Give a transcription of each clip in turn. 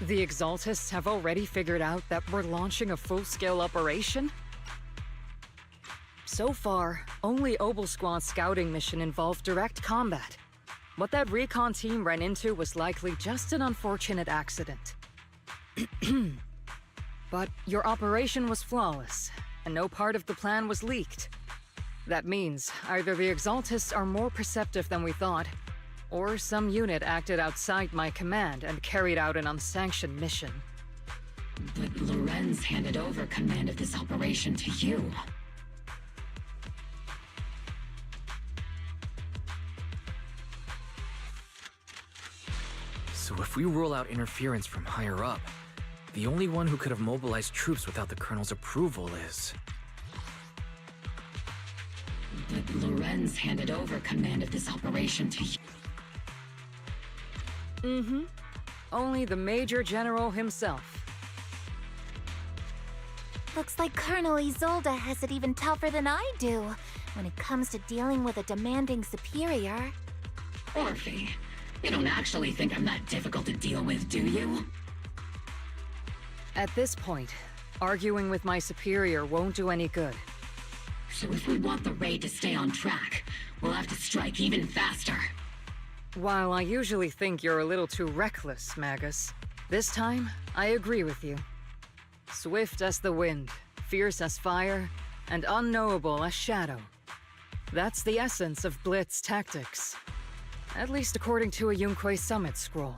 The Exaltists have already figured out that we're launching a full-scale operation? So far, only Obel Squad's scouting mission involved direct combat. What that recon team ran into was likely just an unfortunate accident. But your operation was flawless, and no part of the plan was leaked. That means either the Exaltists are more perceptive than we thought, or some unit acted outside my command and carried out an unsanctioned mission. But Lorenz handed over command of this operation to you. So if we rule out interference from higher up, the only one who could have mobilized troops without the Colonel's approval is... But Lorenz handed over command of this operation to you. Mm-hmm. Only the Major General himself. Looks like Colonel Isolde has it even tougher than I do when it comes to dealing with a demanding superior. Orphe, you don't actually think I'm that difficult to deal with, do you? At this point, arguing with my superior won't do any good. So if we want the raid to stay on track, we'll have to strike even faster. While I usually think you're a little too reckless, Magus, this time, I agree with you. Swift as the wind, fierce as fire, and unknowable as shadow. That's the essence of Blitz tactics. At least according to a Yunque Summit scroll.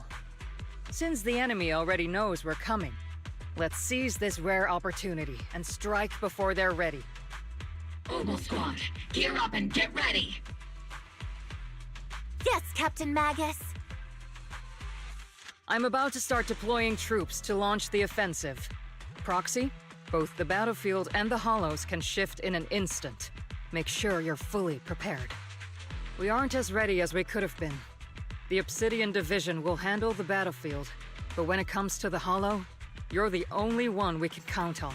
Since the enemy already knows we're coming, let's seize this rare opportunity and strike before they're ready. Obel Squad, gear up and get ready! Yes, Captain Magus! I'm about to start deploying troops to launch the offensive. Proxy, both the battlefield and the hollows can shift in an instant. Make sure you're fully prepared. We aren't as ready as we could have been. The Obsidian Division will handle the battlefield, but when it comes to the hollow, you're the only one we can count on.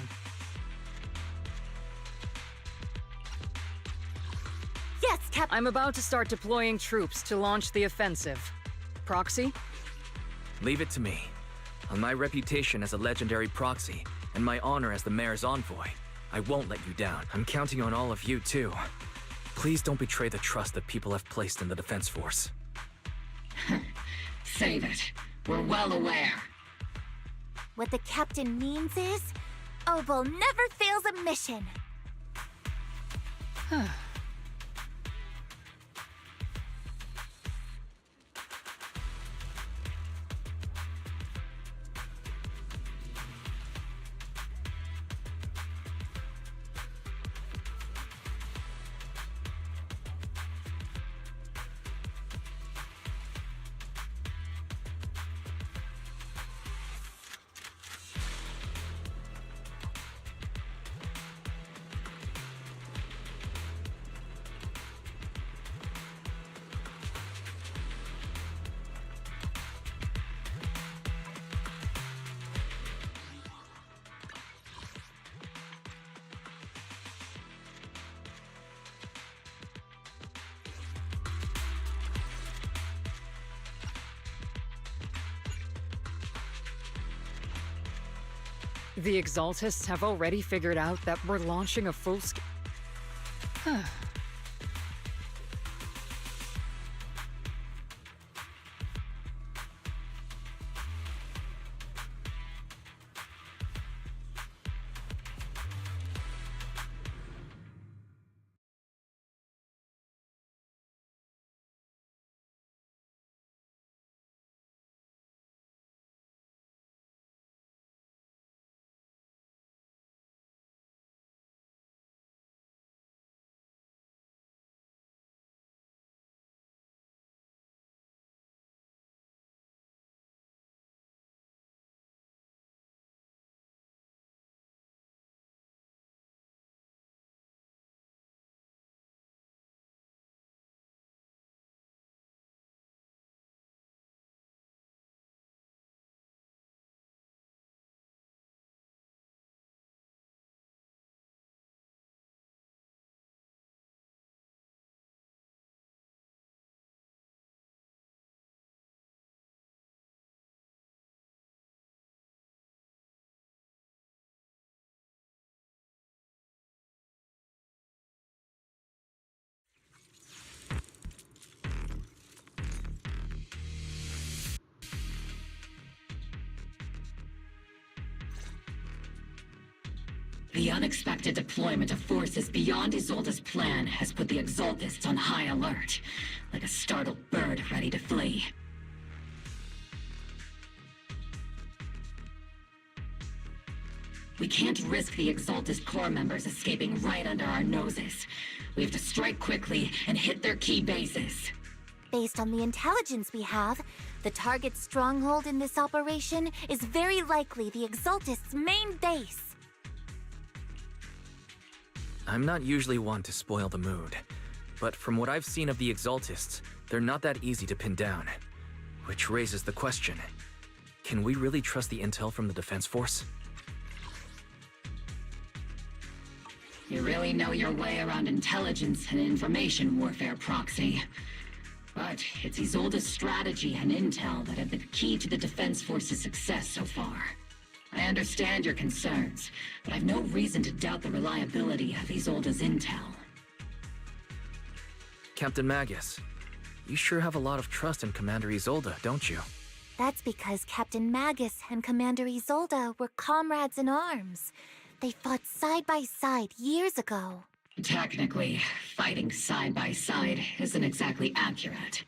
Yes, Captain. I'm about to start deploying troops to launch the offensive. Proxy? Leave it to me. On my reputation as a legendary proxy, and my honor as the mayor's envoy, I won't let you down. I'm counting on all of you, too. Please don't betray the trust that people have placed in the Defense Force. Save it. We're well aware. What the Captain means is, Obel never fails a mission. The Exaltists have already figured out that we're launching a full-scale... The unexpected deployment of forces beyond Isolde's plan has put the Exaltists on high alert, like a startled bird ready to flee. We can't risk the Exaltist core members escaping right under our noses. We have to strike quickly and hit their key bases. Based on the intelligence we have, the target's stronghold in this operation is very likely the Exaltist's main base. I'm not usually one to spoil the mood, but from what I've seen of the Exaltists, they're not that easy to pin down. Which raises the question, can we really trust the intel from the Defense Force? You really know your way around intelligence and information warfare, Proxy. But it's Isolde's strategy and intel that have been key to the Defense Force's success so far. I understand your concerns, but I've no reason to doubt the reliability of Isolde's intel. Captain Magus, you sure have a lot of trust in Commander Isolde, don't you? That's because Captain Magus and Commander Isolde were comrades in arms. They fought side by side years ago. Technically, fighting side by side isn't exactly accurate.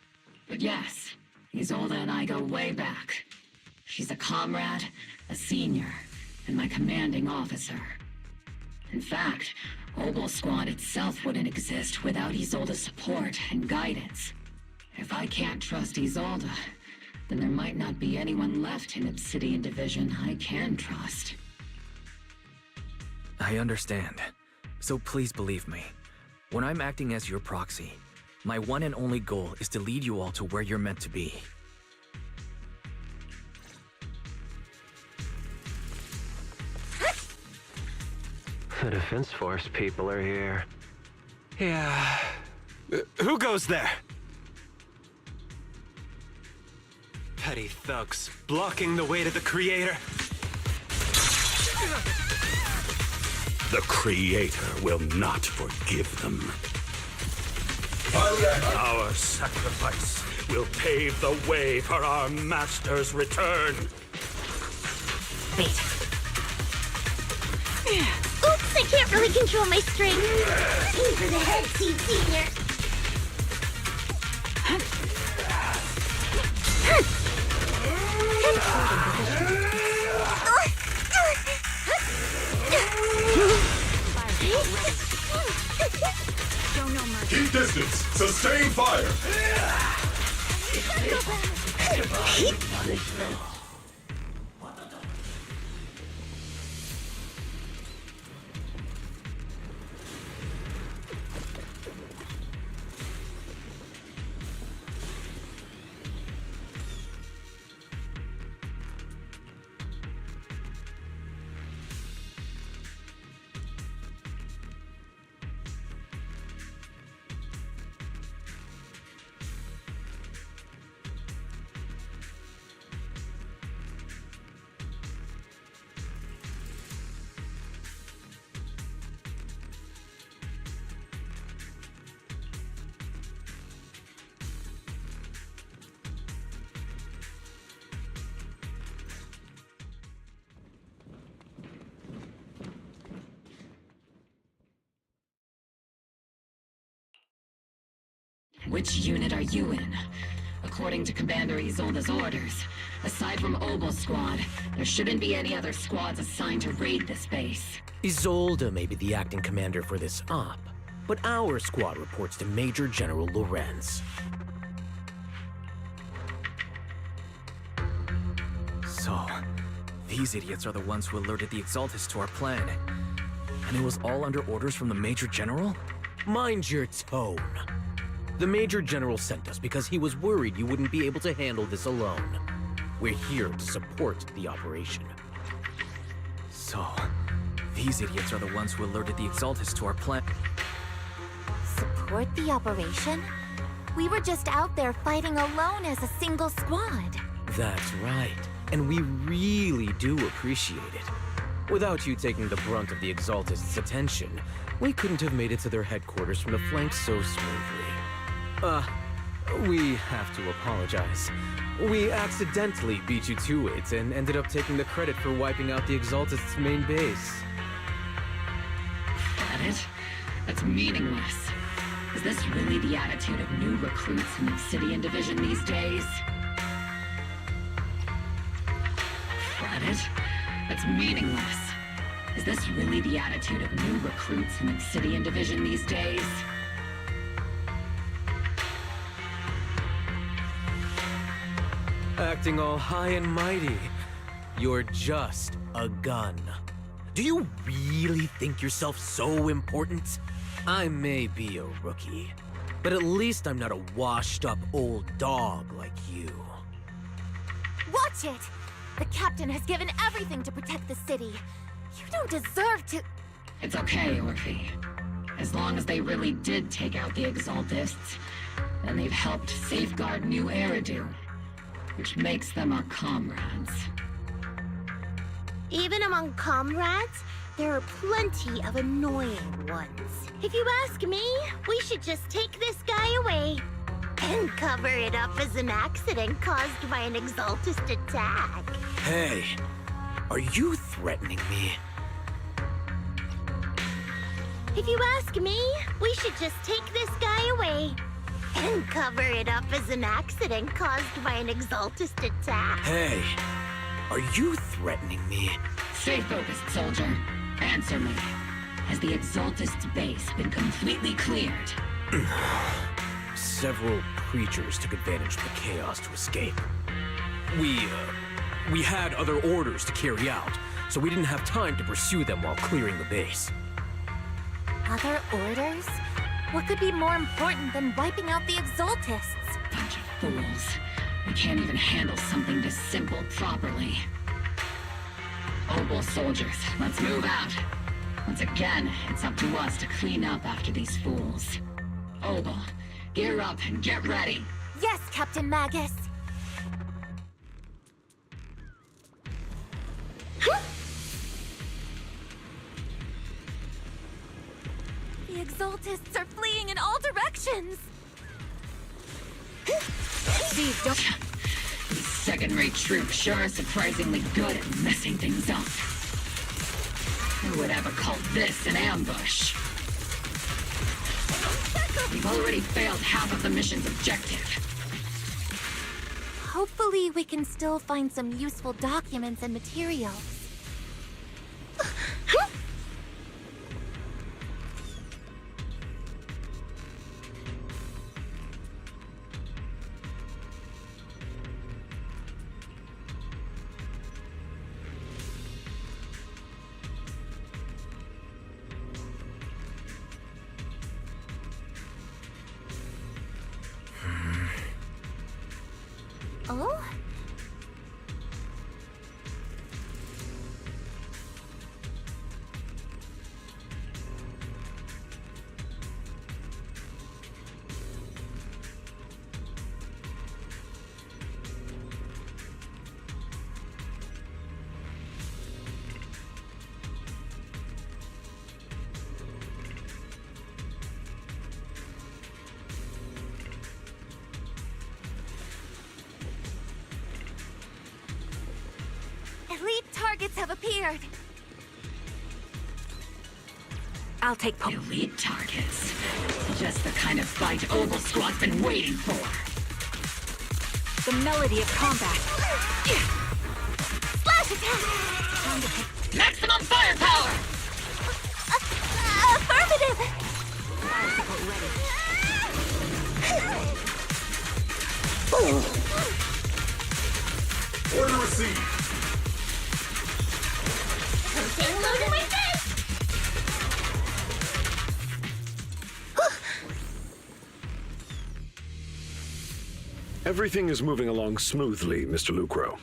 But yes, Isolde and I go way back. She's a comrade, a senior, and my commanding officer. In fact, Obel Squad itself wouldn't exist without Isolde's support and guidance. If I can't trust Isolde, then there might not be anyone left in Obsidian Division I can trust. I understand. So please believe me. When I'm acting as your proxy, my one and only goal is to lead you all to where you're meant to be. The Defense Force people are here. Yeah. Who goes there? Petty thugs, blocking the way to the Creator. The Creator will not forgive them. Our sacrifice will pave the way for our Master's return. Wait. Oops, I can't really control my strength. Aim for the head, Seed Senior. Keep distance. Sustain fire. Which unit are you in? According to Commander Isolde's orders, aside from Obel Squad, there shouldn't be any other squads assigned to raid this base. Isolde may be the acting commander for this op, but our squad reports to Major General Lorenz. So, these idiots are the ones who alerted the Exaltists to our plan. And it was all under orders from the Major General? Mind your tone. The Major General sent us because he was worried you wouldn't be able to handle this alone. We're here to support the operation. So, these idiots are the ones who alerted the Exaltists to our plan. Support the operation? We were just out there fighting alone as a single squad. That's right, and we really do appreciate it. Without you taking the brunt of the Exaltists' attention, we couldn't have made it to their headquarters from the flank so smoothly. We have to apologize. We accidentally beat you to it and ended up taking the credit for wiping out the Exaltists' main base. Fret it? That's meaningless. Is this really the attitude of new recruits in the Obsidian Division these days? Fret it? That's meaningless. Is this really the attitude of new recruits in the Obsidian Division these days? Acting all high and mighty. You're just a gun. Do you really think yourself so important? I may be a rookie, but at least I'm not a washed-up old dog like you. Watch it! The captain has given everything to protect the city. You don't deserve to... It's okay, Orphe. As long as they really did take out the Exaltists, then they've helped safeguard New Eridu, which makes them our comrades. Even among comrades, there are plenty of annoying ones. If you ask me, we should just take this guy away and cover it up as an accident caused by an Exaltist attack. Hey, are you threatening me? If you ask me, we should just take this guy away and cover it up as an accident caused by an Exaltist attack. Hey, are you threatening me? Stay focused, soldier. Answer me. Has the Exaltist's base been completely cleared? Several creatures took advantage of the chaos to escape. We had other orders to carry out, so we didn't have time to pursue them while clearing the base. Other orders? What could be more important than wiping out the Exaltists? Bunch of fools. We can't even handle something this simple properly. Obel soldiers, let's move out. Once again, it's up to us to clean up after these fools. Obel, gear up and get ready. Yes, Captain Magus. The Exaltists are fleeing in all directions. Steve, don't... These second-rate troops sure are surprisingly good at messing things up. Who would ever call this an ambush? We've already failed half of the mission's objective. Hopefully we can still find some useful documents and materials. Oh? Elite targets have appeared. I'll take Elite targets. Just the kind of fight Obel Squad's been waiting for. the melody of combat. Slash attack! Maximum firepower! Affirmative! Order received. Stay loaded with this! Everything is moving along smoothly, Mr. Lucro.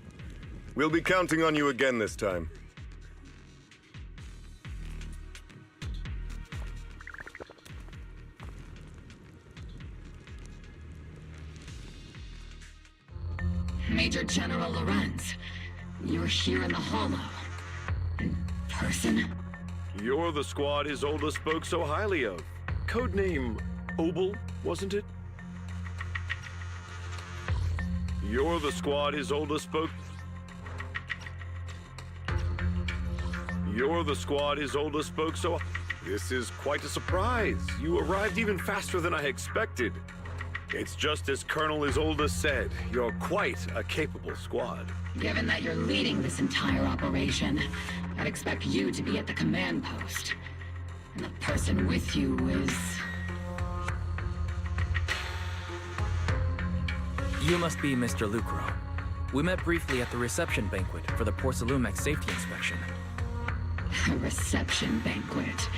We'll be counting on you again this time. Major General Lorenz, you're here in the Hollow. In person? You're the squad Isolde spoke so highly of. Codename Obel, wasn't it? You're the squad Isolde spoke... You're the squad Isolde spoke so... This is quite a surprise. You arrived even faster than I expected. It's just as Colonel Isolde said, you're quite a capable squad. Given that you're leading this entire operation, I'd expect you to be at the command post. And the person with you is... You must be Mr. Lucro. We met briefly at the reception banquet for the Porcelumex safety inspection. A reception banquet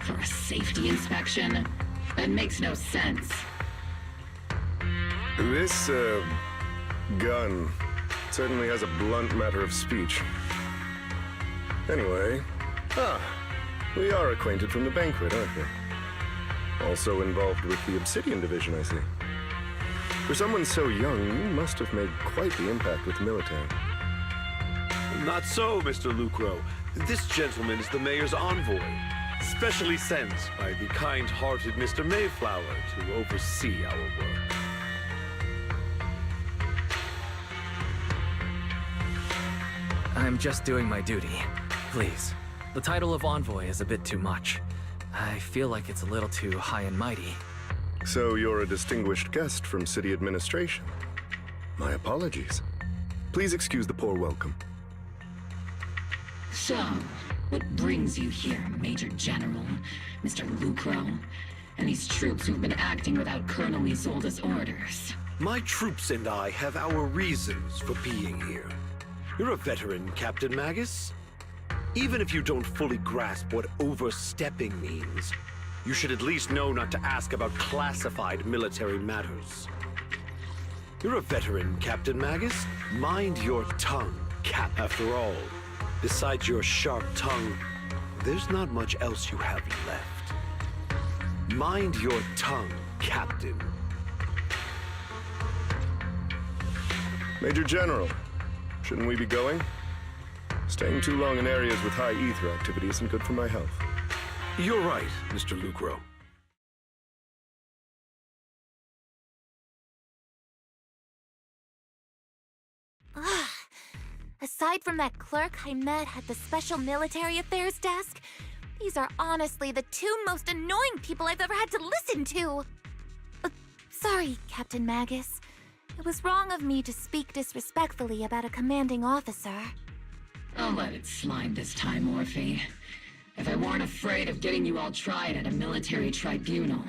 for a safety inspection? That makes no sense. This, gun certainly has a blunt matter of speech. Anyway, we are acquainted from the banquet, aren't we? Also involved with the Obsidian Division, I see. For someone so young, you must have made quite the impact with the military. Not so, Mr. Lucro. This gentleman is the mayor's envoy, specially sent by the kind-hearted Mr. Mayflower to oversee our work. I'm just doing my duty. Please. The title of envoy is a bit too much. I feel like it's a little too high and mighty. So you're a distinguished guest from city administration. My apologies. Please excuse the poor welcome. So, what brings you here, Major General, Mr. Lucro, and these troops who've been acting without Colonel Isolde's orders? My troops and I have our reasons for being here. You're a veteran, Captain Magus. Even if you don't fully grasp what overstepping means, you should at least know not to ask about classified military matters. You're a veteran, Captain Magus. Mind your tongue, Cap. After all, besides your sharp tongue, there's not much else you have left. Mind your tongue, Captain. Major General, shouldn't we be going? Staying too long in areas with high ether activity isn't good for my health. You're right, Mr. Lucro. Aside from that clerk I met at the Special Military Affairs desk, these are honestly the two most annoying people I've ever had to listen to. Sorry, Captain Magus. It was wrong of me to speak disrespectfully about a commanding officer. I'll let it slide this time, Orphe. If I weren't afraid of getting you all tried at a military tribunal,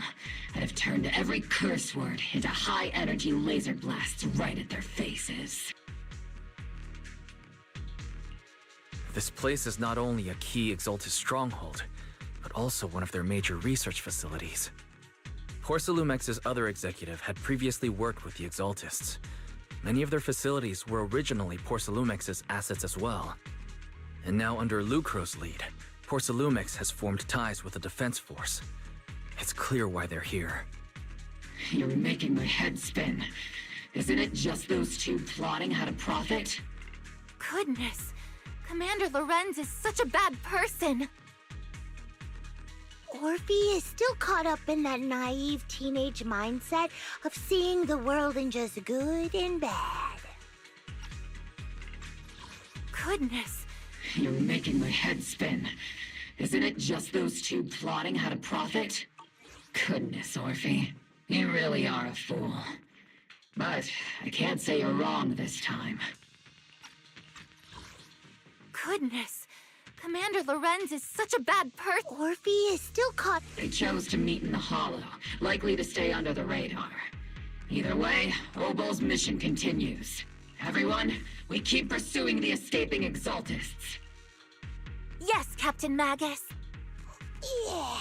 I'd have turned every curse word into high-energy laser blasts right at their faces. This place is not only a key Exaltus stronghold, but also one of their major research facilities. Porcelumex's other executive had previously worked with the Exaltists. Many of their facilities were originally Porcelumex's assets as well. And now under Lucro's lead, Porcelumex has formed ties with the defense force. It's clear why they're here. You're making my head spin. Isn't it just those two plotting how to profit? Goodness, Commander Lorenz is such a bad person. Orphe is still caught up in that naive teenage mindset of seeing the world in just good and bad. Goodness. You're making my head spin. Isn't it just those two plotting how to profit? Goodness, Orphe. You really are a fool. But I can't say you're wrong this time. Goodness. Commander Lorenz is such a bad person. Orphe is still caught. They chose to meet in the Hollow, likely to stay under the radar. Either way, Obol's mission continues. Everyone, we keep pursuing the escaping Exaltists. Yes, Captain Magus. Yeah.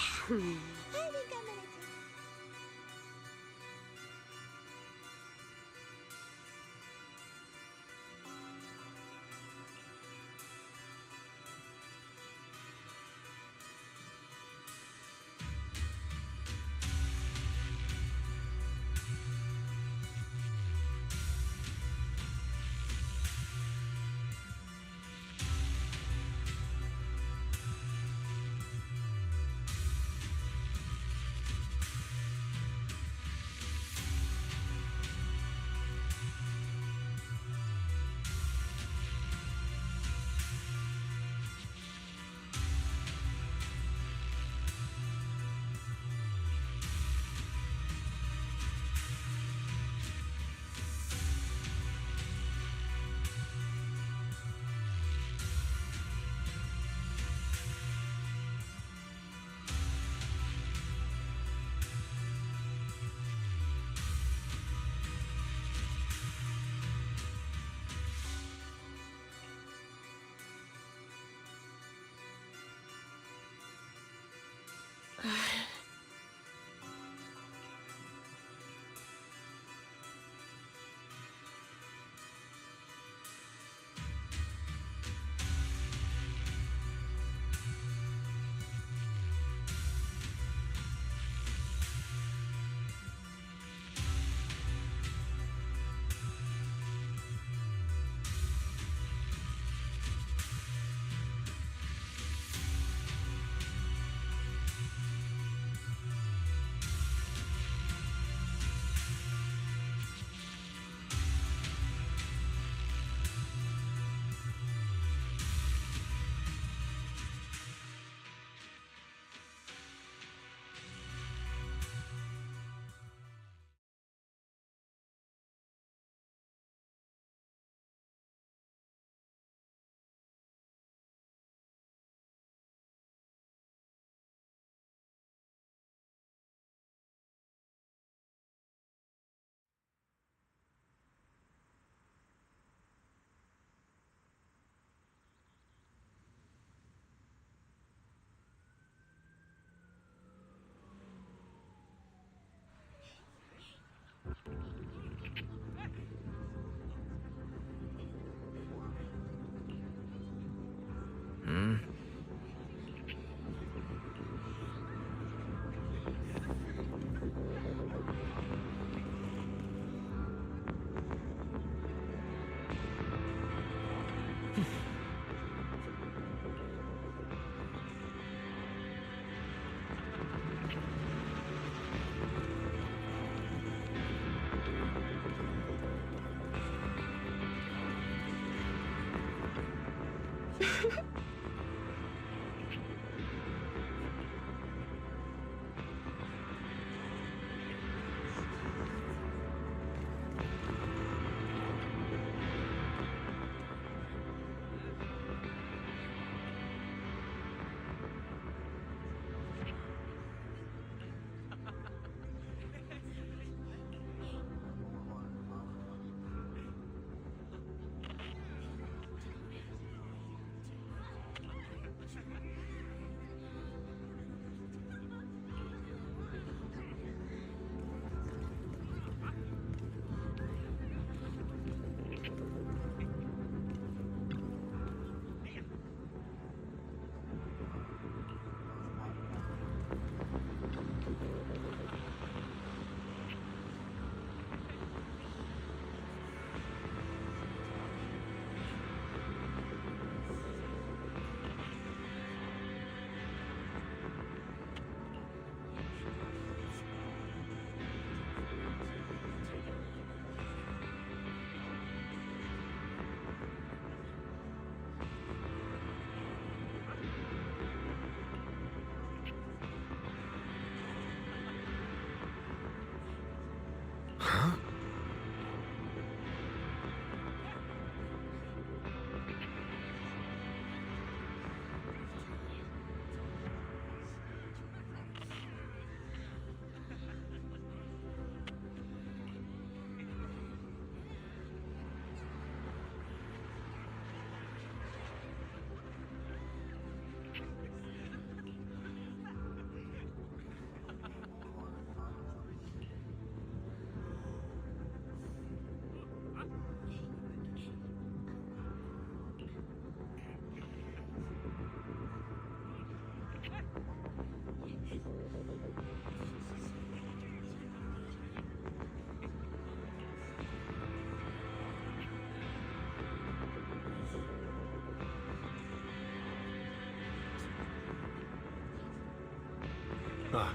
Ah.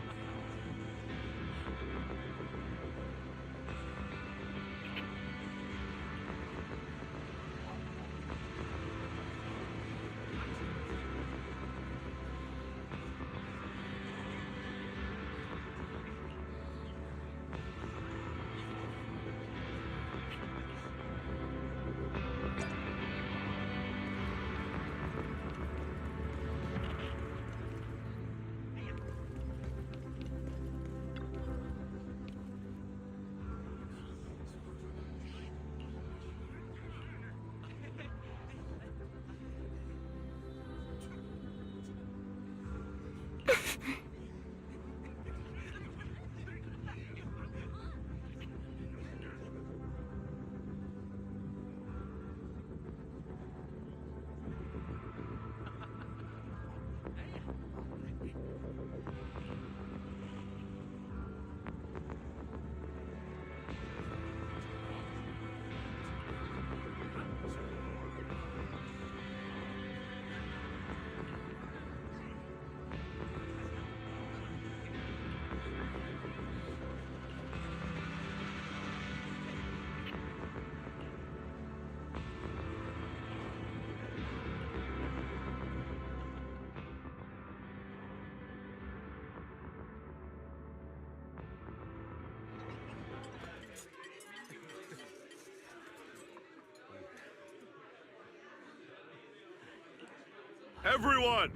Everyone!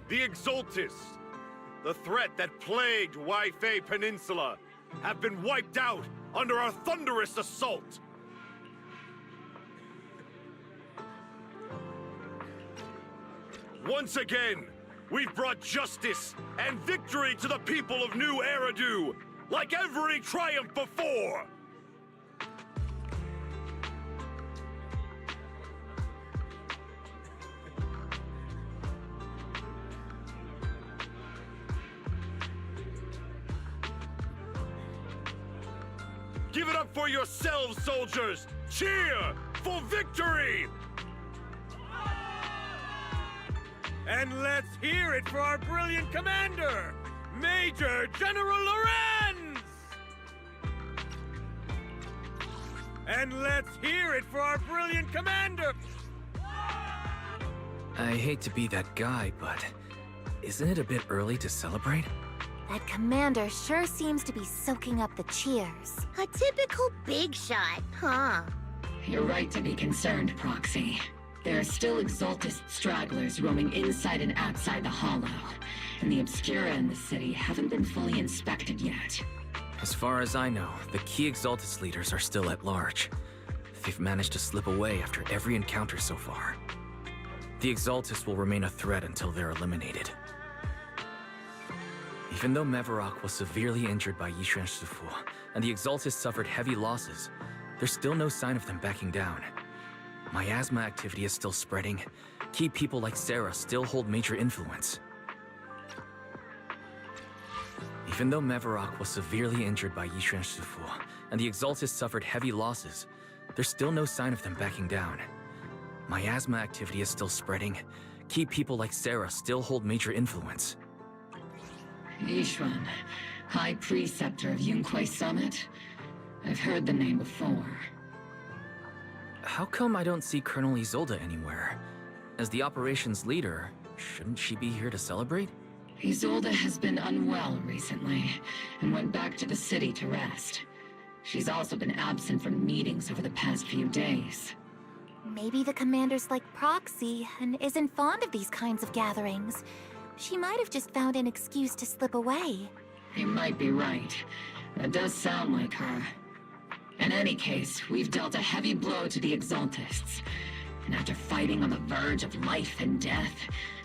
The Exultus, the threat that plagued Waifei Peninsula, have been wiped out under our thunderous assault! Once again, we've brought justice and victory to the people of New Eridu, like every triumph before! Give it up for yourselves, soldiers! Cheer for victory! And let's hear it for our brilliant commander, Major General Lorenz! And let's hear it for our brilliant commander, I hate to be that guy, but isn't it a bit early to celebrate? That commander sure seems to be soaking up the cheers. A typical big shot, huh? You're right to be concerned, Proxy. There are still Exaltist stragglers roaming inside and outside the Hollow, and the Obscura in the city haven't been fully inspected yet. As far as I know, the key Exaltist leaders are still at large. They've managed to slip away after every encounter so far. The Exaltists will remain a threat until they're eliminated. Even though Mevarok was severely injured by Yishuan Shifu, and the Exaltists suffered heavy losses, there's still no sign of them backing down. Miasma activity is still spreading. Key people like Sarah still hold major influence. Even though Mevarok was severely injured by Yishuan Shifu, and the Exaltists suffered heavy losses, there's still no sign of them backing down. Miasma activity is still spreading. Key people like Sarah still hold major influence. Yishuan, High Preceptor of Yunquai Summit? I've heard the name before. How come I don't see Colonel Isolde anywhere? As the operations leader, shouldn't she be here to celebrate? Isolde has been unwell recently, and went back to the city to rest. She's also been absent from meetings over the past few days. Maybe the commander's like Proxy and isn't fond of these kinds of gatherings. She might have just found an excuse to slip away. You might be right. That does sound like her. In any case, we've dealt a heavy blow to the Exaltists. And after fighting on the verge of life and death,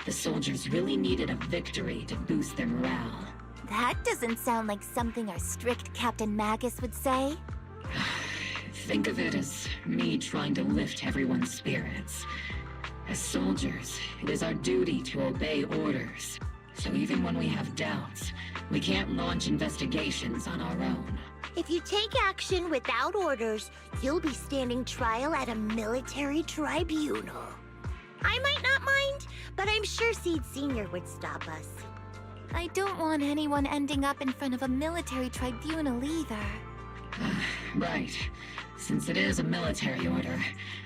the soldiers really needed a victory to boost their morale. That doesn't sound like something our strict Captain Magus would say. Think of it as me trying to lift everyone's spirits. As soldiers, it is our duty to obey orders. So even when we have doubts, we can't launch investigations on our own. If you take action without orders, you'll be standing trial at a military tribunal. I might not mind, but I'm sure Seed Sr. would stop us. I don't want anyone ending up in front of a military tribunal either. Right. Since it is a military order,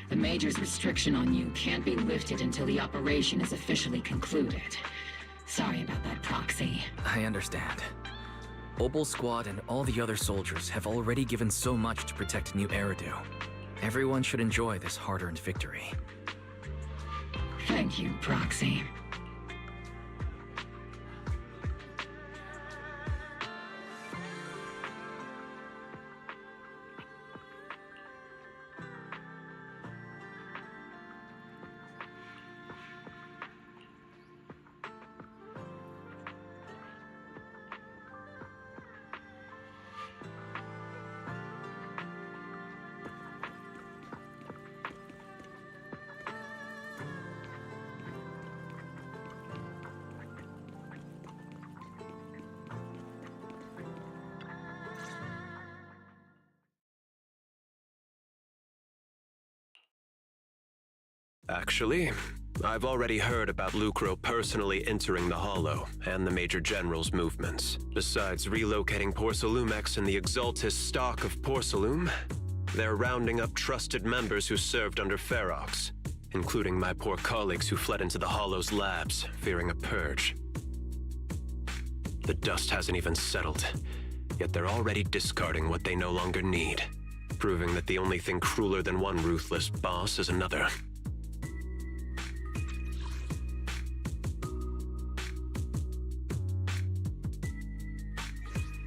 the Major's restriction on you can't be lifted until the operation is officially concluded. Sorry about that, Proxy. I understand. Obel Squad and all the other soldiers have already given so much to protect New Eridu. Everyone should enjoy this hard-earned victory. Thank you, Proxy. Actually, I've already heard about Lucro personally entering the Hollow and the Major General's movements. Besides relocating Porcelumex and the Exaltist stock of Porcelume, they're rounding up trusted members who served under Ferox, including my poor colleagues who fled into the Hollow's labs, fearing a purge. The dust hasn't even settled, yet they're already discarding what they no longer need, proving that the only thing crueler than one ruthless boss is another.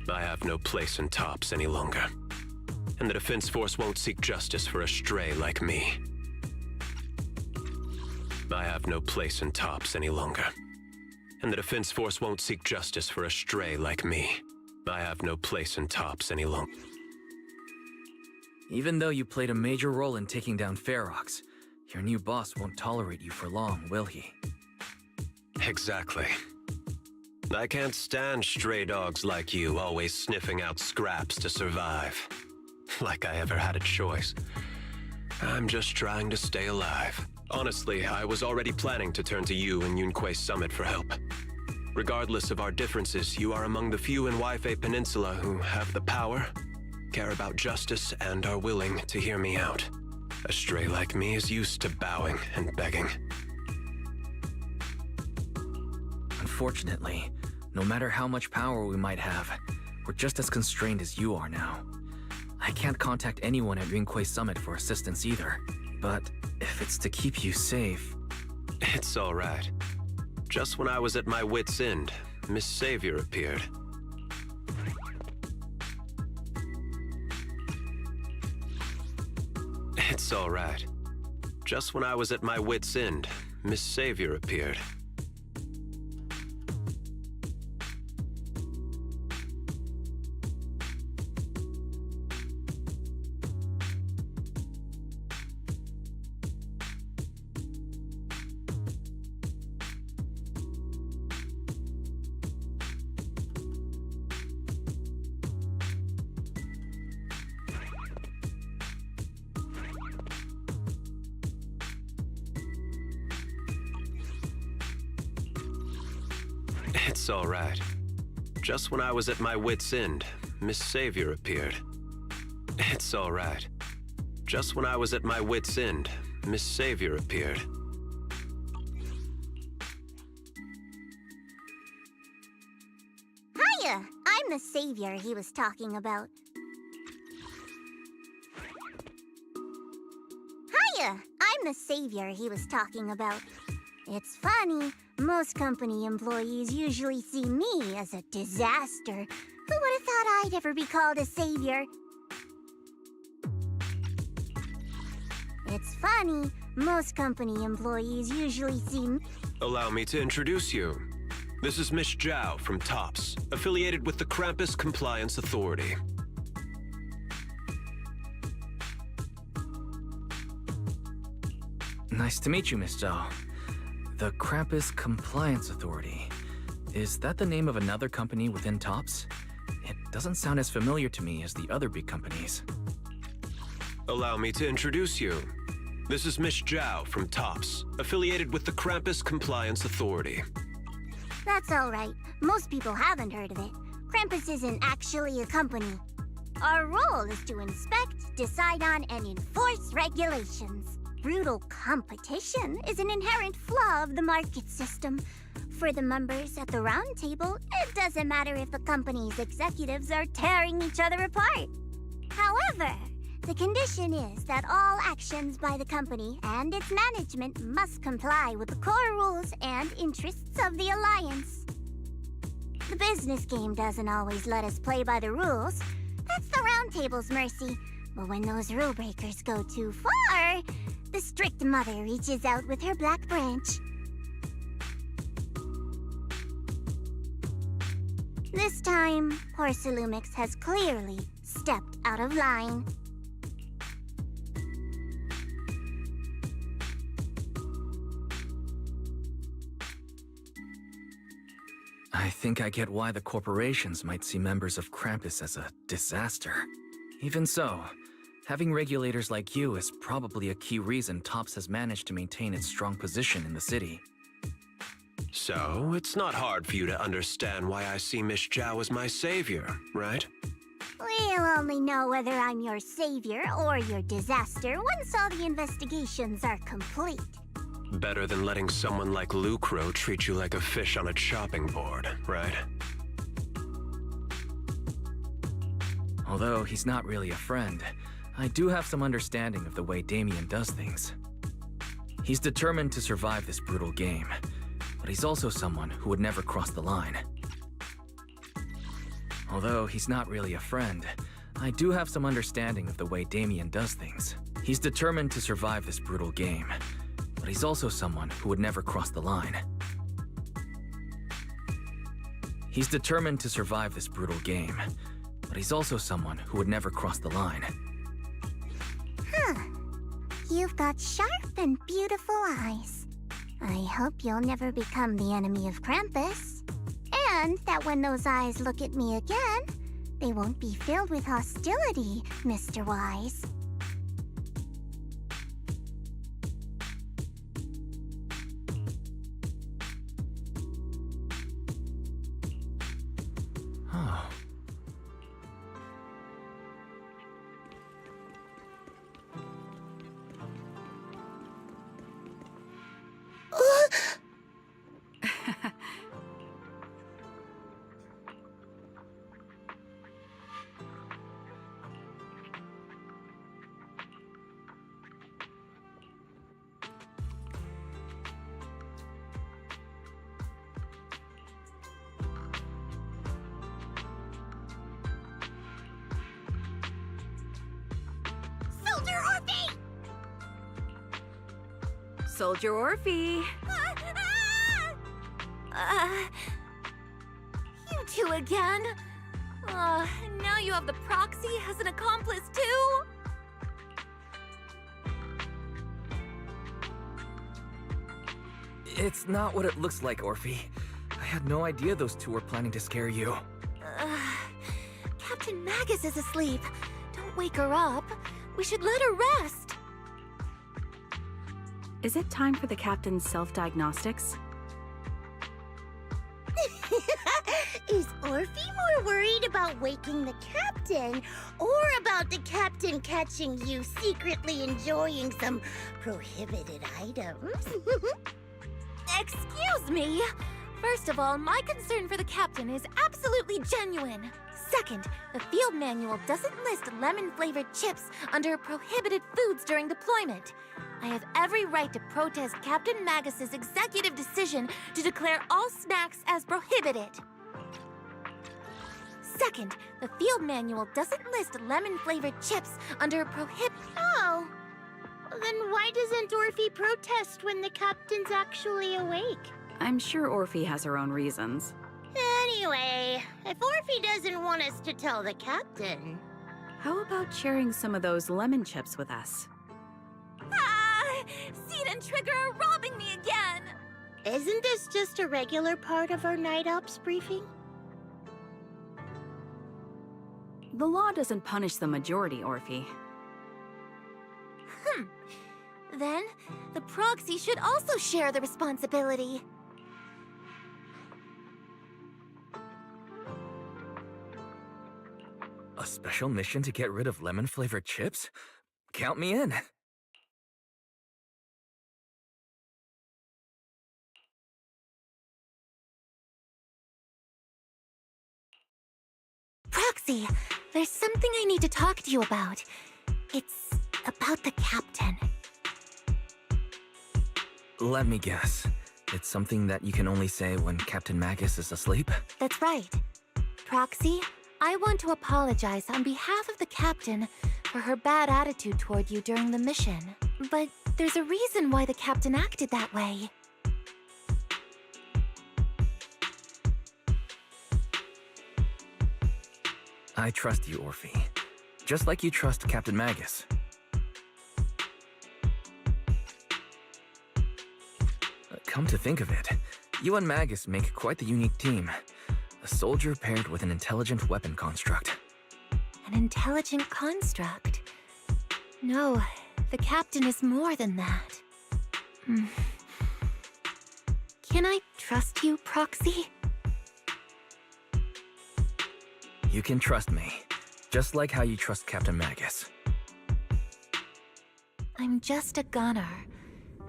I have no place in Tops any longer, and the Defense Force won't seek justice for a stray like me. I have no place in Tops any longer, and the Defense Force won't seek justice for a stray like me. I have no place in Tops any longer. Even though you played a major role in taking down Ferox, your new boss won't tolerate you for long, will he? Exactly. I can't stand stray dogs like you always sniffing out scraps to survive. Like I ever had a choice. I'm just trying to stay alive. Honestly, I was already planning to turn to you and Yunquai Summit for help. Regardless of our differences, you are among the few in Waifei Peninsula who have the power, care about justice, and are willing to hear me out. A stray like me is used to bowing and begging. Unfortunately, no matter how much power we might have, we're just as constrained as you are now. I can't contact anyone at Yunquei Summit for assistance either. But if it's to keep you safe... It's all right. Just when I was at my wit's end, Miss Savior appeared. It's all right. Just when I was at my wit's end, Miss Savior appeared. It's all right. Just when I was at my wit's end, Miss Savior appeared. It's all right. Just when I was at my wit's end, Miss Savior appeared. Hiya! I'm the savior he was talking about. Hiya! I'm the savior he was talking about. It's funny, most company employees usually see me as a disaster. Who would have thought I'd ever be called a savior? It's funny, most company employees usually see me... Allow me to introduce you. This is Miss Zhao from TOPS, affiliated with the Krampus Compliance Authority. Nice to meet you, Miss Zhao. The Krampus Compliance Authority. Is that the name of another company within TOPS? It doesn't sound as familiar to me as the other big companies. Allow me to introduce you. This is Miss Zhao from TOPS, affiliated with the Krampus Compliance Authority. That's all right. Most people haven't heard of it. Krampus isn't actually a company. Our role is to inspect, decide on, and enforce regulations. Brutal competition is an inherent flaw of the market system. For the members at the round table, it doesn't matter if the company's executives are tearing each other apart. However, the condition is that all actions by the company and its management must comply with the core rules and interests of the Alliance. The business game doesn't always let us play by the rules. That's the round table's mercy. But when those rule breakers go too far, the strict mother reaches out with her black branch. This time, Porcelumix has clearly stepped out of line. I think I get why the corporations might see members of Krampus as a disaster. Even so, having regulators like you is probably a key reason TOPS has managed to maintain its strong position in the city. So, it's not hard for you to understand why I see Miss Zhao as my savior, right? We'll only know whether I'm your savior or your disaster once all the investigations are complete. Better than letting someone like Lucro treat you like a fish on a chopping board, right? Although he's not really a friend, I do have some understanding of the way Damien does things. He's determined to survive this brutal game, but he's also someone who would never cross the line. Although he's not really a friend, I do have some understanding of the way Damien does things. He's determined to survive this brutal game, but he's also someone who would never cross the line. He's determined to survive this brutal game, but he's also someone who would never cross the line. Huh. You've got sharp and beautiful eyes. I hope you'll never become the enemy of Krampus. And that when those eyes look at me again, they won't be filled with hostility, Mr. Wise. Oh. Soldier Orphe. You two again? And now you have the proxy as an accomplice too? It's not what it looks like, Orphe. I had no idea those two were planning to scare you. Captain Magus is asleep. Don't wake her up. We should let her rest. Is it time for the captain's self-diagnostics? Is Orphe more worried about waking the captain, or about the captain catching you secretly enjoying some prohibited items? Excuse me! First of all, my concern for the captain is absolutely genuine. Second, the field manual doesn't list lemon-flavored chips under prohibited foods during deployment. I have every right to protest Captain Magus's executive decision to declare all snacks as prohibited. Second, the field manual doesn't list lemon-flavored chips under Oh, then why doesn't Orphe protest when the captain's actually awake? I'm sure Orphe has her own reasons. Anyway, if Orphe doesn't want us to tell the captain... How about sharing some of those lemon chips with us? Seed and Trigger are robbing me again! Isn't this just a regular part of our night ops briefing? The law doesn't punish the majority, Orphe. Then, the proxy should also share the responsibility. A special mission to get rid of lemon-flavored chips? Count me in. Proxy, there's something I need to talk to you about. It's about the captain. Let me guess. It's something that you can only say when Captain Magus is asleep? That's right. Proxy, I want to apologize on behalf of the captain for her bad attitude toward you during the mission. But there's a reason why the captain acted that way. I trust you, Orphe. Just like you trust Captain Magus. Come to think of it, you and Magus make quite the unique team. A soldier paired with an intelligent weapon construct. An intelligent construct? No, the captain is more than that. Can I trust you, Proxy? You can trust me, just like how you trust Captain Magus. I'm just a gunner.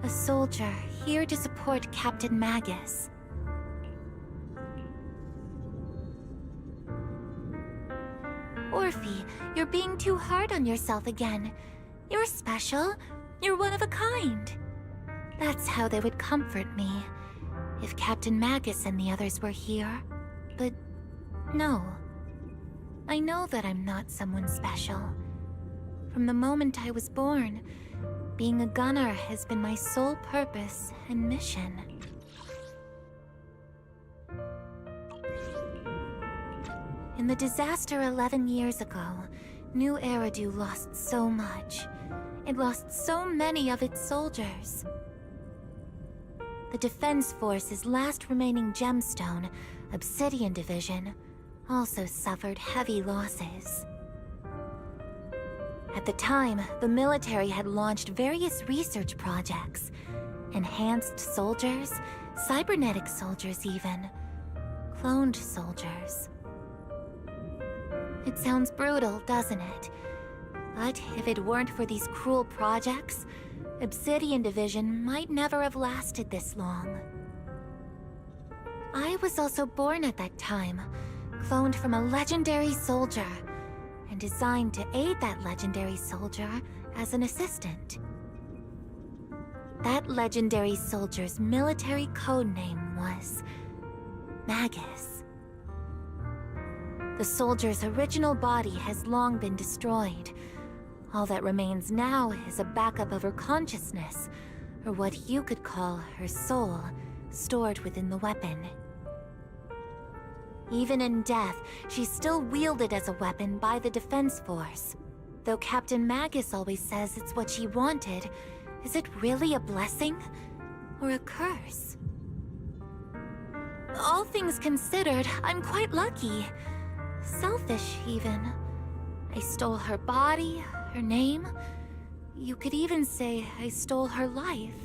A soldier, here to support Captain Magus. Orphe, you're being too hard on yourself again. You're special. You're one of a kind. That's how they would comfort me, if Captain Magus and the others were here. But no. I know that I'm not someone special. From the moment I was born, being a gunner has been my sole purpose and mission. In the disaster 11 years ago, New Eridu lost so much. It lost so many of its soldiers. The Defense Force's last remaining gemstone, Obsidian Division, also suffered heavy losses. At the time, the military had launched various research projects. Enhanced soldiers, cybernetic soldiers even. Cloned soldiers. It sounds brutal, doesn't it? But if it weren't for these cruel projects, Obsidian Division might never have lasted this long. I was also born at that time, cloned from a legendary soldier, and designed to aid that legendary soldier as an assistant. That legendary soldier's military codename was Magus. The soldier's original body has long been destroyed. All that remains now is a backup of her consciousness, or what you could call her soul, stored within the weapon. Even in death, she's still wielded as a weapon by the Defense Force. Though Captain Magus always says it's what she wanted, is it really a blessing or a curse? All things considered, I'm quite lucky. Selfish, even. I stole her body, her name. You could even say I stole her life.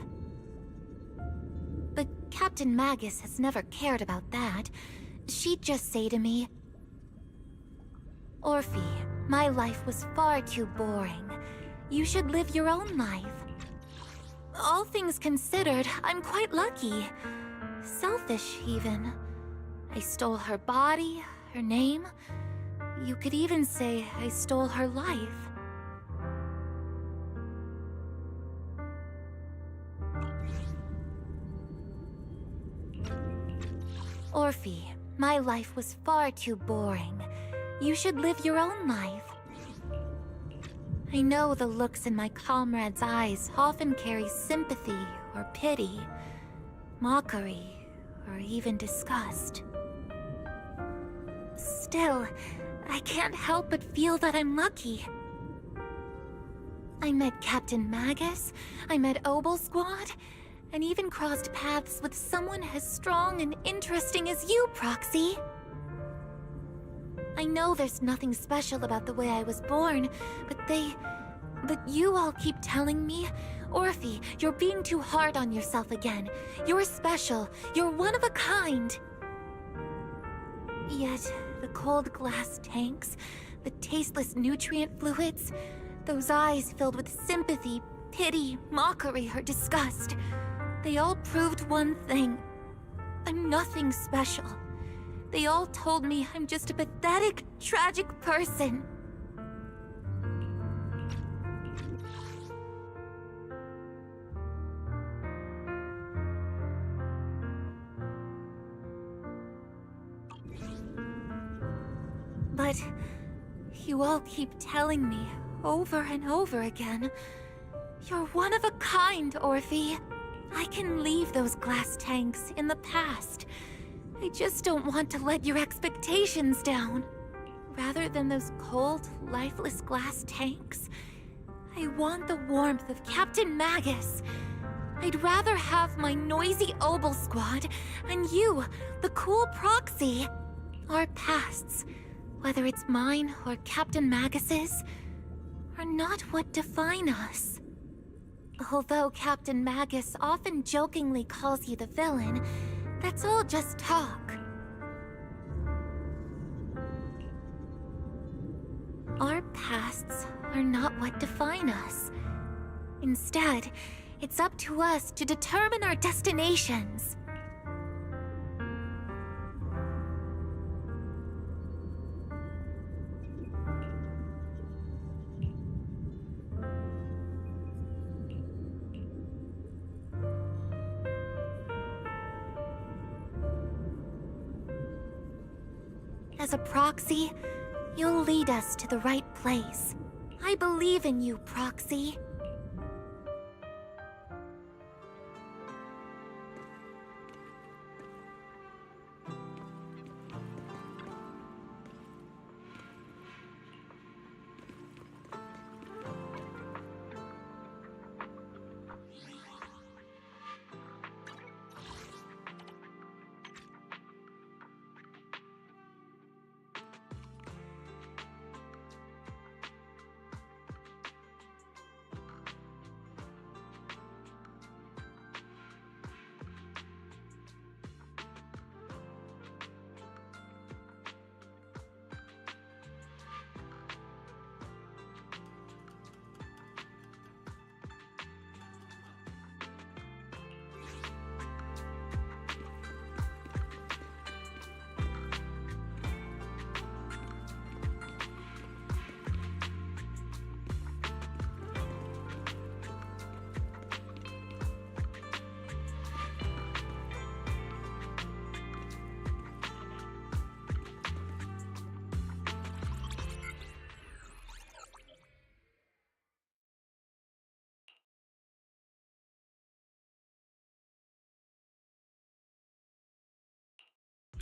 But Captain Magus has never cared about that. She'd just say to me, "Orphe, my life was far too boring. You should live your own life." All things considered, I'm quite lucky. Selfish, even. I stole her body, her name. You could even say I stole her life. Orphe, my life was far too boring. You should live your own life. I know the looks in my comrades' eyes often carry sympathy or pity, mockery, or even disgust. Still, I can't help but feel that I'm lucky. I met Captain Magus, I met Obel Squad, and even crossed paths with someone as strong and interesting as you, Proxy. I know there's nothing special about the way I was born, but you all keep telling me, "Orphe, you're being too hard on yourself again. You're special. You're one of a kind." Yet, the cold glass tanks, the tasteless nutrient fluids, those eyes filled with sympathy, pity, mockery, or disgust, they all proved one thing. I'm nothing special. They all told me I'm just a pathetic, tragic person. But you all keep telling me over and over again, "You're one of a kind, Orphe." I can leave those glass tanks in the past. I just don't want to let your expectations down. Rather than those cold, lifeless glass tanks, I want the warmth of Captain Magus. I'd rather have my noisy Obel Squad and you, the cool Proxy. Our pasts, whether it's mine or Captain Magus's, are not what define us. Although Captain Magus often jokingly calls you the villain, that's all just talk. Our pasts are not what define us. Instead, it's up to us to determine our destinations. As a proxy, you'll lead us to the right place. I believe in you, Proxy.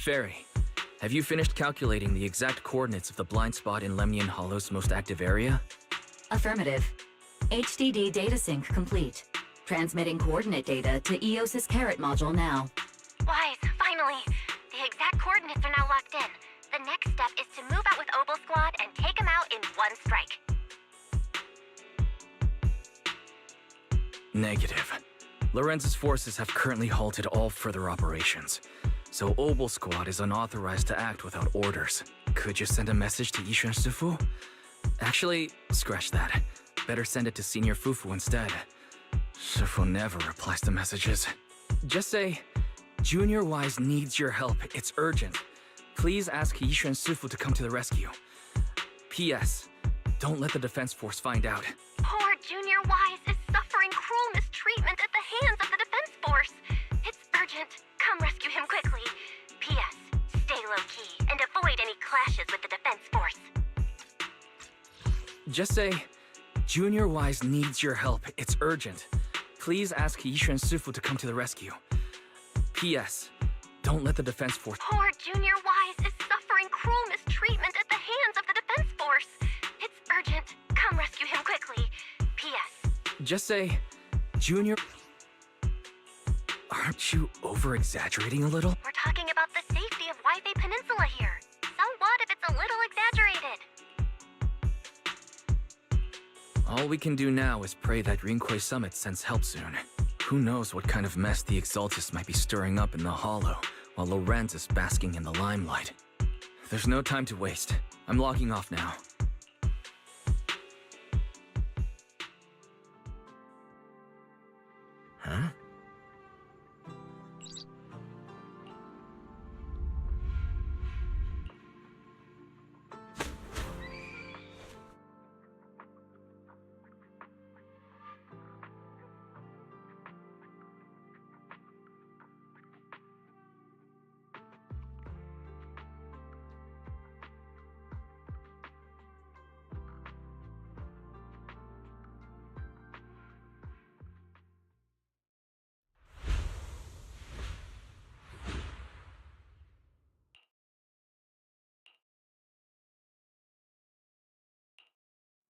Fairy, have you finished calculating the exact coordinates of the blind spot in Lemnian Hollow's most active area? Affirmative. HDD data sync complete. Transmitting coordinate data to EOS's Carrot module now. Wise, finally! The exact coordinates are now locked in. The next step is to move out with Obel Squad and take them out in one strike. Negative. Lorenz's forces have currently halted all further operations, so Obel Squad is unauthorized to act without orders. Could you send a message to Yishuan Sufu? Actually, scratch that. Better send it to Senior Fufu instead. Sufu never replies to messages. Just say, Junior Wise needs your help. It's urgent. Please ask Yishuan Sufu to come to the rescue. P.S. Don't let the defense force find out. Poor Junior Wise is suffering cruel mistreatment at the hands of the defense force. It's urgent. Come rescue him quickly. P.S. Stay low-key and avoid any clashes with the defense force. Just say, Junior Wise needs your help. It's urgent. Please ask Yishuan Sufu to come to the rescue. P.S. Don't let the defense force... Poor Junior Wise is suffering cruel mistreatment at the hands of the defense force. It's urgent. Come rescue him quickly. P.S. Just say, Junior... Aren't you over-exaggerating a little? We're talking about the safety of Waifei Peninsula here. So what if it's a little exaggerated? All we can do now is pray that Rinkwei Summit sends help soon. Who knows what kind of mess the Exaltus might be stirring up in the Hollow, while Lorenz is basking in the limelight. There's no time to waste. I'm logging off now. Huh?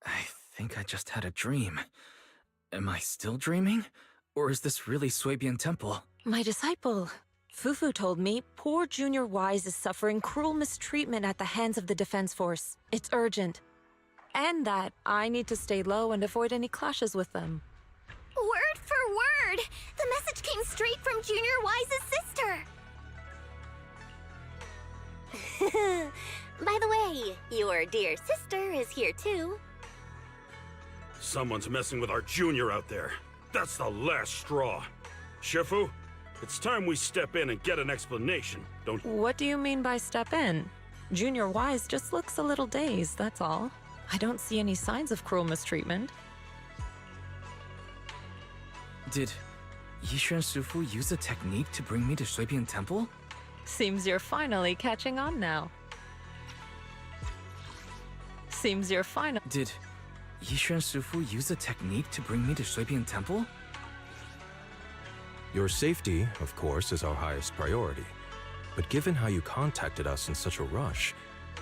I think I just had a dream. Am I still dreaming? Or is this really Suibian Temple? My disciple, Fufu told me poor Junior Wise is suffering cruel mistreatment at the hands of the defense force. It's urgent. And that I need to stay low and avoid any clashes with them. Word for word! The message came straight from Junior Wise's sister! By the way, your dear sister is here too. Someone's messing with our junior out there. That's the last straw. Shifu, it's time we step in and get an explanation, don't you? What do you mean by step in? Junior Wise just looks a little dazed, that's all. I don't see any signs of cruel mistreatment. Did Yishuan Sufu use a technique to bring me to Suibian Temple? Seems you're finally catching on now. Did Yishuan Sufu use a technique to bring me to Suibian Temple? Your safety, of course, is our highest priority. But given how you contacted us in such a rush,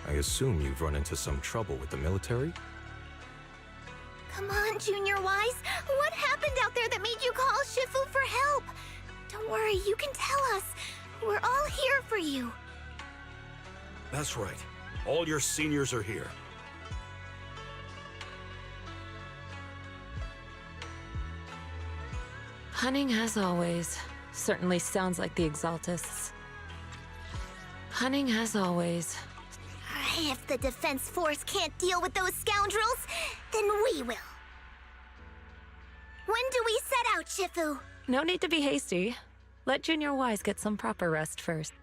I assume you've run into some trouble with the military? Come on, Junior Wise. What happened out there that made you call Shifu for help? Don't worry, you can tell us. We're all here for you. That's right. All your seniors are here. Hunning as always. Certainly sounds like the Exaltists. Hunning as always. If the defense force can't deal with those scoundrels, then we will. When do we set out, Shifu? No need to be hasty. Let Junior Wise get some proper rest first.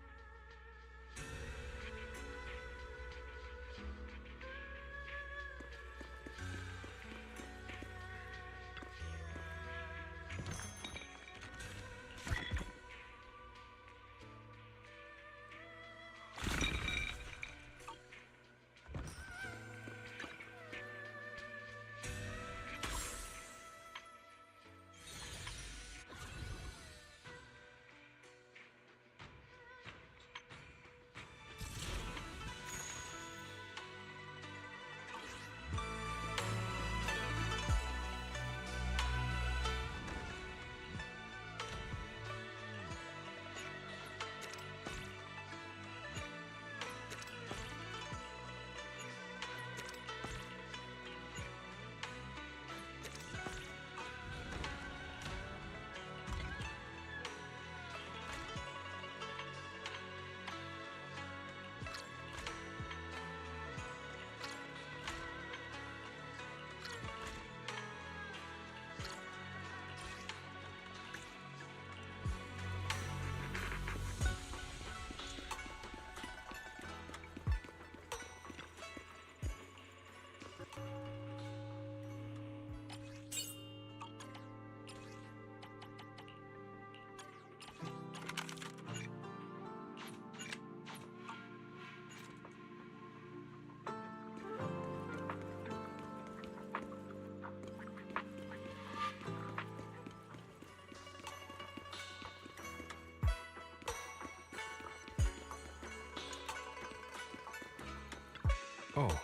Oh.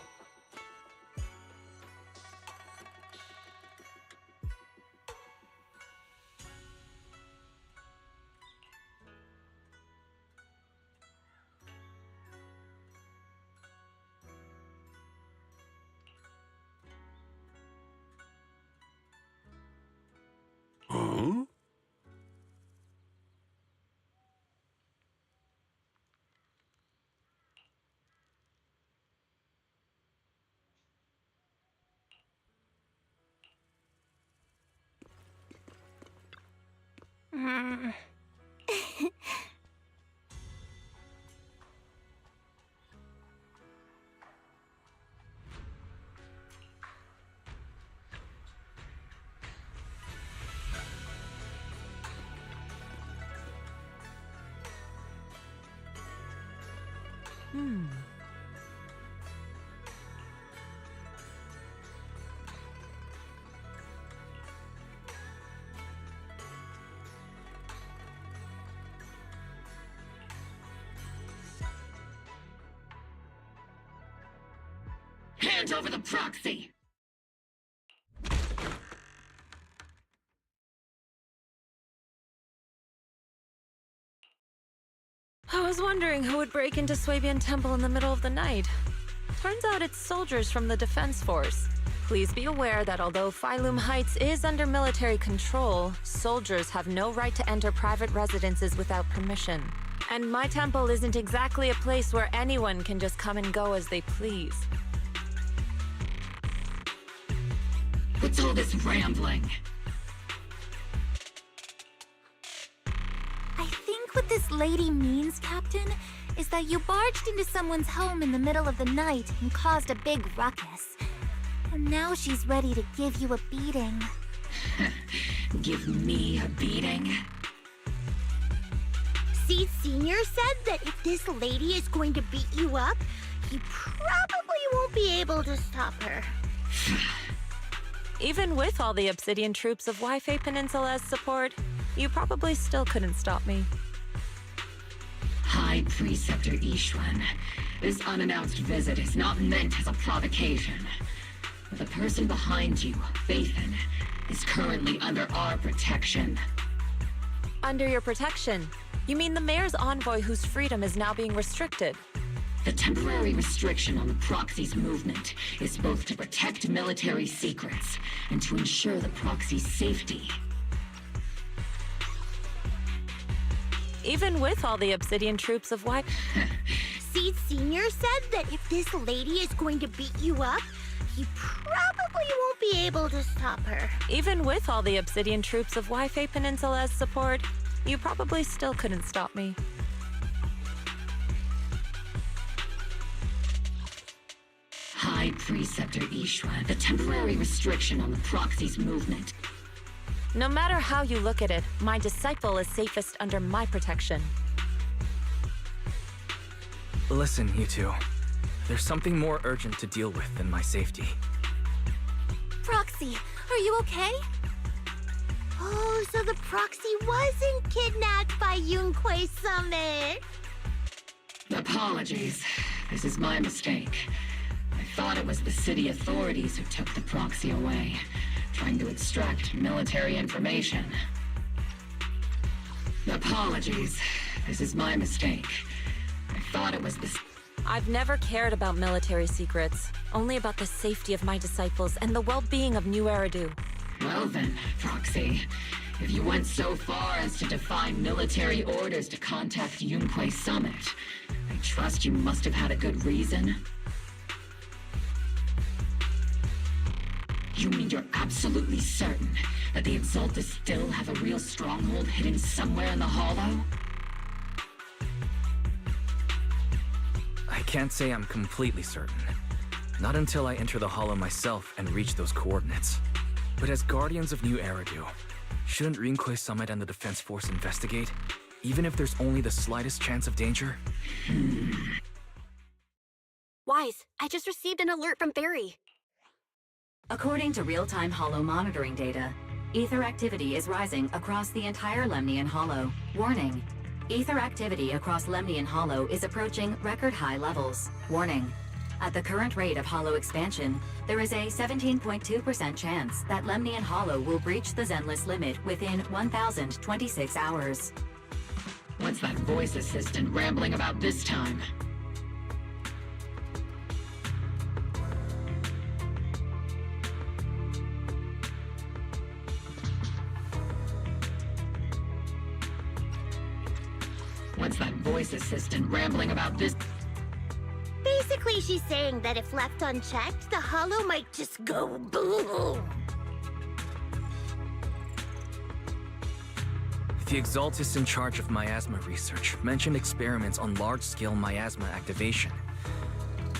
Huh? Hand over the proxy! I was wondering who would break into Swabian Temple in the middle of the night. Turns out it's soldiers from the Defense Force. Please be aware that although Phylum Heights is under military control, soldiers have no right to enter private residences without permission. And my temple isn't exactly a place where anyone can just come and go as they please. What's all this rambling? I think what this lady means, Captain, is that you barged into someone's home in the middle of the night and caused a big ruckus. And now she's ready to give you a beating. Give me a beating? Seed Senior said that if this lady is going to beat you up, you probably won't be able to stop her. Even with all the Obsidian troops of Wi-Fi Peninsula's support, you probably still couldn't stop me. High Preceptor Ishwan, this unannounced visit is not meant as a provocation. The person behind you, Phaethon, is currently under our protection. Under your protection? You mean the mayor's envoy whose freedom is now being restricted? The temporary restriction on the proxy's movement is both to protect military secrets and to ensure the proxy's safety. Even with all the Obsidian troops of Wi... Seed Senior said that if this lady is going to beat you up, you probably won't be able to stop her. Even with all the Obsidian troops of Wi-Fi Peninsula's support, you probably still couldn't stop me. High Preceptor Ishwan, the temporary restriction on the proxy's movement. No matter how you look at it, my disciple is safest under my protection. Listen, you two. There's something more urgent to deal with than my safety. Proxy, are you okay? Oh, so the proxy wasn't kidnapped by Yunquei Summit. Apologies. This is my mistake. I thought it was the city authorities who took the proxy away, trying to extract military information. Apologies. This is my mistake. I thought it was the... I've never cared about military secrets, only about the safety of my disciples and the well-being of New Eridu. Well then, Proxy, if you went so far as to defy military orders to contact Yunquei Summit, I trust you must have had a good reason. You mean you're absolutely certain that the Exaltus still have a real stronghold hidden somewhere in the Hollow? I can't say I'm completely certain. Not until I enter the Hollow myself and reach those coordinates. But as Guardians of New Eridu, shouldn't Yunquei Summit and the Defense Force investigate, even if there's only the slightest chance of danger? Wise, I just received an alert from Barry. According to real-time Hollow monitoring data, ether activity is rising across the entire Lemnian Hollow. Warning. Ether activity across Lemnian Hollow is approaching record-high levels. Warning. At the current rate of hollow expansion, there is a 17.2% chance that Lemnian Hollow will breach the Zenless limit within 1,026 hours. What's that voice assistant rambling about this time? What's that voice assistant rambling about this? Basically, she's saying that if left unchecked, the hollow might just go boom. The Exaltis in charge of miasma research mentioned experiments on large-scale miasma activation.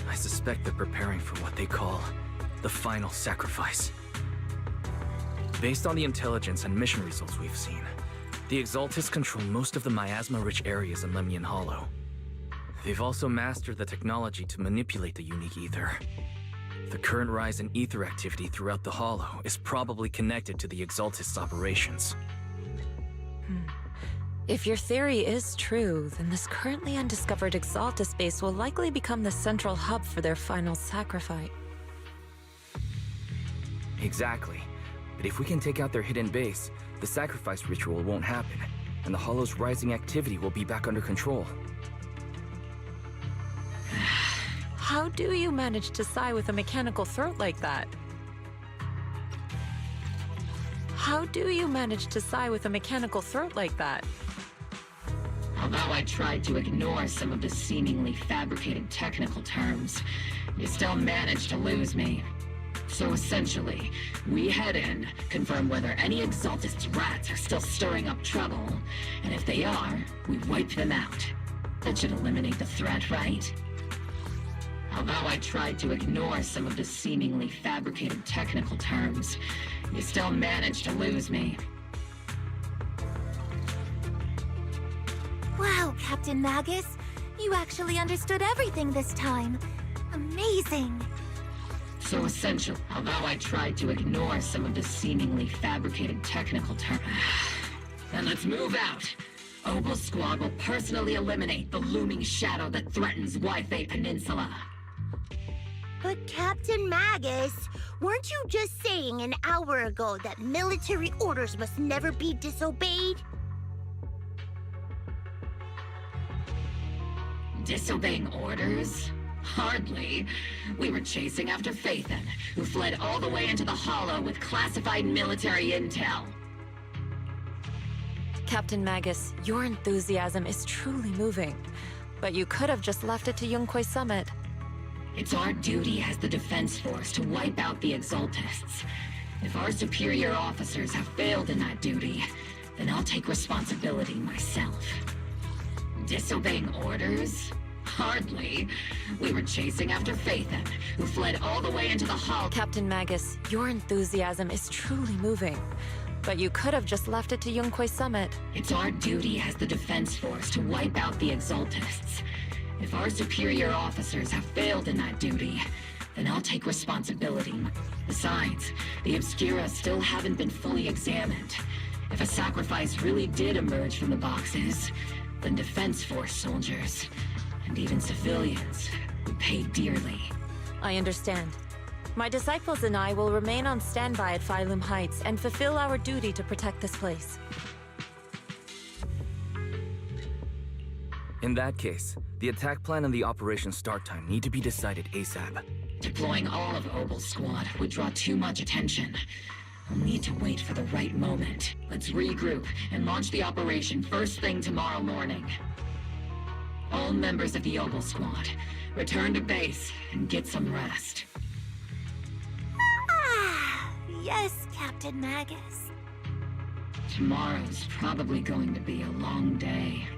I suspect they're preparing for what they call the final sacrifice. Based on the intelligence and mission results we've seen, the Exaltis control most of the miasma-rich areas in Lemnian Hollow. They've also mastered the technology to manipulate the unique ether. The current rise in ether activity throughout the Hollow is probably connected to the Exaltis operations. If your theory is true, then this currently undiscovered Exaltis base will likely become the central hub for their final sacrifice. Exactly. But if we can take out their hidden base, the sacrifice ritual won't happen, and the Hollow's rising activity will be back under control. How do you manage to sigh with a mechanical throat like that? How do you manage to sigh with a mechanical throat like that? Although I tried to ignore some of the seemingly fabricated technical terms, you still managed to lose me. So essentially, we head in, confirm whether any Exaltist rats are still stirring up trouble, and if they are, we wipe them out. That should eliminate the threat, right? Although I tried to ignore some of the seemingly fabricated technical terms, you still managed to lose me. Wow, Captain Magus. You actually understood everything this time. Amazing. So essential, although I tried to ignore some of the seemingly fabricated technical terms. Then let's move out. Opal Squad will personally eliminate the looming shadow that threatens Wi-Fi Peninsula. But Captain Magus, weren't you just saying an hour ago that military orders must never be disobeyed? Disobeying orders? Hardly. We were chasing after Phaethon, who fled all the way into the Hollow with classified military intel. Captain Magus, your enthusiasm is truly moving. But you could have just left it to Yunquay Summit. It's our duty as the Defense Force to wipe out the Exaltists. If our superior officers have failed in that duty, then I'll take responsibility myself. Disobeying orders? Hardly. We were chasing after Phaethon, who fled all the way into the Hollow. Captain Magus, your enthusiasm is truly moving. But you could have just left it to Yunquay Summit. It's our duty as the Defense Force to wipe out the Exaltists. If our superior officers have failed in that duty, then I'll take responsibility. Besides, the Obscura still haven't been fully examined. If a sacrifice really did emerge from the boxes, then Defense Force soldiers, and even civilians, would pay dearly. I understand. My disciples and I will remain on standby at Phylum Heights and fulfill our duty to protect this place. In that case, the attack plan and the operation start time need to be decided ASAP. Deploying all of Opal's squad would draw too much attention. We'll need to wait for the right moment. Let's regroup and launch the operation first thing tomorrow morning. All members of the Opal squad, return to base and get some rest. Ah, yes, Captain Magus. Tomorrow's probably going to be a long day.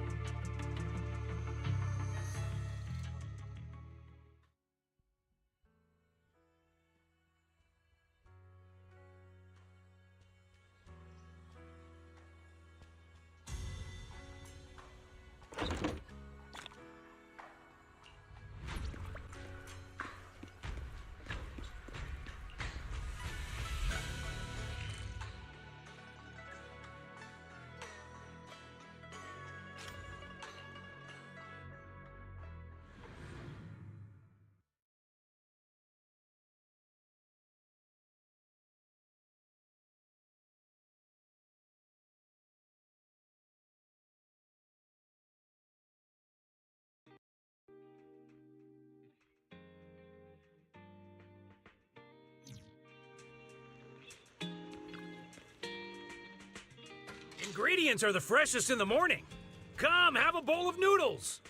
ingredients are the freshest in the morning. Come, have a bowl of noodles.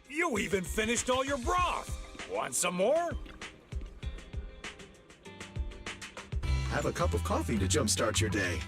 You even finished all your broth. Want some more? Have a cup of coffee to jumpstart your day.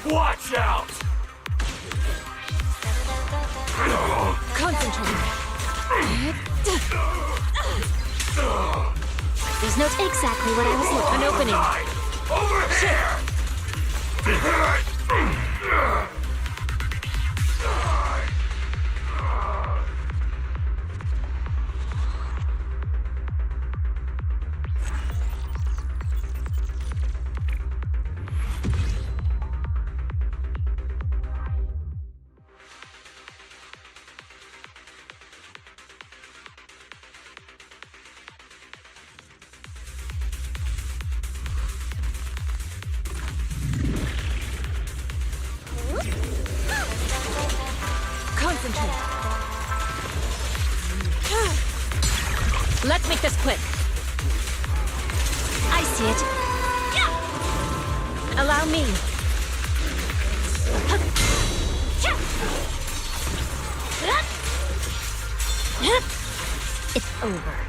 Watch out! Concentrate. These notes exactly what I was looking An opening. Over here! Concentrate. Let's make this quick. I see it. Allow me. It's over.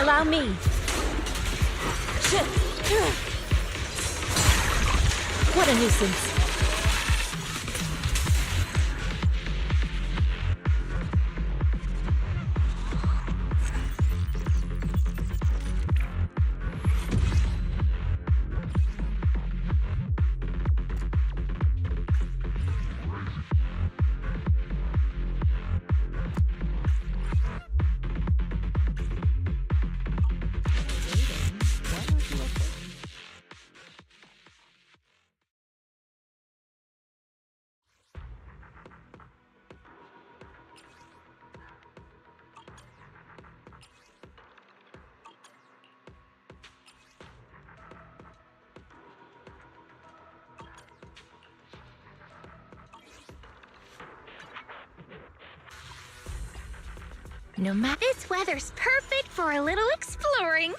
Allow me. Shit. What a nuisance. This weather's perfect for a little exploring.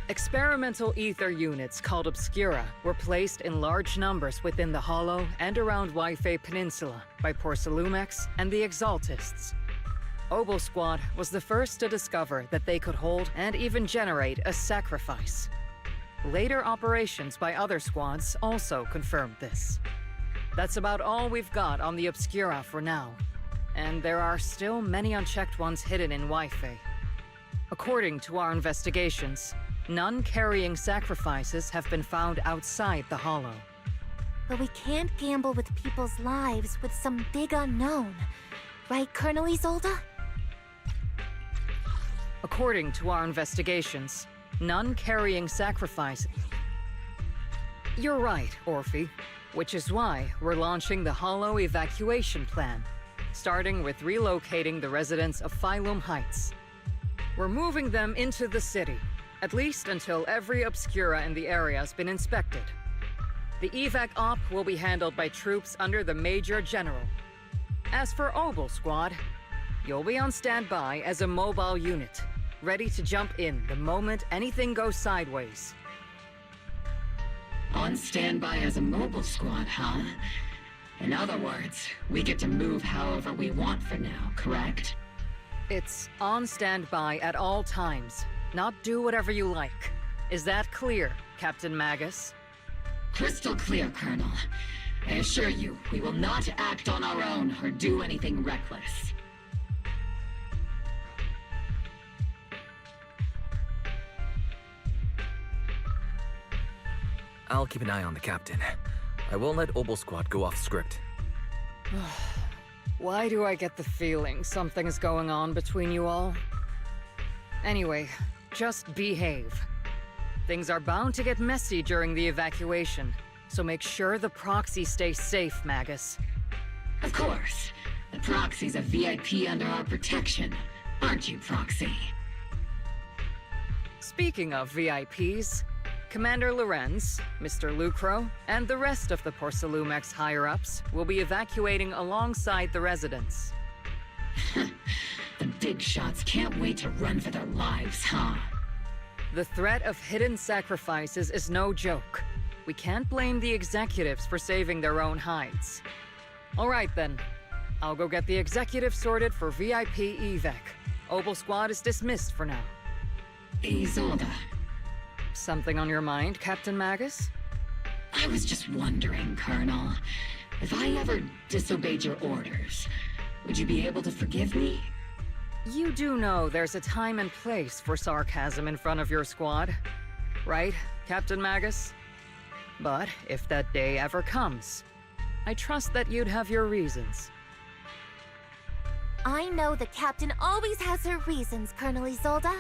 Experimental ether units called Obscura were placed in large numbers within the Hollow and around Waifei Peninsula by Porcelumex and the Exaltists. Obel Squad was the first to discover that they could hold and even generate a sacrifice. Later operations by other squads also confirmed this. That's about all we've got on the Obscura for now, and there are still many unchecked ones hidden in Waifei. According to our investigations, none carrying sacrifices have been found outside the Hollow. But we can't gamble with people's lives with some big unknown. Right, Colonel Isolde? According to our investigations, none carrying sacrifices. You're right, Orphe, which is why we're launching the Hollow evacuation plan, starting with relocating the residents of Phylum Heights. We're moving them into the city, at least until every Obscura in the area has been inspected. The evac op will be handled by troops under the Major General. As for Obel Squad, you'll be on standby as a mobile unit, ready to jump in the moment anything goes sideways. On standby as a mobile squad, huh? In other words, we get to move however we want for now, correct? It's on standby at all times, not do whatever you like. Is that clear, Captain Magus? Crystal clear, Colonel. I assure you, we will not act on our own or do anything reckless. I'll keep an eye on the captain. I won't let Obel Squad go off script. Why do I get the feeling something's going on between you all? Anyway, just behave. Things are bound to get messy during the evacuation, so make sure the proxy stays safe, Magus. Of course. The proxy's a VIP under our protection, aren't you, Proxy? Speaking of VIPs, Commander Lorenz, Mr. Lucro, and the rest of the Porcelumex higher-ups will be evacuating alongside the residents. The big shots can't wait to run for their lives, huh? The threat of hidden sacrifices is no joke. We can't blame the executives for saving their own hides. All right then. I'll go get the executive sorted for VIP evac. Obel Squad is dismissed for now. Isolde. Something on your mind, Captain Magus? I was just wondering, Colonel. If I ever disobeyed your orders, would you be able to forgive me? You do know there's a time and place for sarcasm in front of your squad, right, Captain Magus? But if that day ever comes, I trust that you'd have your reasons. I know the captain always has her reasons, Colonel Isolde.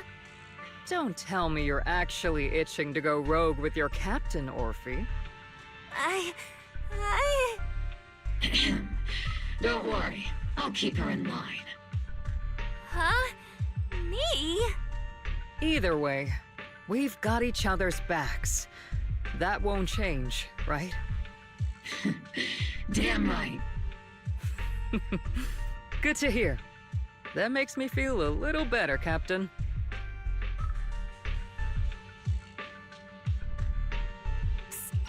Don't tell me you're actually itching to go rogue with your captain, Orphe. Don't worry, I'll keep her in line. Huh? Me? Either way, we've got each other's backs. That won't change, right? Damn right. Good to hear. That makes me feel a little better, Captain.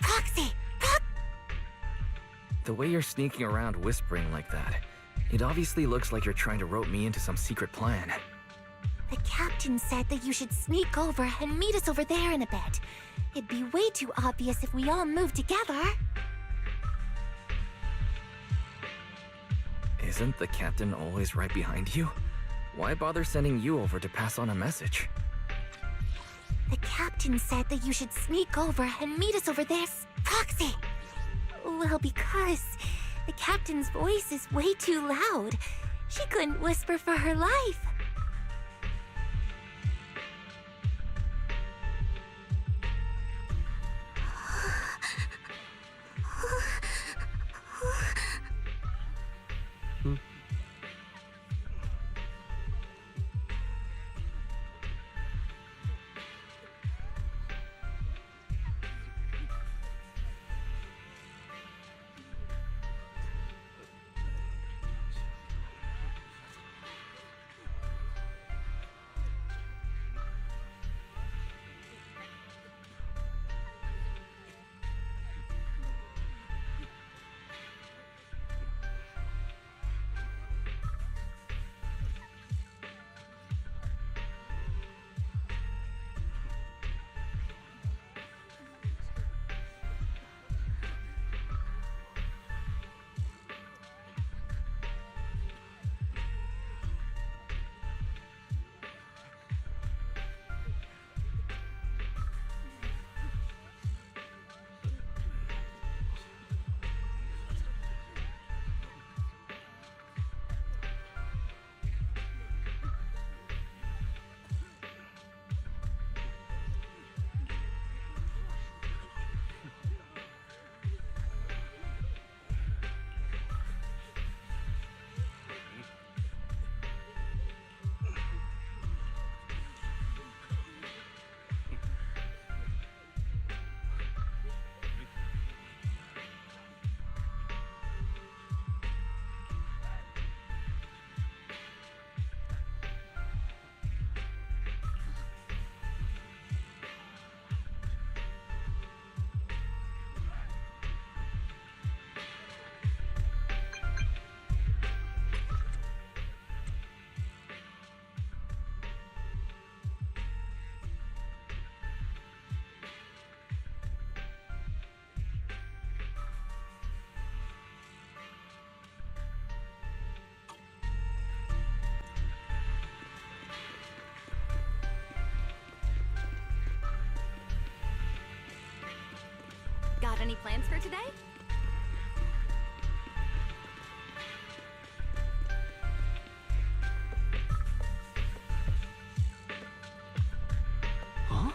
Proxy! The way you're sneaking around whispering like that, it obviously looks like you're trying to rope me into some secret plan. The captain said that you should sneak over and meet us over there in a bit. It'd be way too obvious if we all moved together. Isn't the captain always right behind you? Why bother sending you over to pass on a message? The captain said that you should sneak over and meet us over there. Proxy! Well, because the captain's voice is way too loud. She couldn't whisper for her life. any plans for today? Huh?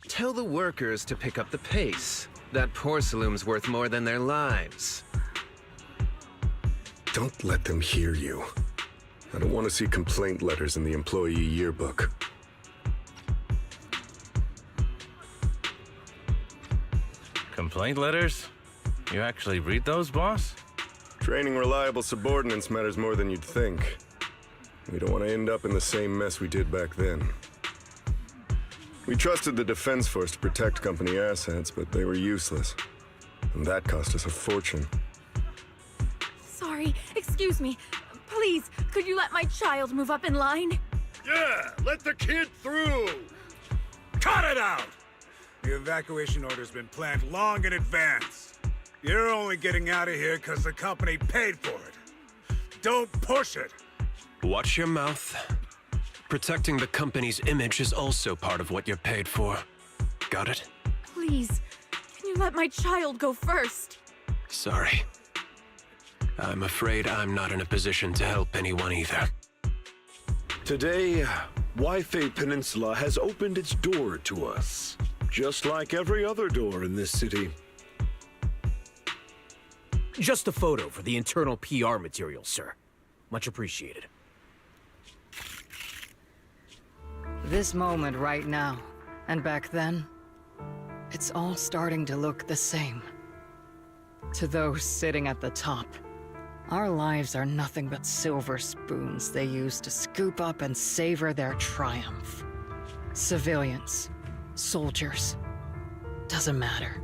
Tell the workers to pick up the pace. That porcelain's worth more than their lives. Don't let them hear you. I don't want to see complaint letters in the employee yearbook. Complaint letters? You actually read those, boss? Training reliable subordinates matters more than you'd think. We don't want to end up in the same mess we did back then. We trusted the Defense Force to protect company assets, but they were useless. And that cost us a fortune. Sorry, excuse me. Please, could you let my child move up in line? Yeah, let the kid through! Cut it out! The evacuation order's been planned long in advance. You're only getting out of here because the company paid for it. Don't push it! Watch your mouth. Protecting the company's image is also part of what you're paid for. Got it? Please, can you let my child go first? Sorry. I'm afraid I'm not in a position to help anyone either. Today, Wi-Fi Peninsula has opened its door to us, just like every other door in this city. Just a photo for the internal PR material, sir. Much appreciated. This moment right now, and back then, it's all starting to look the same. To those sitting at the top, our lives are nothing but silver spoons they use to scoop up and savor their triumph. Civilians, soldiers, doesn't matter.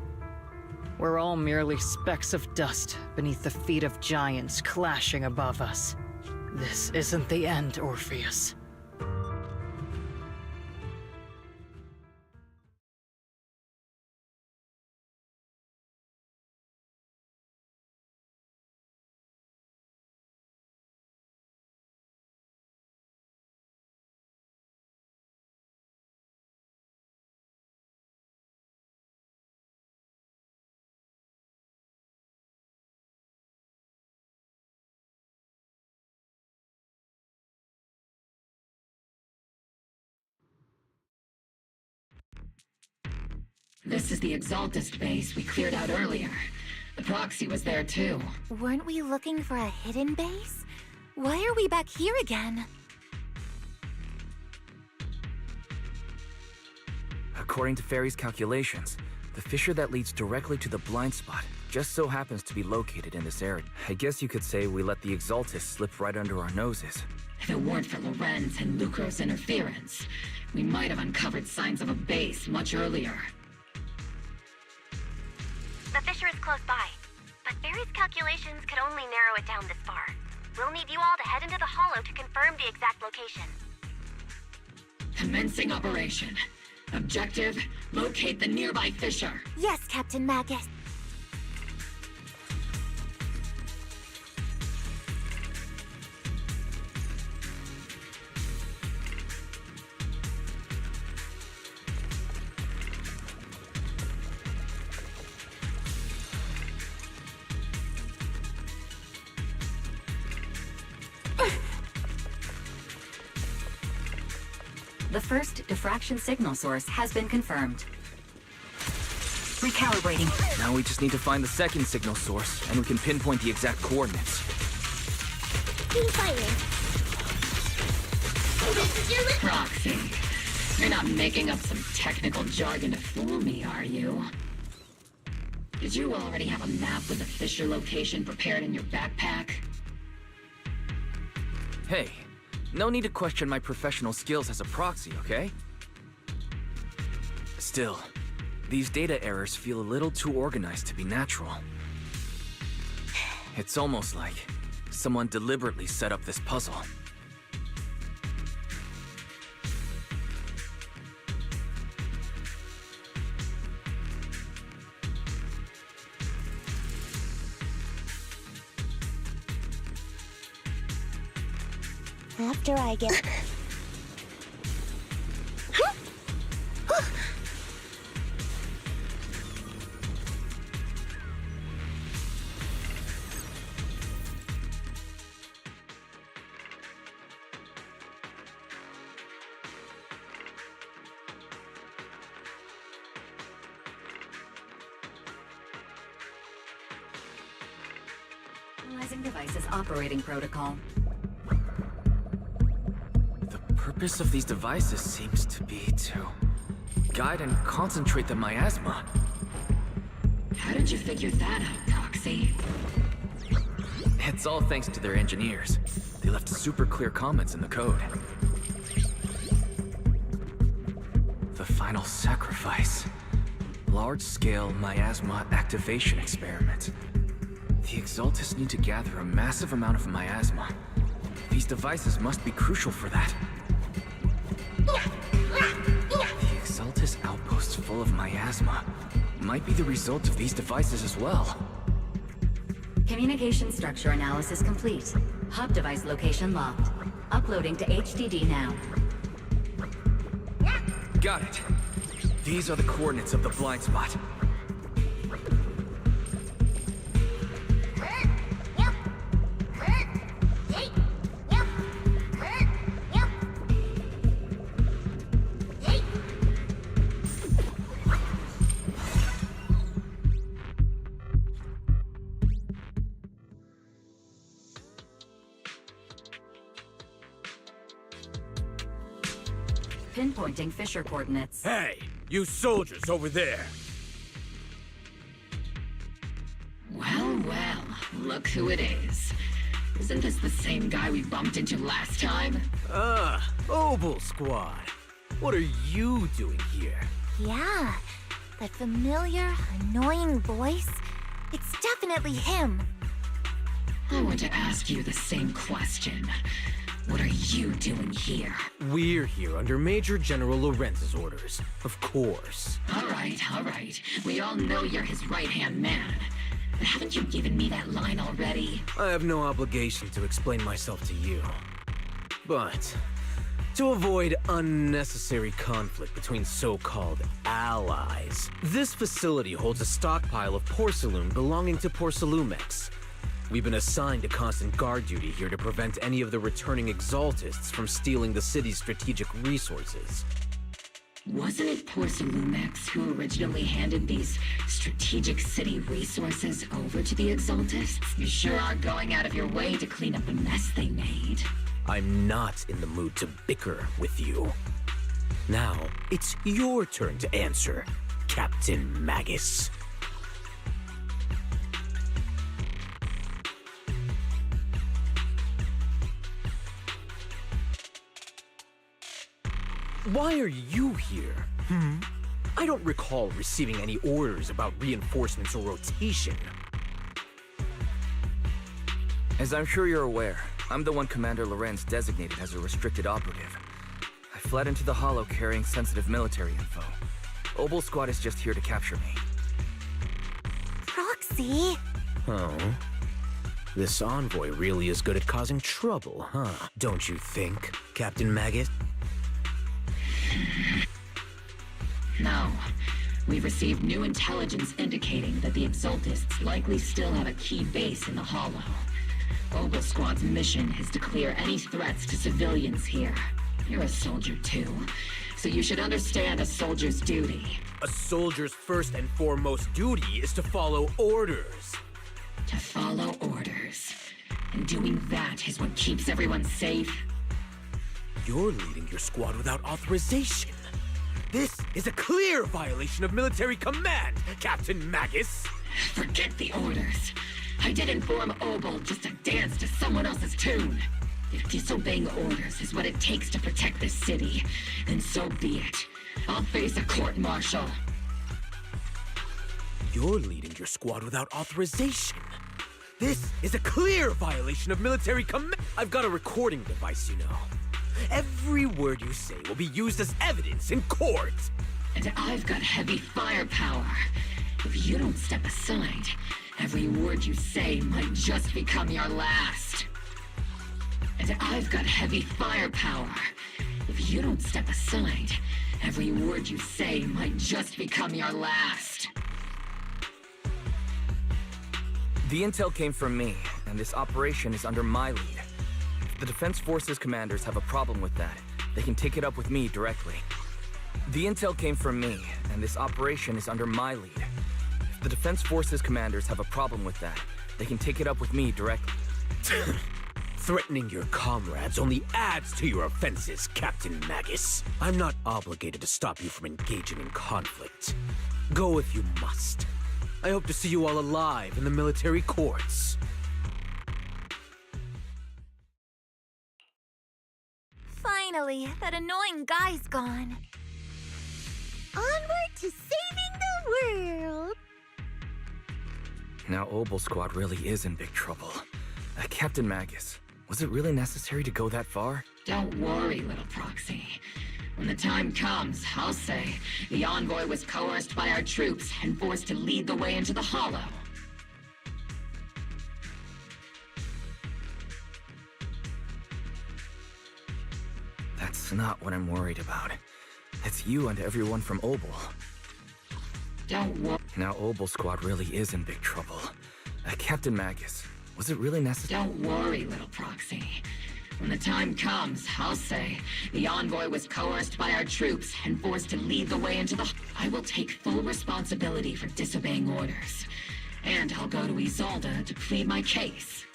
We're all merely specks of dust beneath the feet of giants clashing above us. This isn't the end, Orpheus. This is the Exaltist base we cleared out earlier. The proxy was there too. Weren't we looking for a hidden base? Why are we back here again? According to Fairy's calculations, the fissure that leads directly to the blind spot just so happens to be located in this area. I guess you could say we let the Exaltist slip right under our noses. If it weren't for Lorenz and Lucro's interference, we might have uncovered signs of a base much earlier. The fissure is close by, but Barry's calculations could only narrow it down this far. We'll need you all to head into the hollow to confirm the exact location. Commencing operation. Objective, locate the nearby fissure. Yes, Captain Magus. The first diffraction signal source has been confirmed. Recalibrating. Now we just need to find the second signal source, and we can pinpoint the exact coordinates. Team fighting. This is your Proxy, you're not making up some technical jargon to fool me, are you? Did you already have a map with the Fisher location prepared in your backpack? Hey, no need to question my professional skills as a proxy, okay? Still, these data errors feel a little too organized to be natural. It's almost like someone deliberately set up this puzzle. After I get... Analyzing device's operating protocol. The purpose of these devices seems to be to guide and concentrate the miasma. How did you figure that out, Proxy? It's all thanks to their engineers. They left super clear comments in the code. The final sacrifice. Large-scale miasma activation experiment. The Exaltis need to gather a massive amount of miasma. These devices must be crucial for that. The Exaltis outpost full of miasma might be the result of these devices as well. Communication structure analysis complete. Hub device location locked. Uploading to HDD now. Got it. These are the coordinates of the blind spot. Pinpointing Fisher coordinates. Hey, you soldiers over there! Well, well, look who it is. Isn't this the same guy we bumped into last time? Obel Squad. What are you doing here? Yeah, that familiar, annoying voice. It's definitely him. I want to ask you the same question. What are you doing here? We're here under Major General Lorenz's orders, of course. All right. We all know you're his right-hand man. But haven't you given me that line already? I have no obligation to explain myself to you. But to avoid unnecessary conflict between so-called allies, this facility holds a stockpile of porcelain belonging to Porcelumex. We've been assigned to constant guard duty here to prevent any of the returning Exaltists from stealing the city's strategic resources. Wasn't it Porcelumex who originally handed these strategic city resources over to the Exaltists? You sure are going out of your way to clean up the mess they made. I'm not in the mood to bicker with you. Now, it's your turn to answer, Captain Magus. Why are you here? I don't recall receiving any orders about reinforcements or rotation. As I'm sure you're aware, I'm the one Commander Lorenz designated as a restricted operative. I fled into the Hollow carrying sensitive military info. Obel Squad is just here to capture me. Proxy? Oh? This envoy really is good at causing trouble, huh? Don't you think, Captain Magus? No. We've received new intelligence indicating that the Exaltists likely still have a key base in the Hollow. Obel Squad's mission is to clear any threats to civilians here. You're a soldier too, so you should understand a soldier's duty. A soldier's first and foremost duty is to follow orders. To follow orders. And doing that is what keeps everyone safe? You're leading your squad without authorization. This is a clear violation of military command, Captain Magus. Forget the orders. I didn't form Obel just to dance to someone else's tune. If disobeying orders is what it takes to protect this city, then so be it. I'll face a court-martial. You're leading your squad without authorization. This is a clear violation of military command. I've got a recording device, you know. Every word you say will be used as evidence in court. And I've got heavy firepower. If you don't step aside, every word you say might just become your last. And I've got heavy firepower. If you don't step aside, every word you say might just become your last. The intel came from me, and this operation is under my lead. If the Defense Forces commanders have a problem with that, they can take it up with me directly. The intel came from me, and this operation is under my lead. If the Defense Forces commanders have a problem with that, they can take it up with me directly. Threatening your comrades only adds to your offenses, Captain Magus. I'm not obligated to stop you from engaging in conflict. Go if you must. I hope to see you all alive in the military courts. Finally, that annoying guy's gone. Onward to saving the world! Now Obel Squad really is in big trouble. Captain Magus, was it really necessary to go that far? Don't worry, little proxy. When the time comes, I'll say the envoy was coerced by our troops and forced to lead the way into the Hollow. That's not what I'm worried about. It's you and everyone from Obel. Don't worry. Now Obel Squad really is in big trouble. Captain Magus, was it really necessary? Don't worry, little proxy. When the time comes, I'll say the envoy was coerced by our troops and forced to lead the way into the... I will take full responsibility for disobeying orders. And I'll go to Isolde to plead my case.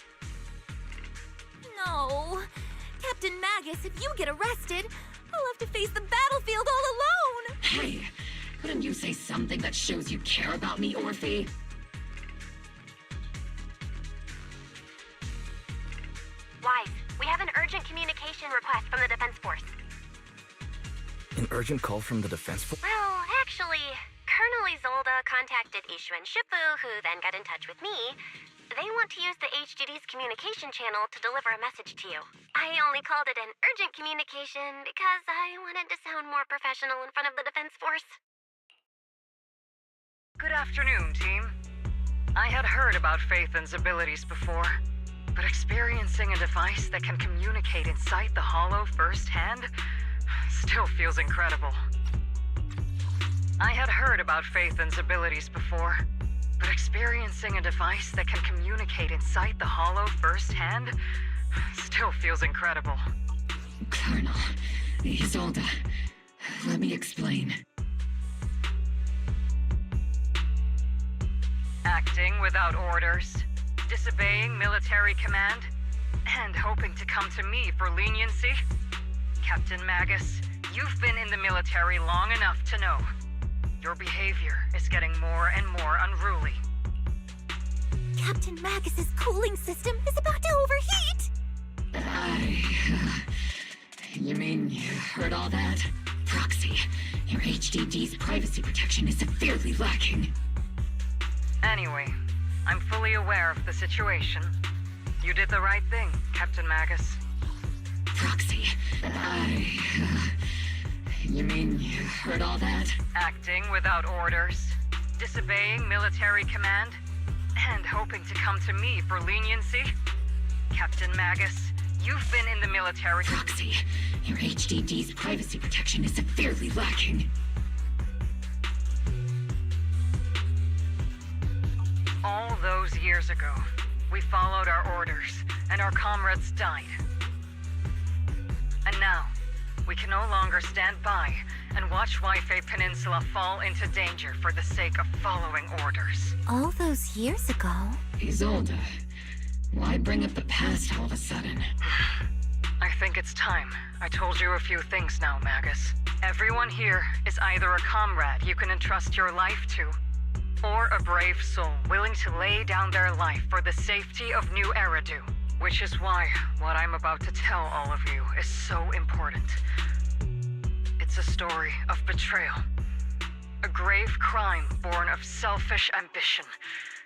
No. Captain Magus, if you get arrested, I'll have to face the battlefield all alone! Hey, couldn't you say something that shows you care about me, Orphe? Wise, we have an urgent communication request from the Defense Force. An urgent call from the Defense Force? Well, actually, Colonel Isolde contacted Ishu and Shifu, who then got in touch with me. They want to use the HGD's communication channel to deliver a message to you. I only called it an urgent communication because I wanted to sound more professional in front of the Defense Force. Good afternoon, team. I had heard about Phaethon's abilities before, but experiencing a device that can communicate inside the Hollow firsthand still feels incredible. I had heard about Phaethon's abilities before, but experiencing a device that can communicate inside the Hollow firsthand still feels incredible. Colonel, Isolde, let me explain. Acting without orders, disobeying military command, and hoping to come to me for leniency? Captain Magus, you've been in the military long enough to know. Your behavior is getting more and more unruly. Captain Magus's cooling system is about to overheat! You mean you heard all that? Proxy, your HDD's privacy protection is severely lacking. Anyway, I'm fully aware of the situation. You did the right thing, Captain Magus. Proxy, you mean you heard all that? Acting without orders, disobeying military command, and hoping to come to me for leniency? Captain Magus, you've been in the military— Proxy, your HDD's privacy protection is severely lacking. All those years ago, we followed our orders, and our comrades died. And now, we can no longer stand by and watch Waifei Peninsula fall into danger for the sake of following orders. All those years ago? Isolde, Why bring up the past all of a sudden? I think it's time. I told you a few things now, Magus. Everyone here is either a comrade you can entrust your life to, or a brave soul willing to lay down their life for the safety of New Eridu. Which is why what I'm about to tell all of you is so important. It's a story of betrayal. A grave crime born of selfish ambition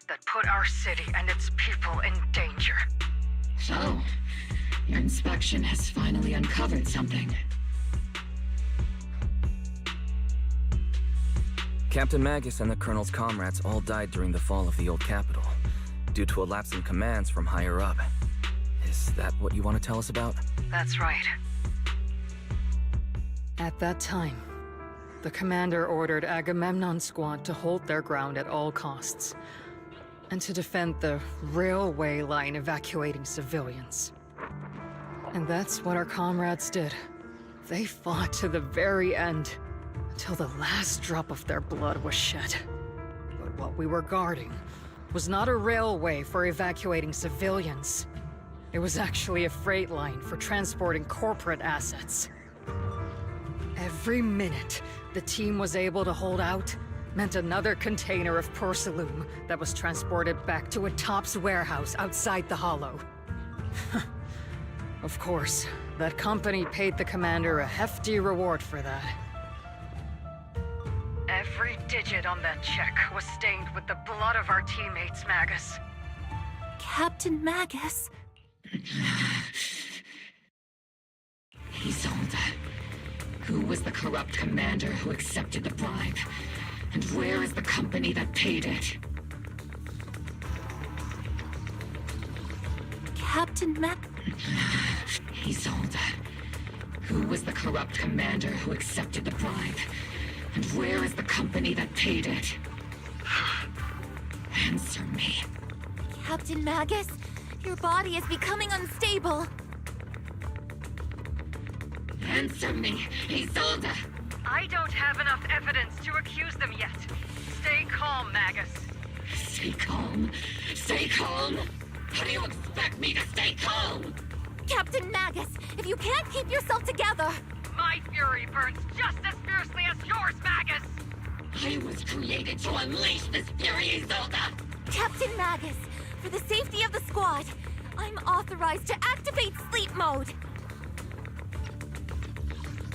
that put our city and its people in danger. So, your inspection has finally uncovered something. Captain Magus and the Colonel's comrades all died during the fall of the old capital, due to a lapse in commands from higher up. Is that what you want to tell us about? That's right. At that time, the commander ordered Agamemnon's squad to hold their ground at all costs, and to defend the railway line evacuating civilians. And that's what our comrades did. They fought to the very end, until the last drop of their blood was shed. But what we were guarding was not a railway for evacuating civilians. It was actually a freight line for transporting corporate assets. Every minute the team was able to hold out meant another container of porcelain that was transported back to a Topps warehouse outside the Hollow. Of course, that company paid the commander a hefty reward for that. Every digit on that check was stained with the blood of our teammates, Magus. Captain Magus? Isolde. Who was the corrupt commander who accepted the bribe? And where is the company that paid it? Captain Isolde. Who was the corrupt commander who accepted the bribe? And where is the company that paid it? Answer me. Captain Magus, your body is becoming unstable. Answer me, Isolde! I don't have enough evidence to accuse them yet. Stay calm, Magus. Stay calm? Stay calm? How do you expect me to stay calm? Captain Magus, if you can't keep yourself together... My fury burns just as fiercely as yours, Magus! I was created to unleash this fury, Isolde! Captain Magus, for the safety of the squad, I'm authorized to activate sleep mode.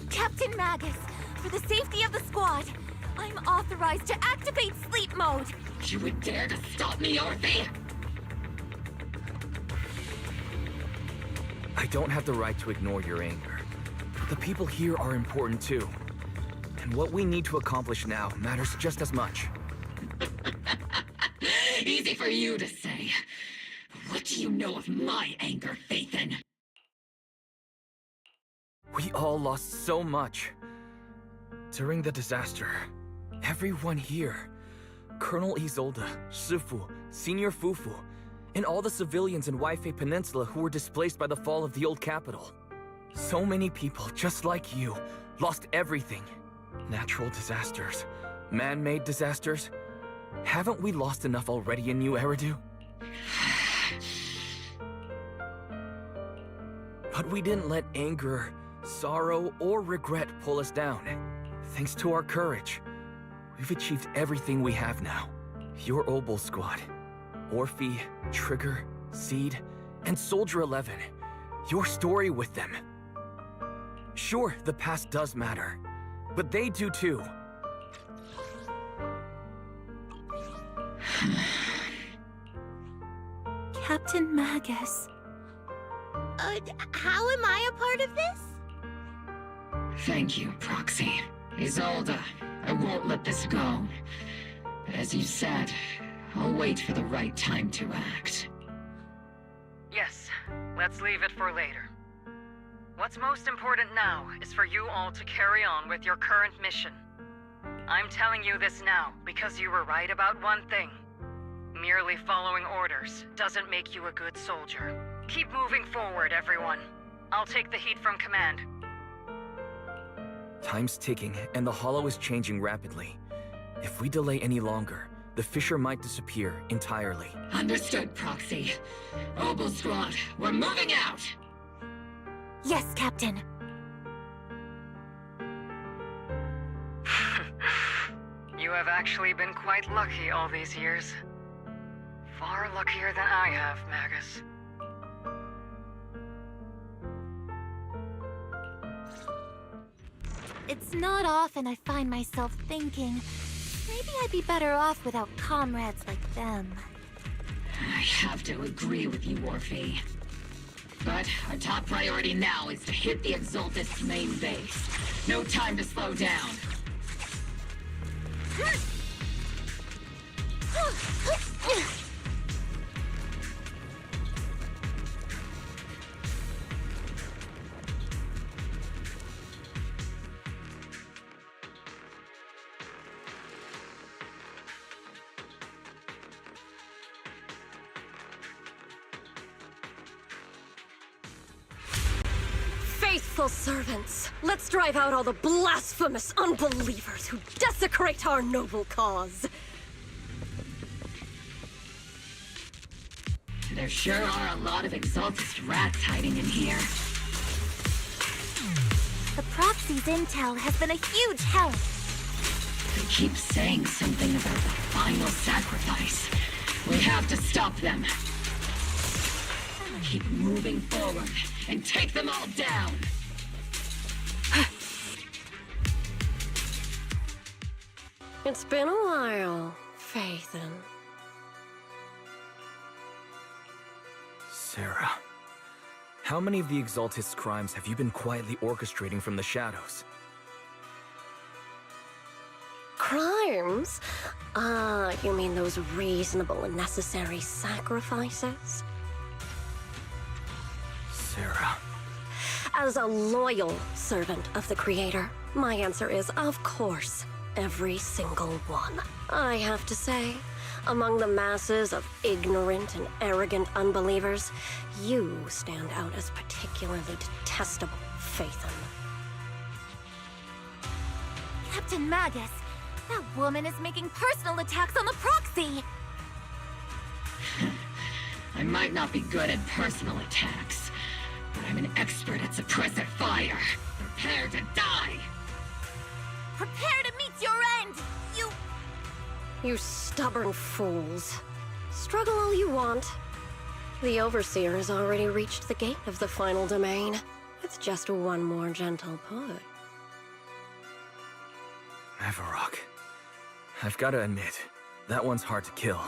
Captain Magus, for the safety of the squad, I'm authorized to activate sleep mode. You would dare to stop me, Orphe? I don't have the right to ignore your anger, but the people here are important too. And what we need to accomplish now matters just as much. Easy for you to say. What do you know of my anger, Phaethon? We all lost so much. During the disaster, everyone here, Colonel Isolde, Shifu, Senior Fufu, and all the civilians in Waifei Peninsula who were displaced by the fall of the old capital. So many people, just like you, lost everything. Natural disasters, man-made disasters. Haven't we lost enough already in New Eridu? But we didn't let anger, sorrow, or regret pull us down. Thanks to our courage, we've achieved everything we have now. Your Obol squad, Orphe, Trigger, Seed, and Soldier 11. Your story with them. Sure, the past does matter, but they do too. Captain Magus. How am I a part of this? Thank you, Proxy. Isolde, I won't let this go. But as you said, I'll wait for the right time to act. Yes, let's leave it for later. What's most important now is for you all to carry on with your current mission. I'm telling you this now because you were right about one thing. Merely following orders doesn't make you a good soldier. Keep moving forward, everyone. I'll take the heat from command. Time's ticking, and the Hollow is changing rapidly. If we delay any longer, the fissure might disappear entirely. Understood, Proxy. Obel Squad, we're moving out! Yes, Captain. You have actually been quite lucky all these years. Far luckier than I have, Magus. It's not often I find myself thinking, maybe I'd be better off without comrades like them. I have to agree with you, Orphe. But our top priority now is to hit the Exaltist's main base. No time to slow down. Faithful servants, let's drive out all the blasphemous unbelievers who desecrate our noble cause. There sure are a lot of Exaltist rats hiding in here. The Proxy's intel has been a huge help. They keep saying something about the final sacrifice. We have to stop them. Keep moving forward and take them all down. It's been a while, Faithin. Sarah, how many of the Exaltist's crimes have you been quietly orchestrating from the shadows? Crimes? You mean those reasonable and necessary sacrifices? Sarah. As a loyal servant of the Creator, my answer is, of course, every single one. I have to say, among the masses of ignorant and arrogant unbelievers, you stand out as particularly detestable, Faithin. Captain Magus, that woman is making personal attacks on the Proxy! I might not be good at personal attacks, but I'm an expert at suppressive fire. Prepare to die! Prepare to meet your end, you... You stubborn fools. Struggle all you want. The Overseer has already reached the gate of the final domain. It's just one more gentle push. Avarok. I've got to admit, that one's hard to kill.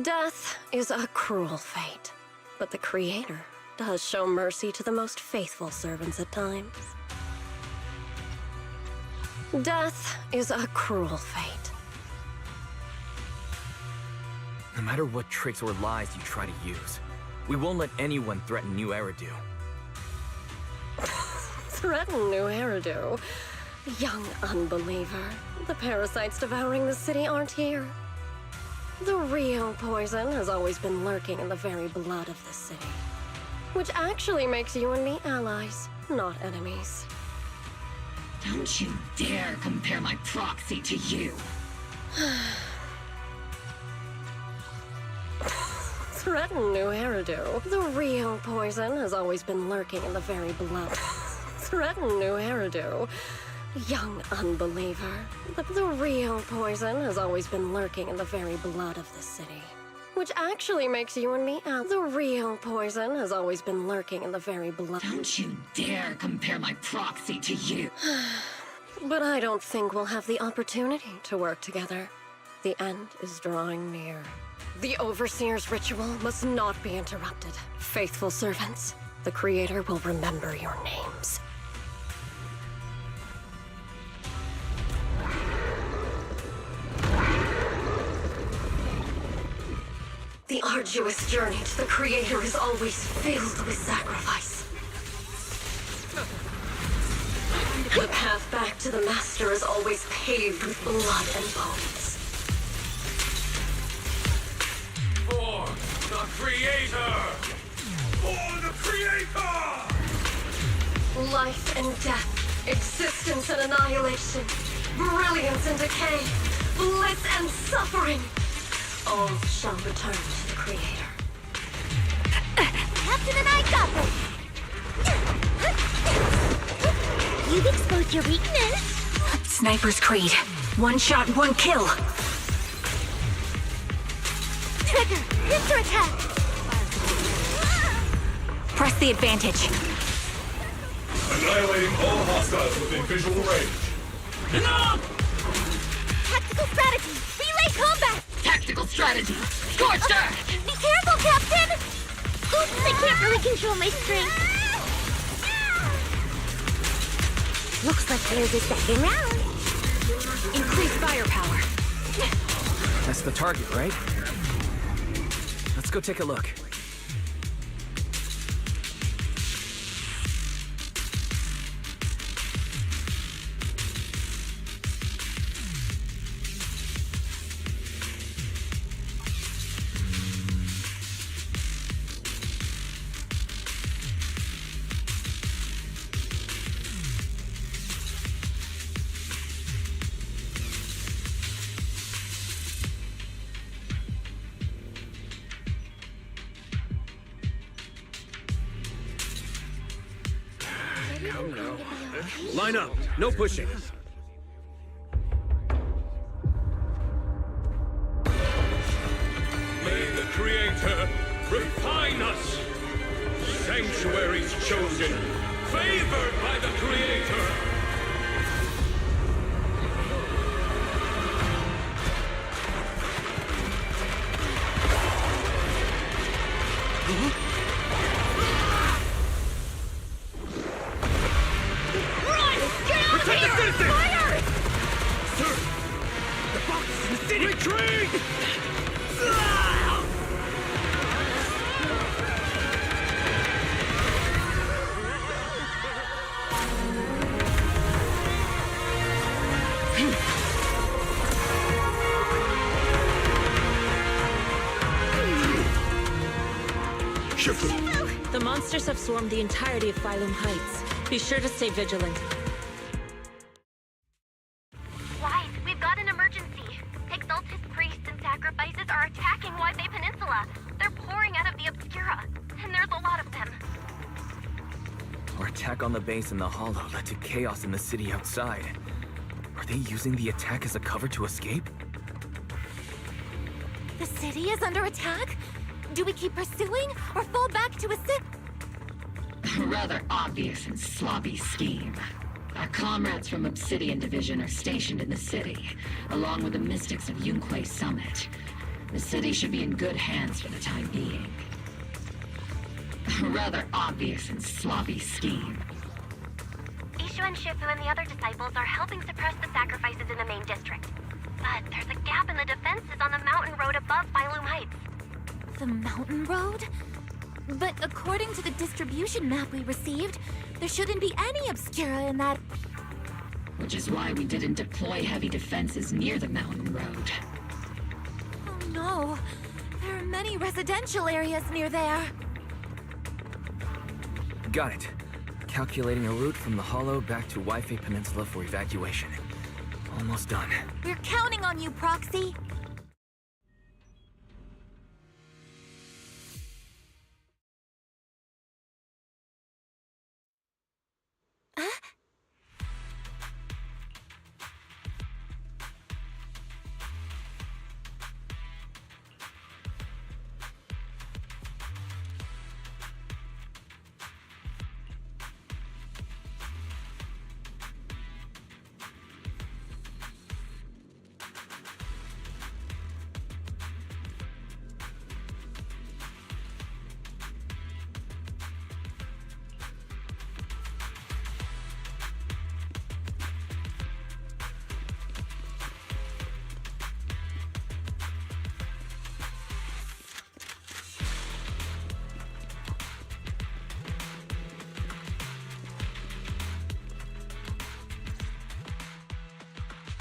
Death is a cruel fate, but the Creator does show mercy to the most faithful servants at times. Death is a cruel fate. No matter what tricks or lies you try to use, we won't let anyone threaten New Eridu. Threaten New Eridu? Young unbeliever. The parasites devouring the city aren't here. The real poison has always been lurking in the very blood of the city. Which actually makes you and me allies, not enemies. Don't you dare compare my Proxy to you! Threaten New Eridu. The real poison has always been lurking in the very blood. Threaten New Eridu. Young unbeliever. The real poison has always been lurking in the very blood of the city. Which actually makes you and me allies. The real poison has always been lurking in the very blood. Don't you dare compare my Proxy to you! But I don't think we'll have the opportunity to work together. The end is drawing near. The Overseer's ritual must not be interrupted. Faithful servants, the Creator will remember your names. The arduous journey to the Creator is always filled with sacrifice. The path back to the Master is always paved with blood and bones. For the Creator! For the Creator! Life and death, existence and annihilation, brilliance and decay, bliss and suffering. All shall return to the Creator. Captain and I got this! You've exposed your weakness! Sniper's Creed. One shot, one kill. Trigger! Pincer attack! Press the advantage. Annihilating all hostiles within visual range. Tactical strategy! Relay combat! Tactical strategy! Scorched earth! Be careful, Captain! Oops, I can't really control my strength. Looks like there's a second round. Increase firepower. That's the target, right? Let's go take a look. Line up. No pushing. May the Creator refine us. Sanctuaries chosen, favored by the Creator. The monsters have swarmed the entirety of Phylum Heights. Be sure to stay vigilant. Wise, we've got an emergency. Exalted priests and sacrifices are attacking Wi-Fi Peninsula. They're pouring out of the Obscura, and there's a lot of them. Our attack on the base in the Hollow led to chaos in the city outside. Are they using the attack as a cover to escape? The city is under attack? Do we keep pursuing or fall back to a Rather obvious and sloppy scheme. Our comrades from Obsidian Division are stationed in the city, along with the mystics of Yunquay Summit. The city should be in good hands for the time being. Rather obvious and sloppy scheme. Ishu and Shifu and the other disciples are helping suppress the sacrifices in the main district. But there's a gap in the defenses on the mountain road above Phylum Heights. The mountain road? But according to the distribution map we received, there shouldn't be any Obscura in that. Which is why we didn't deploy heavy defenses near the mountain road. Oh no. There are many residential areas near there. Got it. Calculating a route from the Hollow back to Wi-Fi Peninsula for evacuation. Almost done. We're counting on you, Proxy.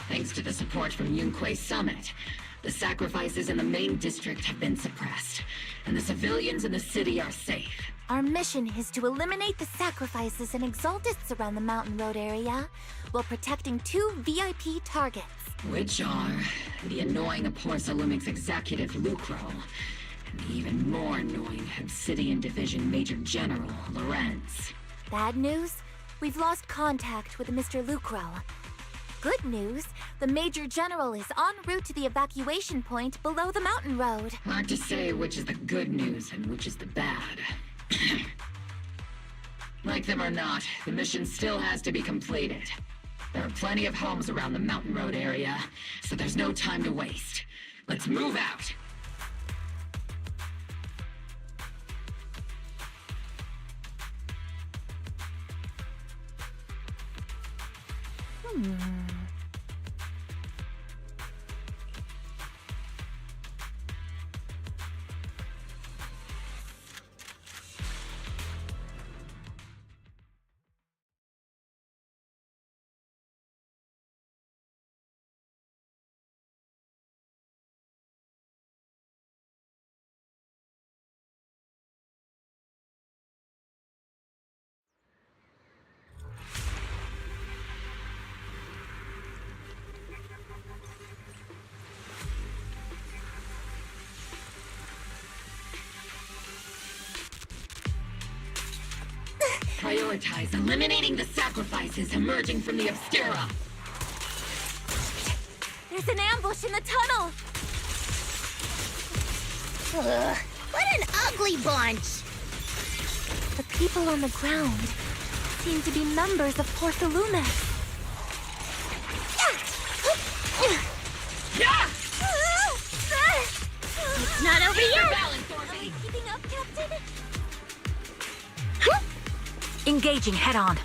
Thanks to the support from Yunquay Summit, the sacrifices in the main district have been suppressed, and the civilians in the city are safe. Our mission is to eliminate the sacrifices and exaltists around the mountain road area, while protecting 2 VIP targets. Which are the annoying Porcelumix executive Lucro, and the even more annoying Obsidian Division Major General Lorenz. Bad news? We've lost contact with Mr. Lucro. Good news, the Major General is en route to the evacuation point below the mountain road. Hard to say which is the good news and which is the bad. Like them or not, the mission still has to be completed. There are plenty of homes around the mountain road area, so there's no time to waste. Let's move out! Prioritize eliminating the sacrifices emerging from the Obscura. There's an ambush in the tunnel! Ugh, what an ugly bunch! The people on the ground seem to be members of Porcelumix. It's not over yet! Are we keeping up, Captain? Engaging head-on.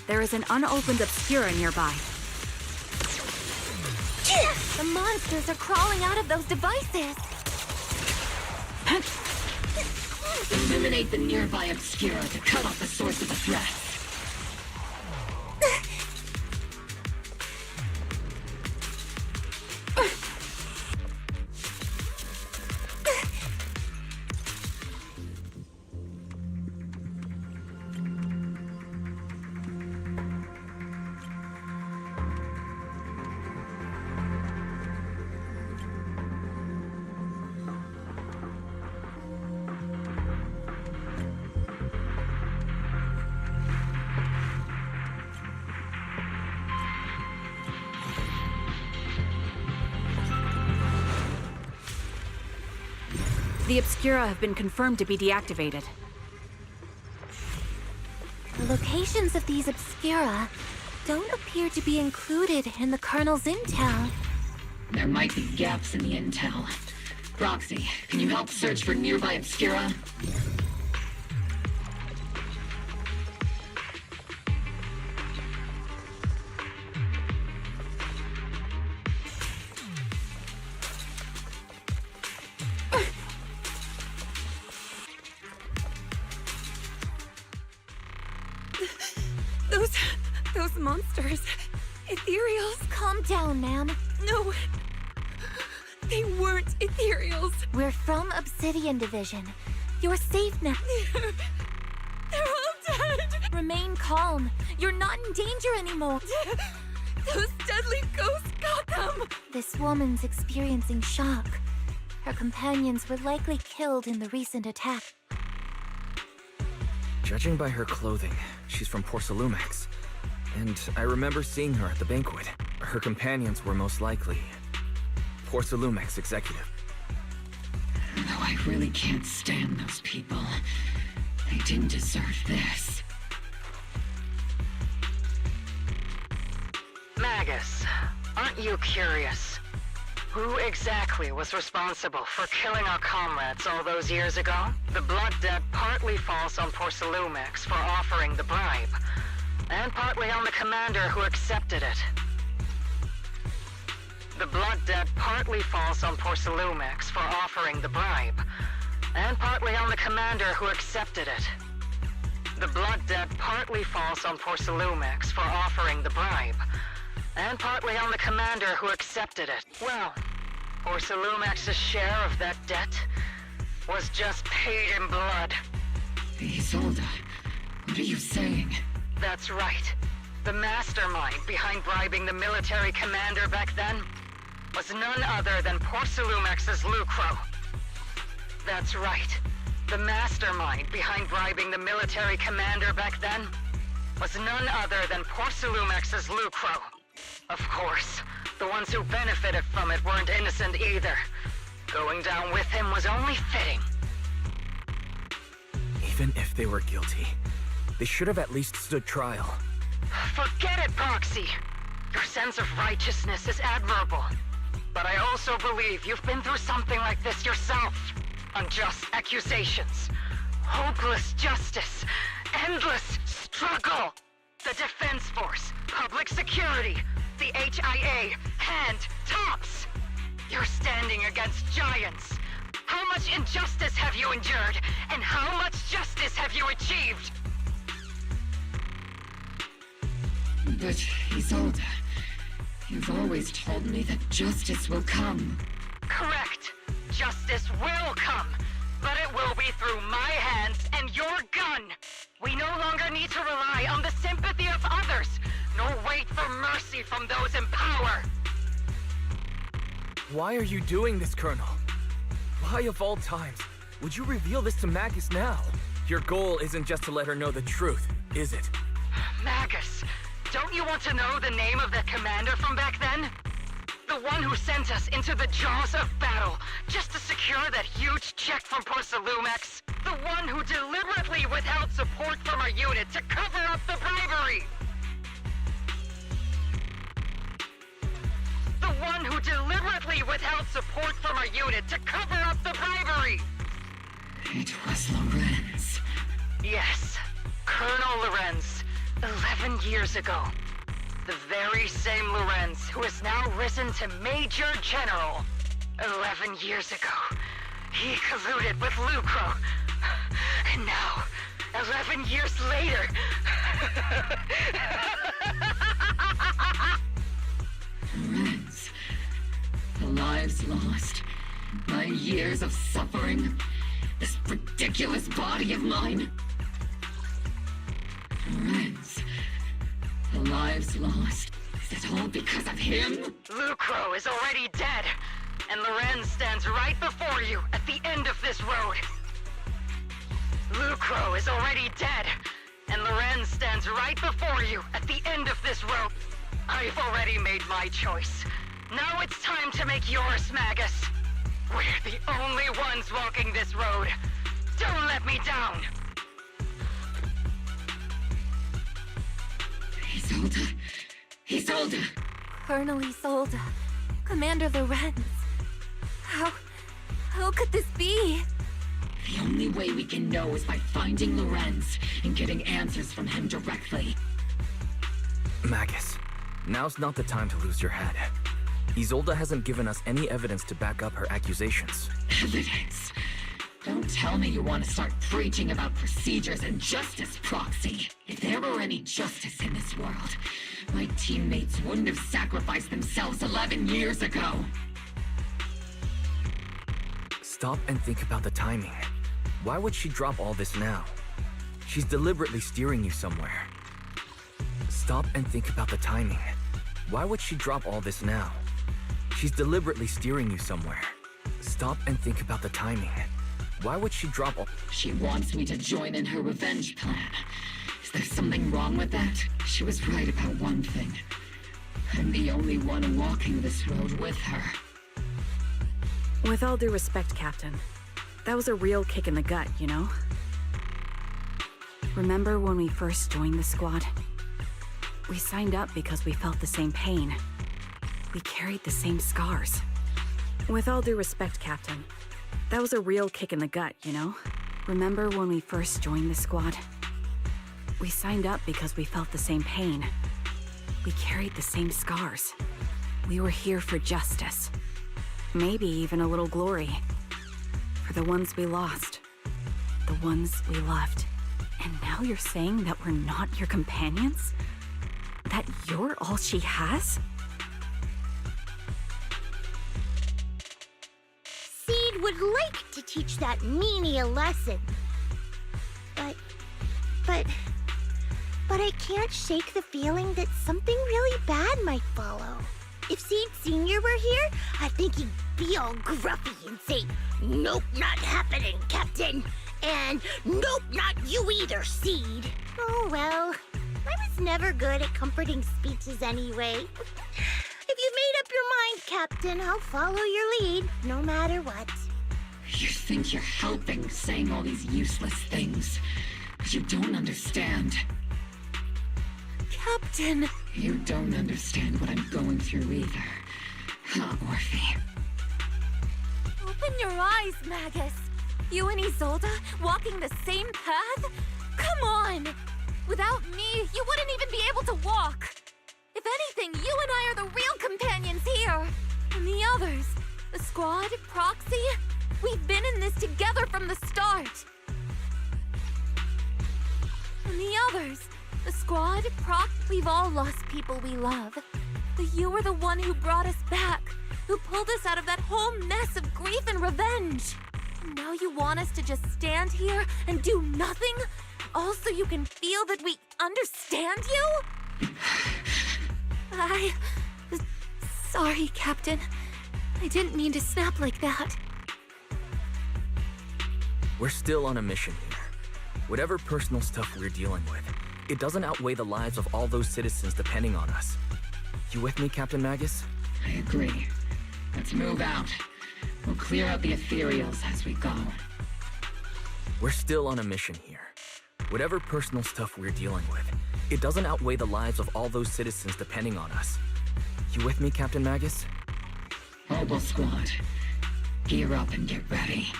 There is an unopened Obscura nearby. The monsters are crawling out of those devices. Eliminate the nearby Obscura to cut off the source of the threat. The Obscura have been confirmed to be deactivated. The locations of these Obscura don't appear to be included in the Colonel's intel. There might be gaps in the intel. Roxy, can you help search for nearby Obscura? Those monsters. Ethereals. Calm down, ma'am. No. They weren't ethereals. We're from Obsidian Division. You're safe now. They're all dead. Remain calm. You're not in danger anymore. Those deadly ghosts got them. This woman's experiencing shock. Her companions were likely killed in the recent attack. Judging by her clothing, she's from Porcelumix. And I remember seeing her at the banquet. Her companions were most likely Porcelumix executive. Though I really can't stand those people. They didn't deserve this. Magus, aren't you curious? Who exactly was responsible for killing our comrades all those years ago? The blood debt partly falls on Porcelumix for offering the bribe, and partly on the commander who accepted it. The blood debt partly falls on Porcelumix for offering the bribe, and partly on the commander who accepted it. The blood debt partly falls on Porcelumix for offering the bribe, and partly on the commander who accepted it. Well, Porcelumix's share of that debt was just paid in blood. Isolde, what are you saying? That's right. The mastermind behind bribing the military commander back then was none other than Porcelumex's Lucro. That's right. The mastermind behind bribing the military commander back then was none other than Porcelumex's Lucro. Of course, the ones who benefited from it weren't innocent either. Going down with him was only fitting. Even if they were guilty, they should have at least stood trial. Forget it, Proxy. Your sense of righteousness is admirable. But I also believe you've been through something like this yourself. Unjust accusations, hopeless justice, endless struggle. The Defense Force, public security, the HIA, and tops. You're standing against giants. How much injustice have you endured, and how much justice have you achieved? But, Isolde, you've always told me that justice will come. Correct. Justice will come, but it will be through my hands and your gun. We no longer need to rely on the sympathy of others, nor wait for mercy from those in power. Why are you doing this, Colonel? Why of all times would you reveal this to Magus now? Your goal isn't just to let her know the truth, is it? Magus, don't you want to know the name of that commander from back then? The one who sent us into the jaws of battle just to secure that huge check from Porcelumex. The one who deliberately withheld support from our unit to cover up the bribery. The one who deliberately withheld support from our unit to cover up the bribery. It was Lorenz. Yes, Colonel Lorenz, 11 years ago. The very same Lorenz who has now risen to Major General. 11 years ago, he colluded with Lucro. And now, 11 years later... Lorenz, the lives lost, my years of suffering, this ridiculous body of mine. Lorenz, the lives lost. Is it all because of him? Lucro is already dead, and Lorenz stands right before you at the end of this road. Lucro is already dead, and Lorenz stands right before you at the end of this road. I've already made my choice. Now it's time to make yours, Magus. We're the only ones walking this road. Don't let me down. Isolde! Colonel Isolde. Commander Lorenz. How could this be? The only way we can know is by finding Lorenz and getting answers from him directly. Magus, now's not the time to lose your head. Isolde hasn't given us any evidence to back up her accusations. Evidence? Don't tell me you want to start preaching about procedures and justice, Proxy. If there were any justice in this world, my teammates wouldn't have sacrificed themselves 11 years ago. Stop and think about the timing. Why would she drop all this now? She's deliberately steering you somewhere. Stop and think about the timing. Why would she drop all this now? She's deliberately steering you somewhere. Stop and think about the timing. Why would she drop all... She wants me to join in her revenge plan. Is there something wrong with that? She was right about one thing. I'm the only one walking this road with her. With all due respect, Captain, that was a real kick in the gut, you know? Remember when we first joined the squad? We signed up because we felt the same pain. We carried the same scars. With all due respect, Captain, that was a real kick in the gut, you know? Remember when we first joined the squad? We signed up because we felt the same pain. We carried the same scars. We were here for justice. Maybe even a little glory. For the ones we lost. The ones we loved. And now you're saying that we're not your companions? That you're all she has? Seed would like to teach that meanie a lesson. But but I can't shake the feeling that something really bad might follow. If Seed Sr. were here, I think he'd be all gruffy and say, "Nope, not happening, Captain." And, "Nope, not you either, Seed." Oh well, I was never good at comforting speeches anyway. If you've made up your mind, Captain, I'll follow your lead, no matter what. You think you're helping, saying all these useless things. But you don't understand. Captain! You don't understand what I'm going through either. Huh, Orphe? Open your eyes, Magus. You and Isolde walking the same path? Come on! Without me, you wouldn't even be able to walk. If anything, you and I are the real companions here. And the others, the squad, Proxy, we've been in this together from the start. And the others, the squad, we've all lost people we love. But you were the one who brought us back, who pulled us out of that whole mess of grief and revenge. And now you want us to just stand here and do nothing? All so you can feel that we understand you? Sorry, Captain. I didn't mean to snap like that. We're still on a mission here. Whatever personal stuff we're dealing with, it doesn't outweigh the lives of all those citizens depending on us. You with me, Captain Magus? I agree. Let's move out. We'll clear out the ethereals as we go. We're still on a mission here. Whatever personal stuff we're dealing with, it doesn't outweigh the lives of all those citizens depending on us. You with me, Captain Magus? Mobile Squad, gear up and get ready.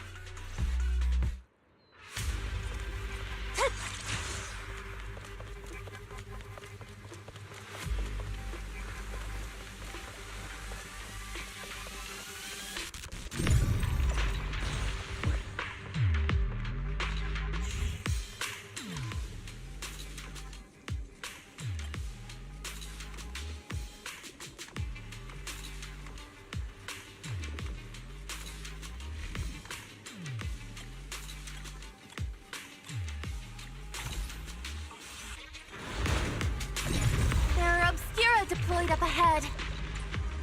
Deployed up ahead.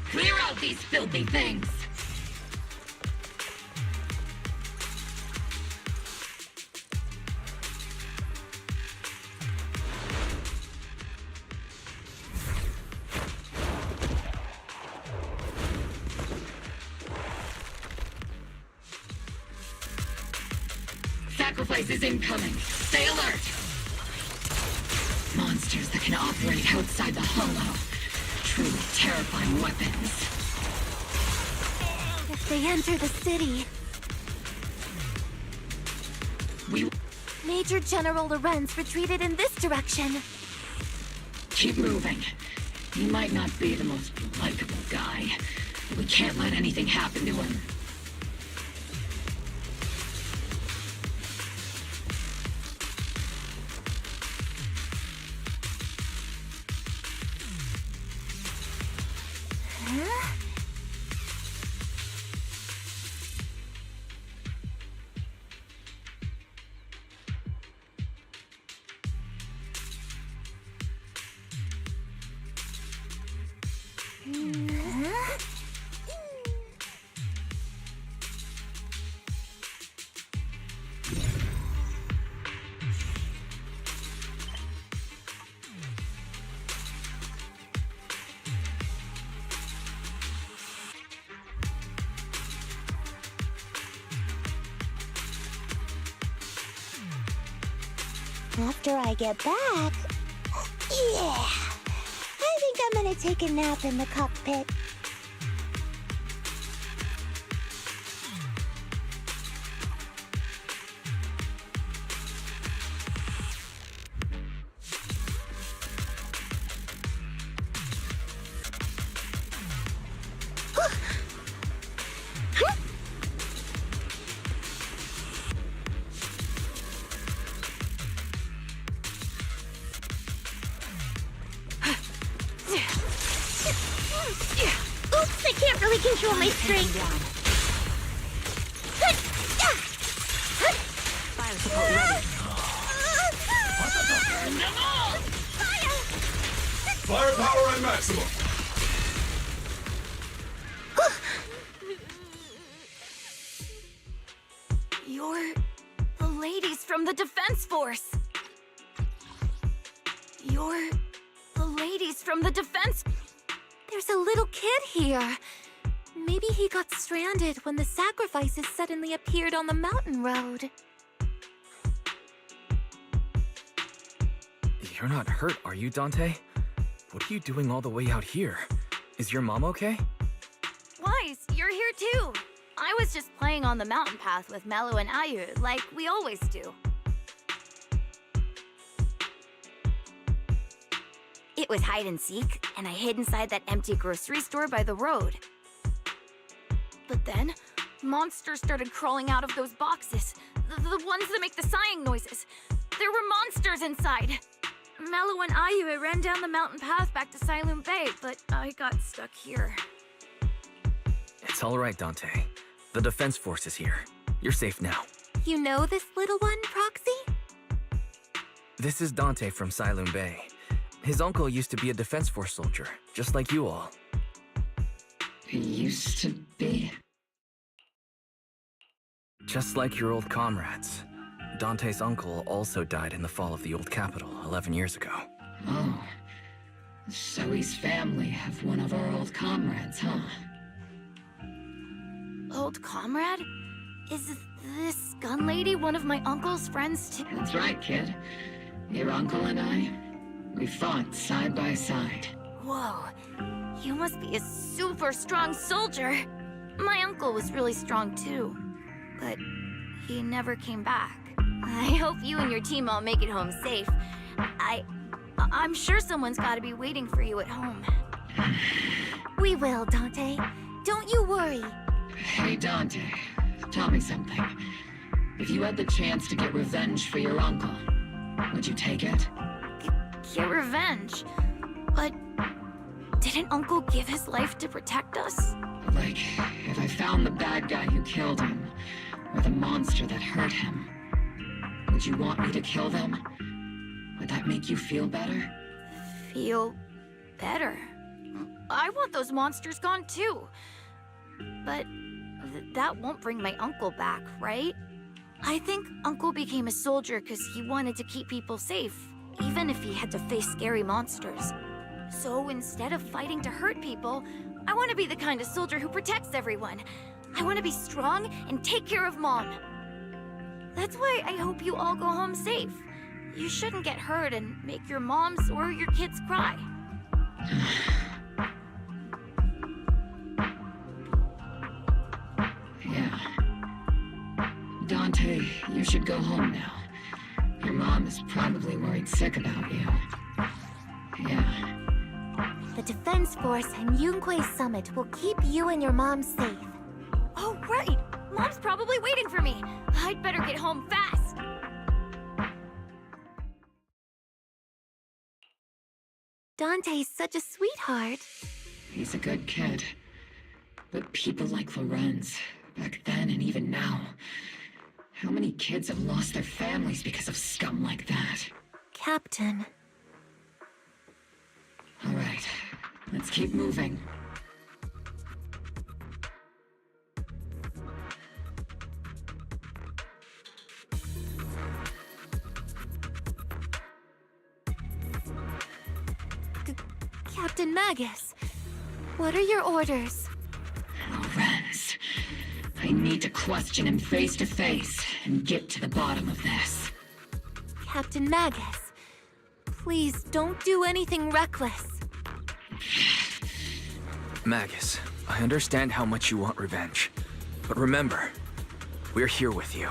Clear out these filthy things! Sacrifice is incoming. Stay alert! Monsters that can operate outside the hollow. Truly terrifying weapons. If they enter the city... Major General Lorenz retreated in this direction. Keep moving. He might not be the most likable guy, but we can't let anything happen to him. After I get back... Yeah! I think I'm gonna take a nap in the cockpit. Oops, I can't really control my strength. Fire support ready. What the fuck? Firepower at maximum. You're the ladies from the Defense Force. You're the ladies from the Defense... There's a little kid here. Maybe he got stranded when the sacrifices suddenly appeared on the mountain road. You're not hurt, are you, Dante? What are you doing all the way out here? Is your mom okay? Wise, you're here too. I was just playing on the mountain path with Mello and Ayu, like we always do. It was hide and seek, and I hid inside that empty grocery store by the road. But then, monsters started crawling out of those boxes. The ones that make the sighing noises. There were monsters inside. Mello and Ayu ran down the mountain path back to Siloon Bay, but I got stuck here. It's all right, Dante. The Defense Force is here. You're safe now. You know this little one, Proxy? This is Dante from Siloon Bay. His uncle used to be a Defense Force soldier, just like you all. He used to be? Just like your old comrades. Dante's uncle also died in the fall of the old capital 11 years ago. Oh. So his family have one of our old comrades, huh? Old comrade? Is this gun lady one of my uncle's friends too? That's right, kid. Your uncle and I, we fought side by side. Whoa. You must be a super strong soldier. My uncle was really strong too, but he never came back. I hope you and your team all make it home safe. I'm sure someone's gotta be waiting for you at home. We will, Dante. Don't you worry. Hey, Dante, tell me something. If you had the chance to get revenge for your uncle, would you take it? Get revenge? But didn't Uncle give his life to protect us? Like, if I found the bad guy who killed him, or the monster that hurt him, would you want me to kill them? Would that make you feel better? Feel better? I want those monsters gone too. But that won't bring my uncle back, right? I think Uncle became a soldier because he wanted to keep people safe, even if he had to face scary monsters. So instead of fighting to hurt people, I want to be the kind of soldier who protects everyone. I want to be strong and take care of Mom. That's why I hope you all go home safe. You shouldn't get hurt and make your moms or your kids cry. Yeah. Dante, you should go home now. Your mom is probably worried sick about you. Yeah. The Defense Force and Yunque Summit will keep you and your mom safe. Oh, right! Mom's probably waiting for me. I'd better get home fast. Dante's such a sweetheart. He's a good kid. But people like Lorenz, back then and even now, how many kids have lost their families because of scum like that? Captain. All right, let's keep moving. Captain Magus, what are your orders? Lorenz, I need to question him face to face and get to the bottom of this. Captain Magus, please don't do anything reckless. Magus, I understand how much you want revenge. But remember, we're here with you.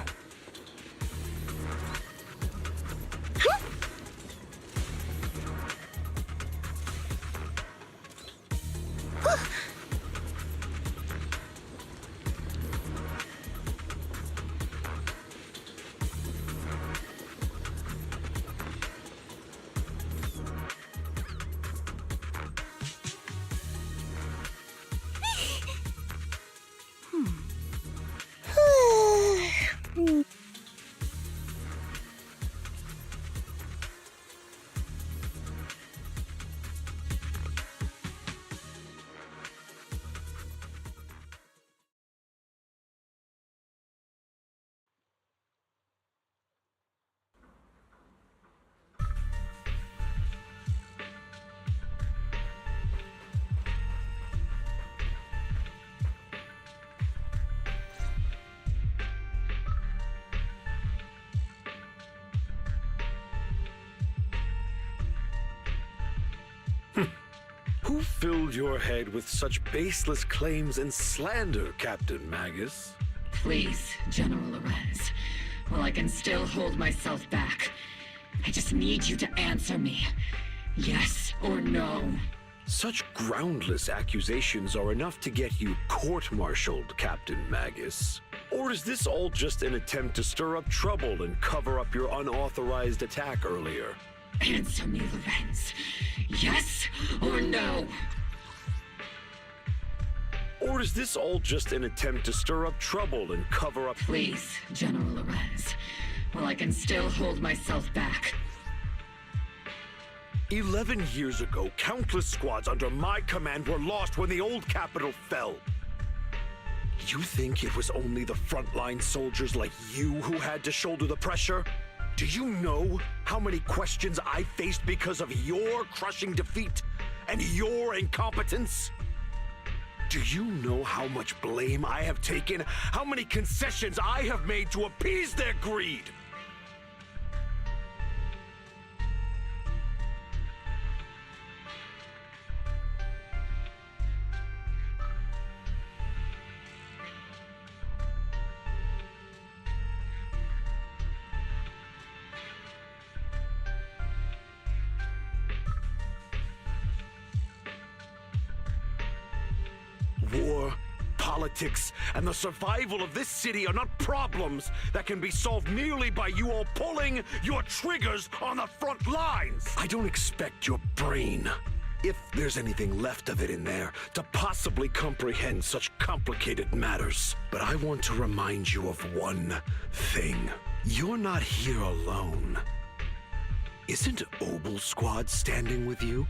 Who filled your head with such baseless claims and slander, Captain Magus? Please, General Lorenz. While I can still hold myself back, I just need you to answer me. Yes or no? Such groundless accusations are enough to get you court-martialed, Captain Magus. Or is this all just an attempt to stir up trouble and cover up your unauthorized attack earlier? Answer me, Lorenz. Yes or no? Or is this all just an attempt to stir up trouble and cover up— Please, General Lorenz. While I can still hold myself back. 11 years ago, countless squads under my command were lost when the old capital fell. You think it was only the frontline soldiers like you who had to shoulder the pressure? Do you know how many questions I faced because of your crushing defeat and your incompetence? Do you know how much blame I have taken? How many concessions I have made to appease their greed? War, politics, and the survival of this city are not problems that can be solved merely by you all pulling your triggers on the front lines. I don't expect your brain, if there's anything left of it in there, to possibly comprehend such complicated matters. But I want to remind you of one thing. You're not here alone. Isn't Obel Squad standing with you?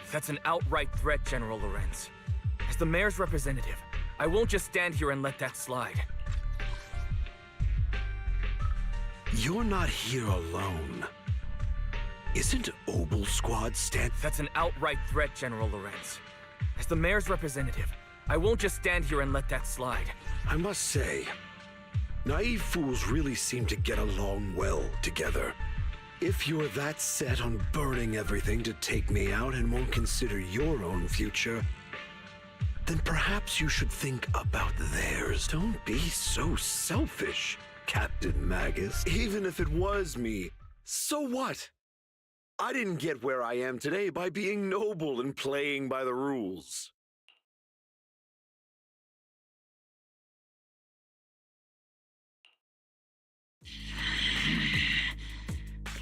That's an outright threat, General Lorenz. As the mayor's representative, I won't just stand here and let that slide. You're not here alone. Isn't Obel Squad That's an outright threat, General Lorenz. As the mayor's representative, I won't just stand here and let that slide. I must say, naive fools really seem to get along well together. If you're that set on burning everything to take me out and won't consider your own future, then perhaps you should think about theirs. Don't be so selfish, Captain Magus. Even if it was me, so what? I didn't get where I am today by being noble and playing by the rules.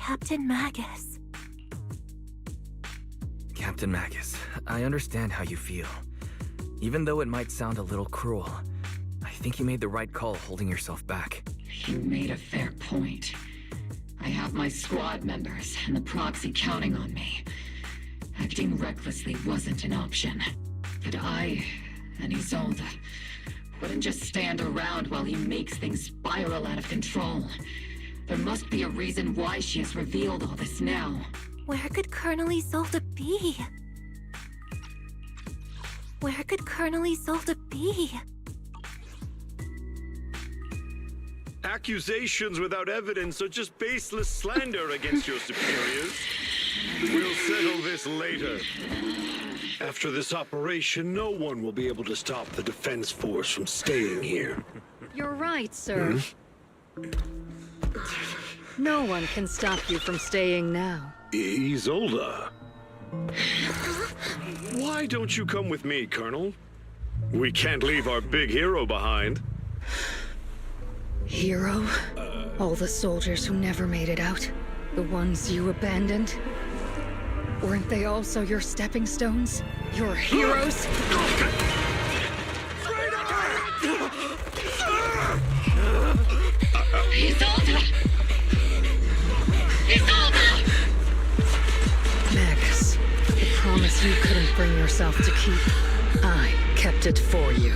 Captain Magus. Captain Magus, I understand how you feel. Even though it might sound a little cruel, I think you made the right call holding yourself back. You made a fair point. I have my squad members and the proxy counting on me. Acting recklessly wasn't an option. But I and Isolde wouldn't just stand around while he makes things spiral out of control. There must be a reason why she has revealed all this now. Where could Colonel Isolde be? Where could Colonel Isolde be? Accusations without evidence are just baseless slander against your superiors. We'll settle this later. After this operation, no one will be able to stop the Defense Force from staying here. You're right, sir. No one can stop you from staying now. Isolde. Why don't you come with me, Colonel? We can't leave our big hero behind. Hero? All the soldiers who never made it out? The ones you abandoned? Weren't they also your stepping stones? Your heroes? Isolde! Isolde! Magus, the promise you couldn't bring yourself to keep, I kept it for you.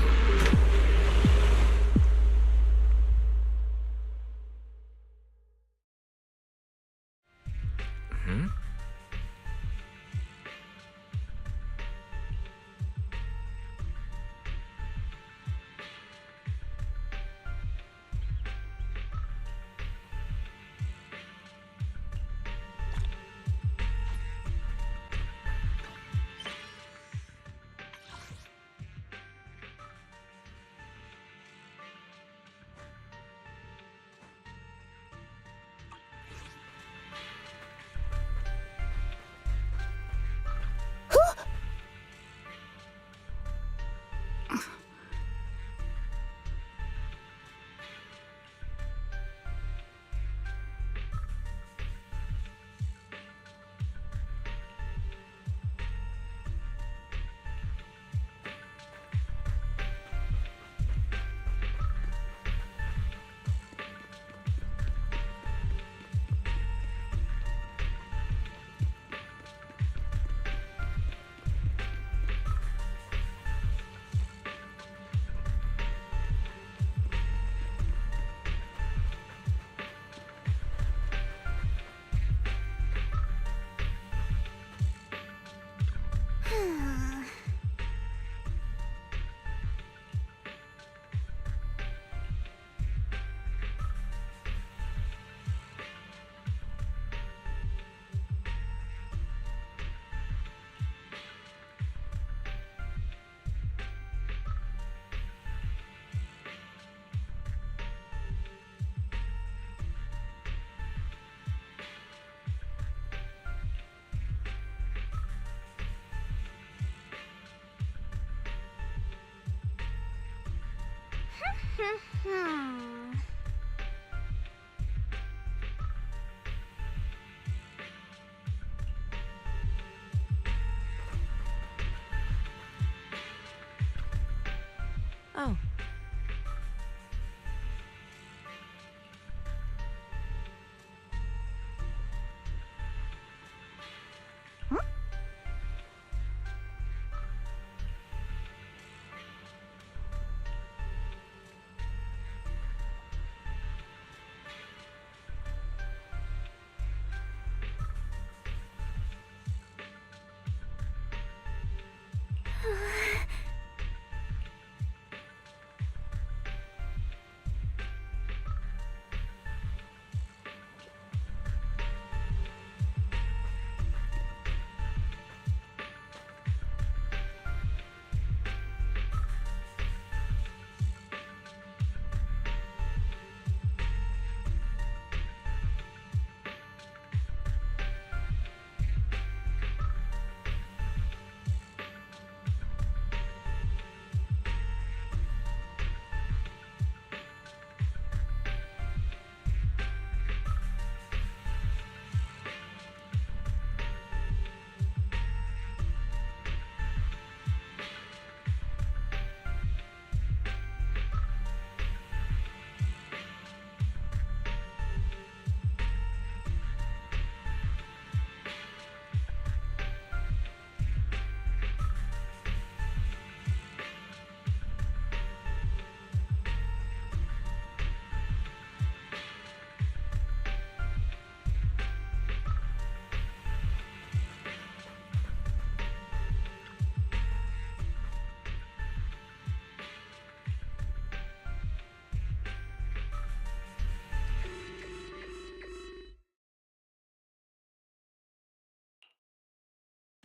Oh.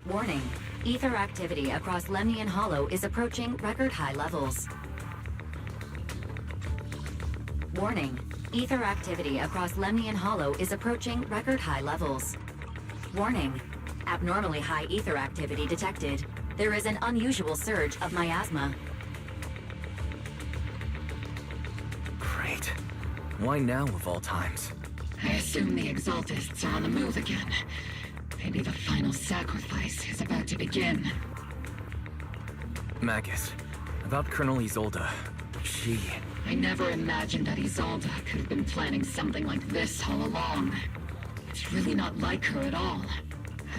Warning. Ether activity across Lemnian Hollow is approaching record high levels. Warning. Ether activity across Lemnian Hollow is approaching record high levels. Warning. Abnormally high ether activity detected. There is an unusual surge of miasma. Great. Why now of all times? I assume the Exaltists are on the move again. Maybe the final sacrifice is about to begin. Magus, about Colonel Isolde. She... I never imagined that Isolde could have been planning something like this all along. It's really not like her at all.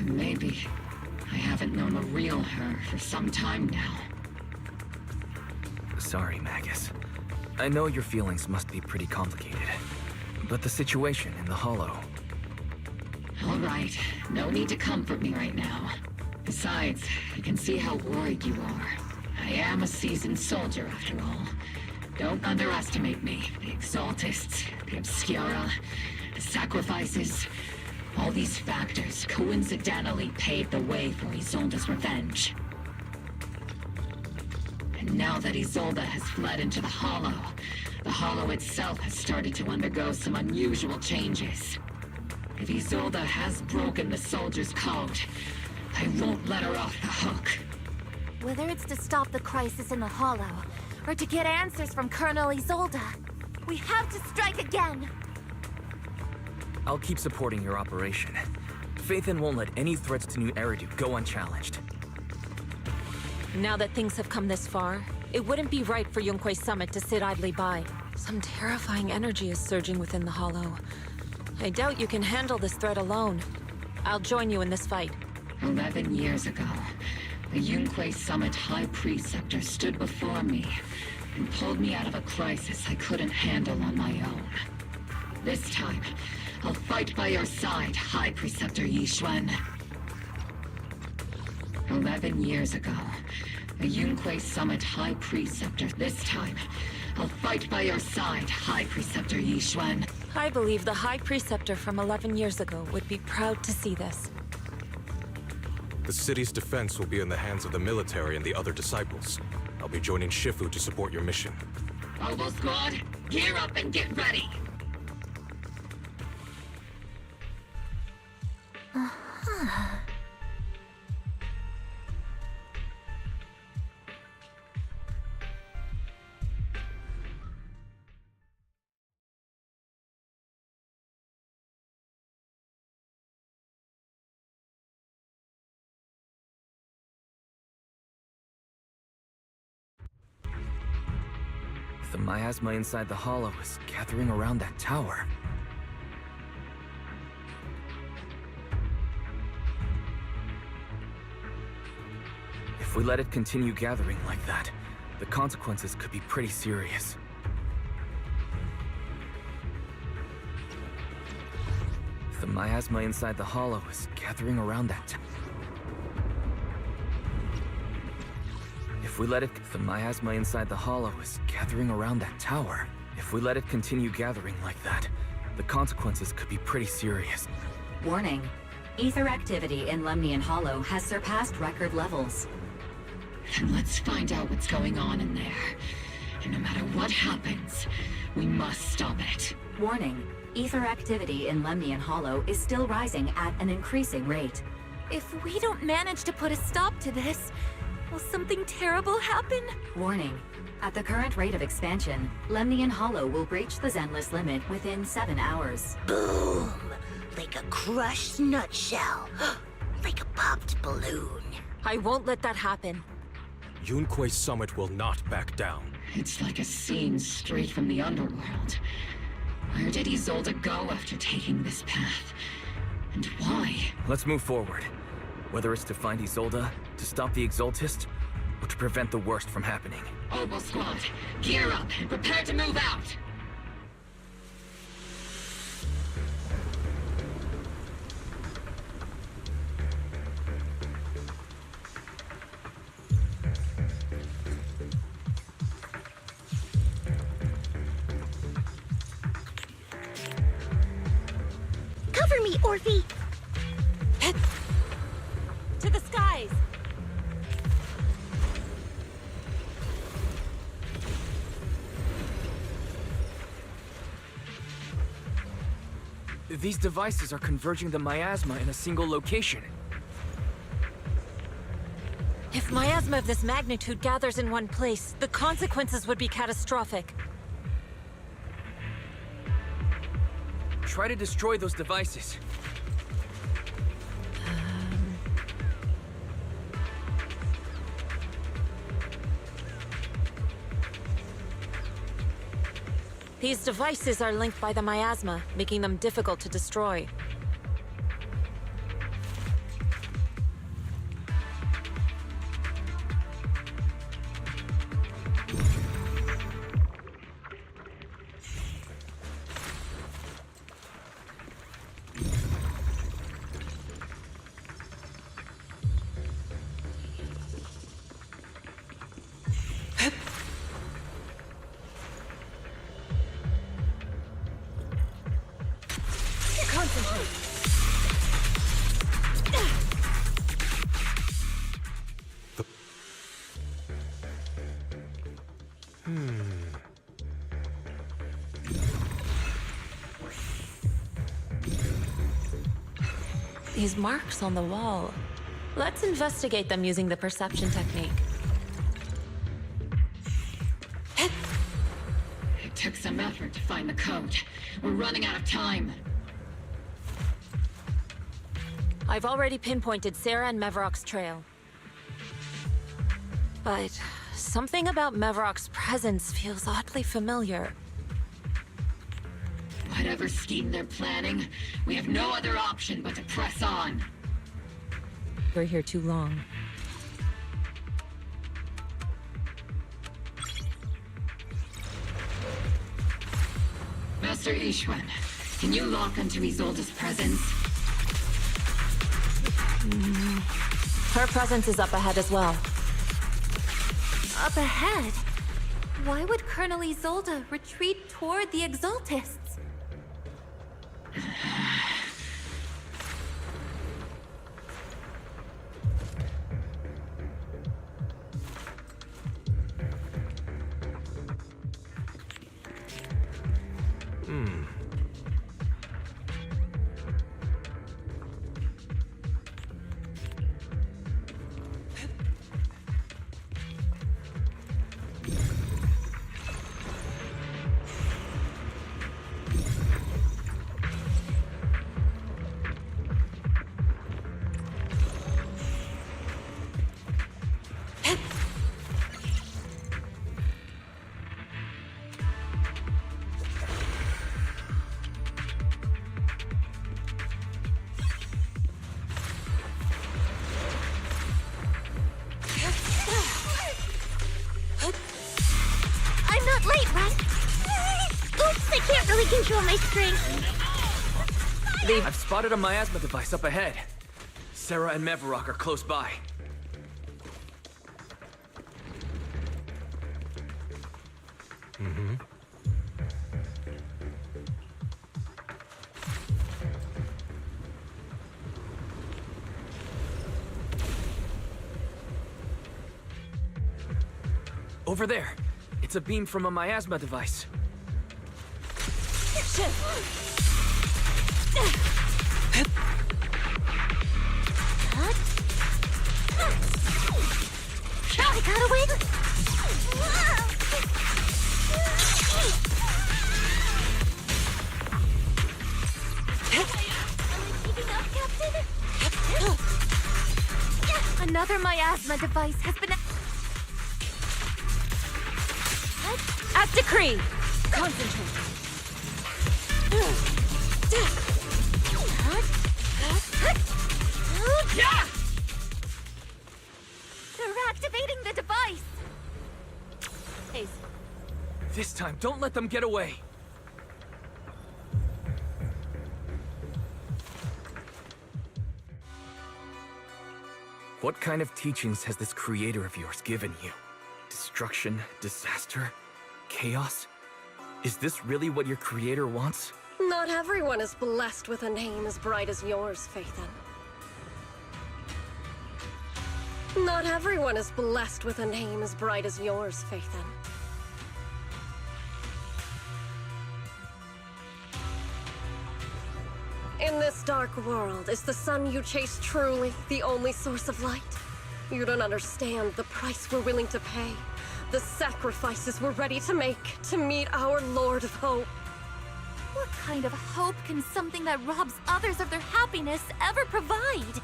Maybe I haven't known the real her for some time now. Sorry, Magus. I know your feelings must be pretty complicated. But the situation in the Hollow... All right, no need to comfort me right now. Besides, I can see how worried you are. I am a seasoned soldier, after all. Don't underestimate me. The Exaltists, the Obscura, the sacrifices... all these factors coincidentally paved the way for Isolde's revenge. And now that Isolde has fled into the Hollow itself has started to undergo some unusual changes. If Isolde has broken the soldier's code, I won't let her off the hook. Whether it's to stop the crisis in the Hollow, or to get answers from Colonel Isolde, we have to strike again! I'll keep supporting your operation. Phaethon won't let any threats to New Eridu go unchallenged. Now that things have come this far, it wouldn't be right for Yunque's summit to sit idly by. Some terrifying energy is surging within the Hollow. I doubt you can handle this threat alone. I'll join you in this fight. 11 years ago, the Yunque Summit High Preceptor stood before me and pulled me out of a crisis I couldn't handle on my own. This time, I'll fight by your side, High Preceptor Yixuan. 11 years ago, the Yunque Summit High Preceptor. This time, I'll fight by your side, High Preceptor Yixuan. I believe the High Preceptor from 11 years ago would be proud to see this. The city's defense will be in the hands of the military and the other disciples. I'll be joining Shifu to support your mission. Mobile Squad, gear up and get ready! The miasma inside the hollow is gathering around that tower. If we let it continue gathering like that, the consequences could be pretty serious. The miasma inside the hollow is gathering around that tower. If we let it, the miasma inside the hollow is gathering around that tower. If we let it continue gathering like that, the consequences could be pretty serious. Warning. Ether activity in Lemnian Hollow has surpassed record levels. Then let's find out what's going on in there. And no matter what happens, we must stop it. Warning. Ether activity in Lemnian Hollow is still rising at an increasing rate. If we don't manage to put a stop to this, will something terrible happen? Warning. At the current rate of expansion, Lemnian Hollow will breach the Zenless limit within 7 hours. Boom! Like a crushed nutshell. Like a popped balloon. I won't let that happen. Yunque's summit will not back down. It's like a scene straight from the underworld. Where did Isolde go after taking this path? And why? Let's move forward. Whether it's to find Isolde, to stop the Exaltist, or to prevent the worst from happening. Oboe Squad, gear up and prepare to move out! Cover me, Orphe! To the skies! These devices are converging the miasma in a single location. If miasma of this magnitude gathers in one place, the consequences would be catastrophic. Try to destroy those devices. These devices are linked by the miasma, making them difficult to destroy. These marks on the wall. Let's investigate them using the perception technique. It took some effort to find the code. We're running out of time. I've already pinpointed Sarah and Mevarok's trail. But something about Mevarok's presence feels oddly familiar. Whatever scheme they're planning, we have no other option but to press on. We're here too long. Master Ishwan, can you lock onto Isolde's presence? Her presence is up ahead as well. Up ahead? Why would Colonel Isolde retreat toward the Exaltists? I can't really control my strength. I've spotted a miasma device up ahead. Sarah and Mevarok are close by. Over there. It's a beam from a miasma device. I got away. Another miasma device has been... At decree! Concentrate. They're activating the device! This time, don't let them get away. What kind of teachings has this creator of yours given you? Destruction, disaster, chaos? Is this really what your creator wants? Not everyone is blessed with a name as bright as yours, Phaethon. Not everyone is blessed with a name as bright as yours, Phaethon. In this dark world, is the sun you chase truly the only source of light? You don't understand the price we're willing to pay, the sacrifices we're ready to make to meet our Lord of Hope. What kind of hope can something that robs others of their happiness ever provide?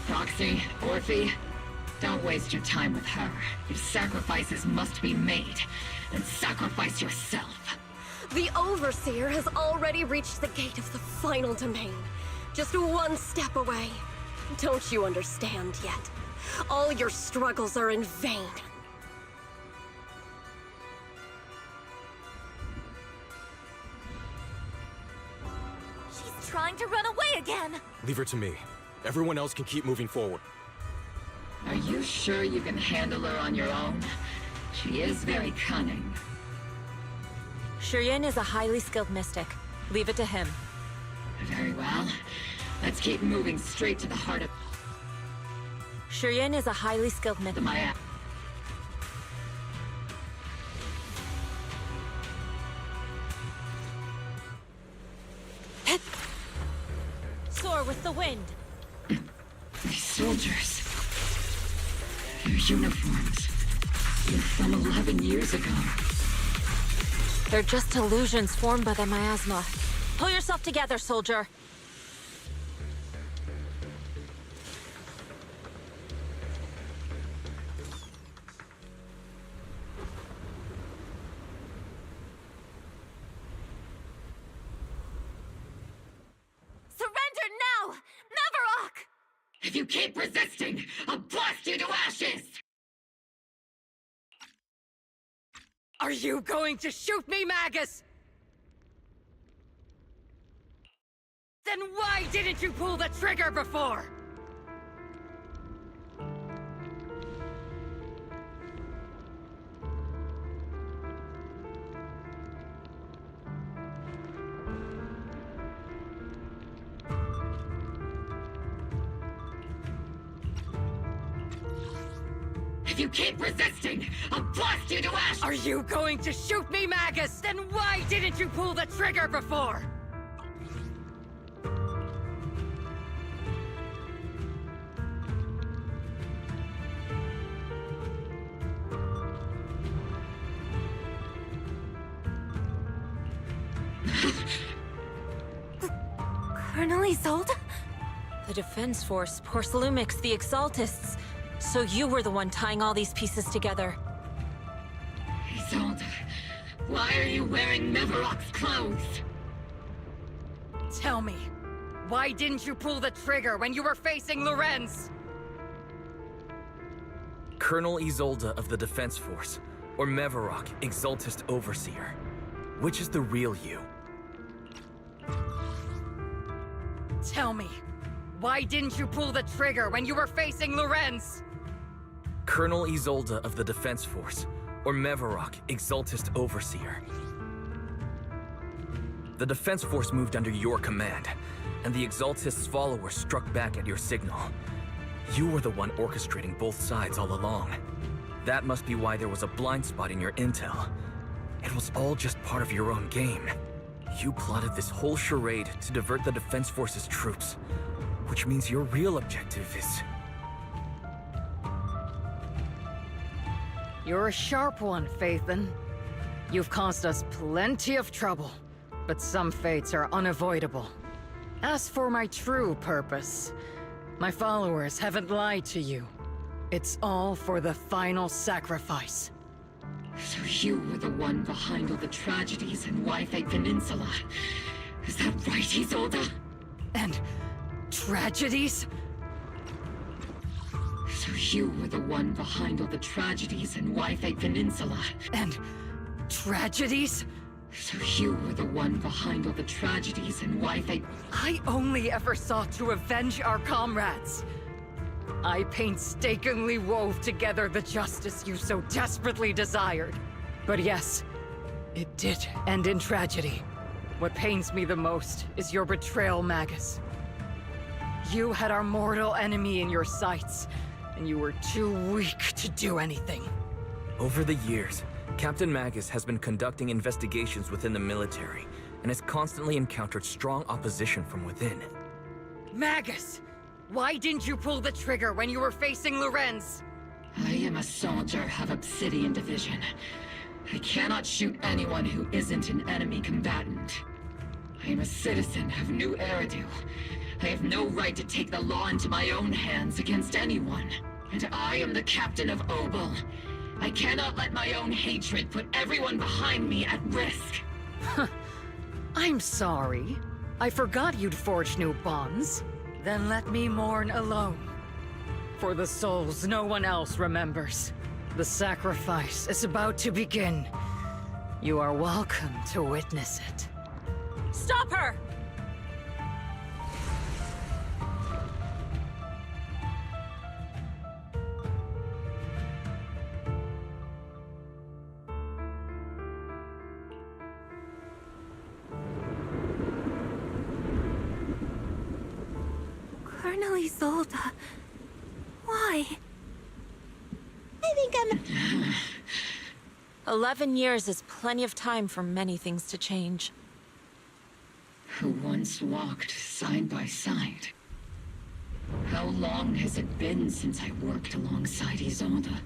Roxy, Orphe, don't waste your time with her. If sacrifices must be made, then sacrifice yourself. The Overseer has already reached the gate of the final domain. Just one step away. Don't you understand yet? All your struggles are in vain. She's trying to run away again! Leave her to me. Everyone else can keep moving forward. Are you sure you can handle her on your own? She is very cunning. Shurien is a highly skilled mystic. Leave it to him. Very well. Let's keep moving straight to the heart of... Shurien is a highly skilled mystic. Soar with the wind. These soldiers... Their uniforms... They're from 11 years ago. They're just illusions formed by the miasma. Pull yourself together, soldier. Surrender now! Mevarok! If you keep resisting, I'll blast you to ashes! Are you going to shoot me, Magus? Then why didn't you pull the trigger before? If you keep resisting, I'll blast you to ash! Are you going to shoot me, Magus? Then why didn't you pull the trigger before? Colonel Isolde? The Defense Force, Porcelumix, the Exaltists. So you were the one tying all these pieces together. Isolde, why are you wearing Mevarok's clothes? Tell me, why didn't you pull the trigger when you were facing Lorenz? Colonel Isolde of the Defense Force, or Mevarok, Exaltist Overseer. Which is the real you? Tell me, why didn't you pull the trigger when you were facing Lorenz? Colonel Isolde of the Defense Force, or Mevarok, Exaltist Overseer. The Defense Force moved under your command, and the Exaltist's followers struck back at your signal. You were the one orchestrating both sides all along. That must be why there was a blind spot in your intel. It was all just part of your own game. You plotted this whole charade to divert the Defense Force's troops, which means your real objective is... You're a sharp one, Phaethon. You've caused us plenty of trouble, but some fates are unavoidable. As for my true purpose, my followers haven't lied to you. It's all for the final sacrifice. So you were the one behind all the tragedies in Wi-Fi Peninsula. Is that right, Isolde? And tragedies? So you were the one behind all the tragedies in Wi-Fi Peninsula. And tragedies? So you were the one behind all the tragedies in Wi-Fi... I only ever sought to avenge our comrades. I painstakingly wove together the justice you so desperately desired. But yes, it did end in tragedy. What pains me the most is your betrayal, Magus. You had our mortal enemy in your sights, and you were too weak to do anything. Over the years, Captain Magus has been conducting investigations within the military, and has constantly encountered strong opposition from within. Magus! Why didn't you pull the trigger when you were facing Lorenz? I am a soldier of Obsidian Division. I cannot shoot anyone who isn't an enemy combatant. I am a citizen of New Eridu. I have no right to take the law into my own hands against anyone. And I am the captain of Obel. I cannot let my own hatred put everyone behind me at risk. I'm sorry. I forgot you'd forged new bonds. Then let me mourn alone. For the souls no one else remembers. The sacrifice is about to begin. You are welcome to witness it. Stop her! Colonel Isolde. Why? I think I'm... 11 years is plenty of time for many things to change. Who once walked side by side. How long has it been since I worked alongside Isolde?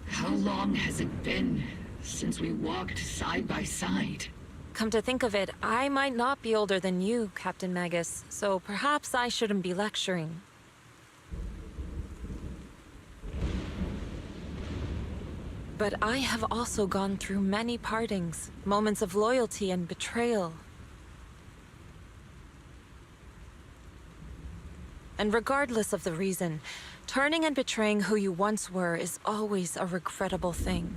How long has it been since we walked side by side? Come to think of it, I might not be older than you, Captain Magus, so perhaps I shouldn't be lecturing. But I have also gone through many partings, moments of loyalty and betrayal. And regardless of the reason, turning and betraying who you once were is always a regrettable thing.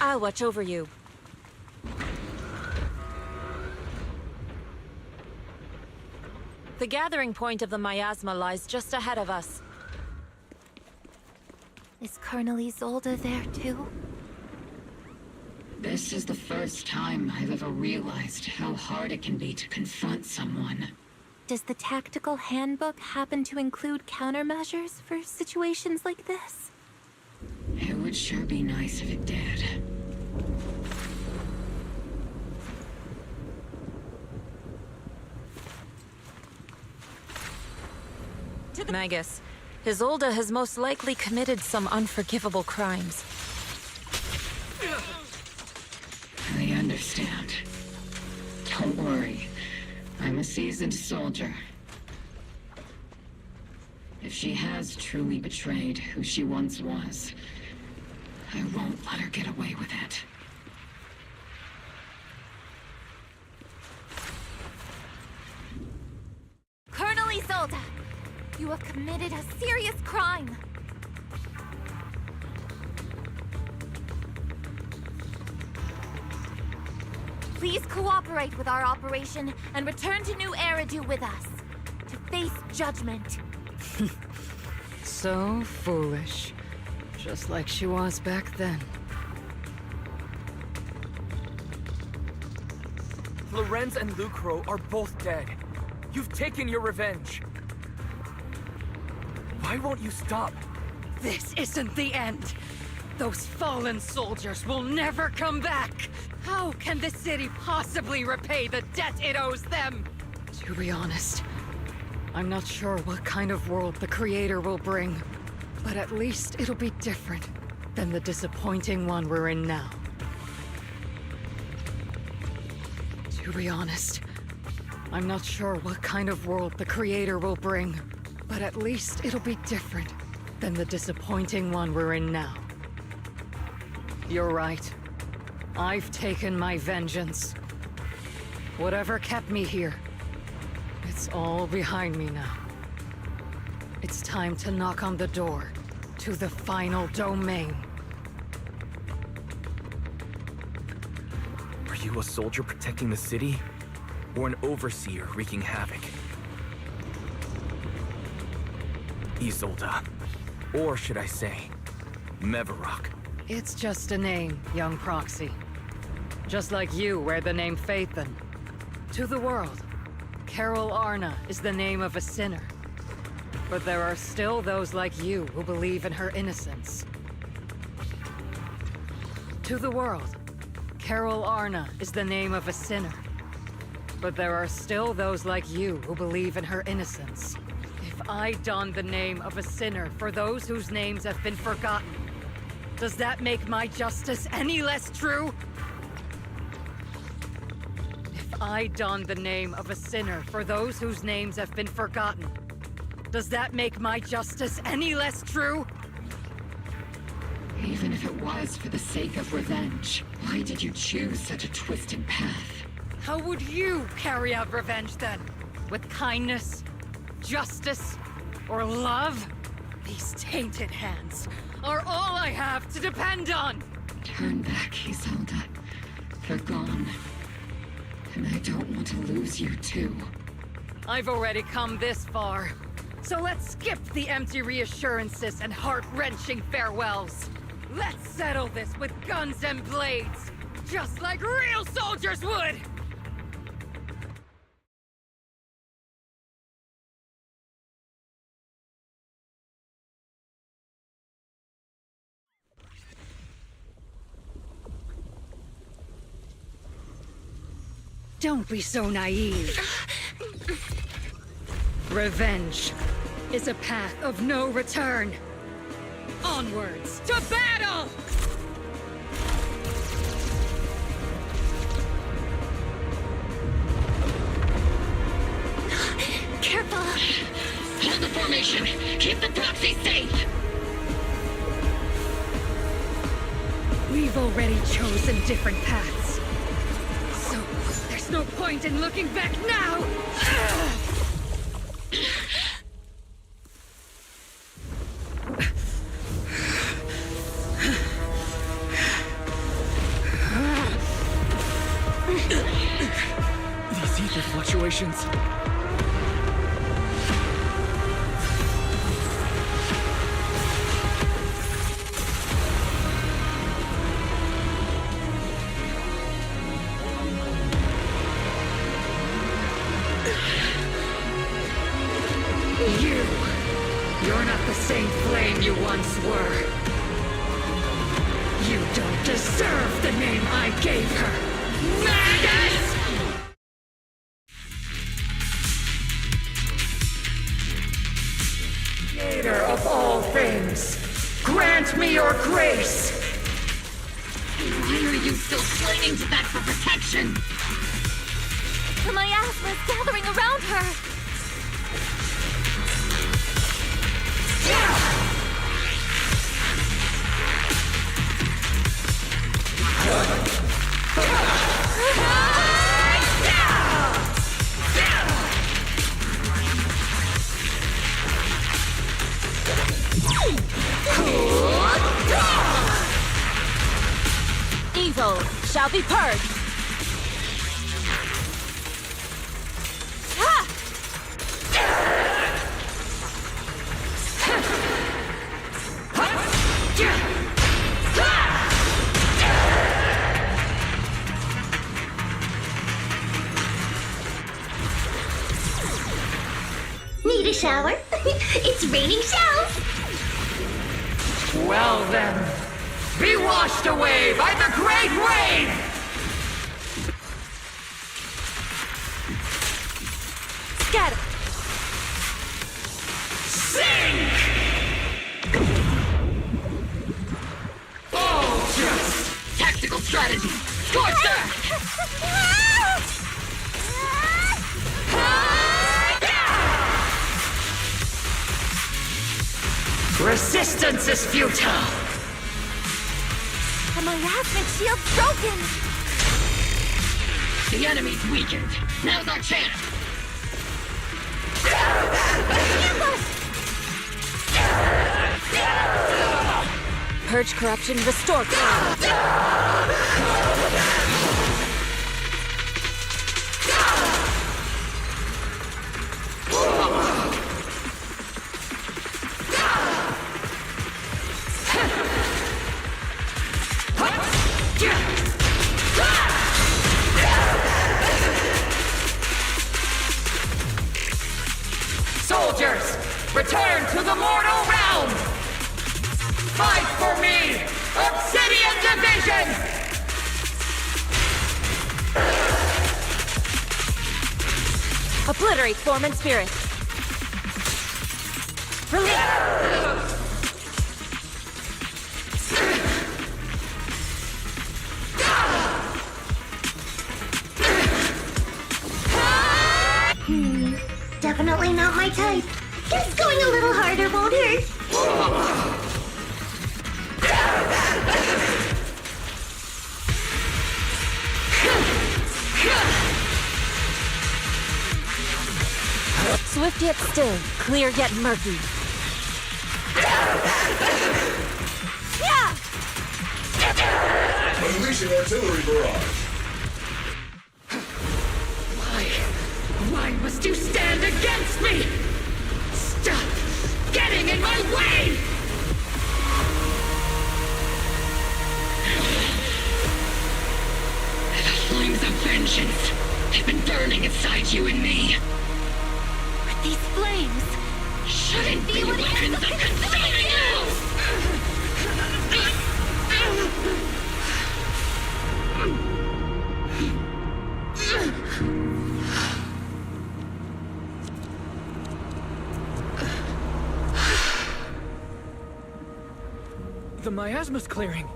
I'll watch over you. The gathering point of the miasma lies just ahead of us. Is Colonel Isolde there too? This is the first time I've ever realized how hard it can be to confront someone. Does the tactical handbook happen to include countermeasures for situations like this? It would sure be nice if it did. To the Magus, Isolde has most likely committed some unforgivable crimes. I understand. Don't worry. I'm a seasoned soldier. If she has truly betrayed who she once was, I won't let her get away with it. Isolde! You have committed a serious crime! Please cooperate with our operation and return to New Eridu with us to face judgment. So foolish. Just like she was back then. Lorenz and Lucro are both dead. You've taken your revenge. Why won't you stop? This isn't the end. Those fallen soldiers will never come back. How can the city possibly repay the debt it owes them? To be honest, I'm not sure what kind of world the Creator will bring. But at least it'll be different than the disappointing one we're in now. To be honest, I'm not sure what kind of world the Creator will bring. But at least it'll be different than the disappointing one we're in now. You're right. I've taken my vengeance. Whatever kept me here, it's all behind me now. It's time to knock on the door to the final domain. Are you a soldier protecting the city? Or an overseer wreaking havoc? Isolde. Or should I say, Mevarok. It's just a name, young proxy. Just like you wear the name Phaethon. To the world, Carol Arna is the name of a sinner. But there are still those like you who believe in her innocence. To the world, Carol Arna is the name of a sinner. But there are still those like you who believe in her innocence. If I don the name of a sinner for those whose names have been forgotten, does that make my justice any less true? If I don the name of a sinner for those whose names have been forgotten, does that make my justice any less true? Even if it was for the sake of revenge, why did you choose such a twisted path? How would you carry out revenge then? With kindness, justice, or love? These tainted hands are all I have to depend on! Turn back, Isolde. They're gone. And I don't want to lose you too. I've already come this far. So let's skip the empty reassurances and heart-wrenching farewells. Let's settle this with guns and blades, just like real soldiers would! Don't be so naive. Revenge is a path of no return. Onwards to battle! Careful! Hold the formation! Keep the proxy safe! We've already chosen different paths. So, there's no point in looking back now! These ether fluctuations. You're not the same flame you once were. You don't deserve the name I gave her. Magus! Creator of all things, grant me your grace! Why are you still clinging to that for protection? The miasma is gathering around her! be purged! Ha! Need a shower? It's raining shells! Well then, be washed away by the great rain! Scatter! Sink! Oh, just tactical strategy! Scorcher! Resistance is futile! The miasmic shield's broken! The enemy's weakened. Now's our chance. Purge corruption, restore power! Soldiers, return to the mortal realm! Fight for me, Obsidian Division! Obliterate form and spirit. Definitely not my type. Guess going a little harder won't hurt. Swift yet still, clear yet murky. Unleashing artillery barrage. Why must you stand against me? Stop getting in my way! The flames of vengeance have been burning inside you and me. But these flames shouldn't be what ends up consuming The miasma's clearing.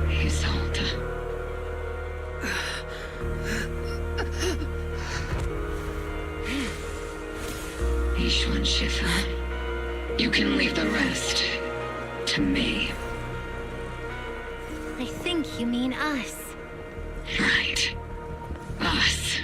Isolde. Ishwan Shifu, you can leave the rest to me. I think you mean us. Right. Us.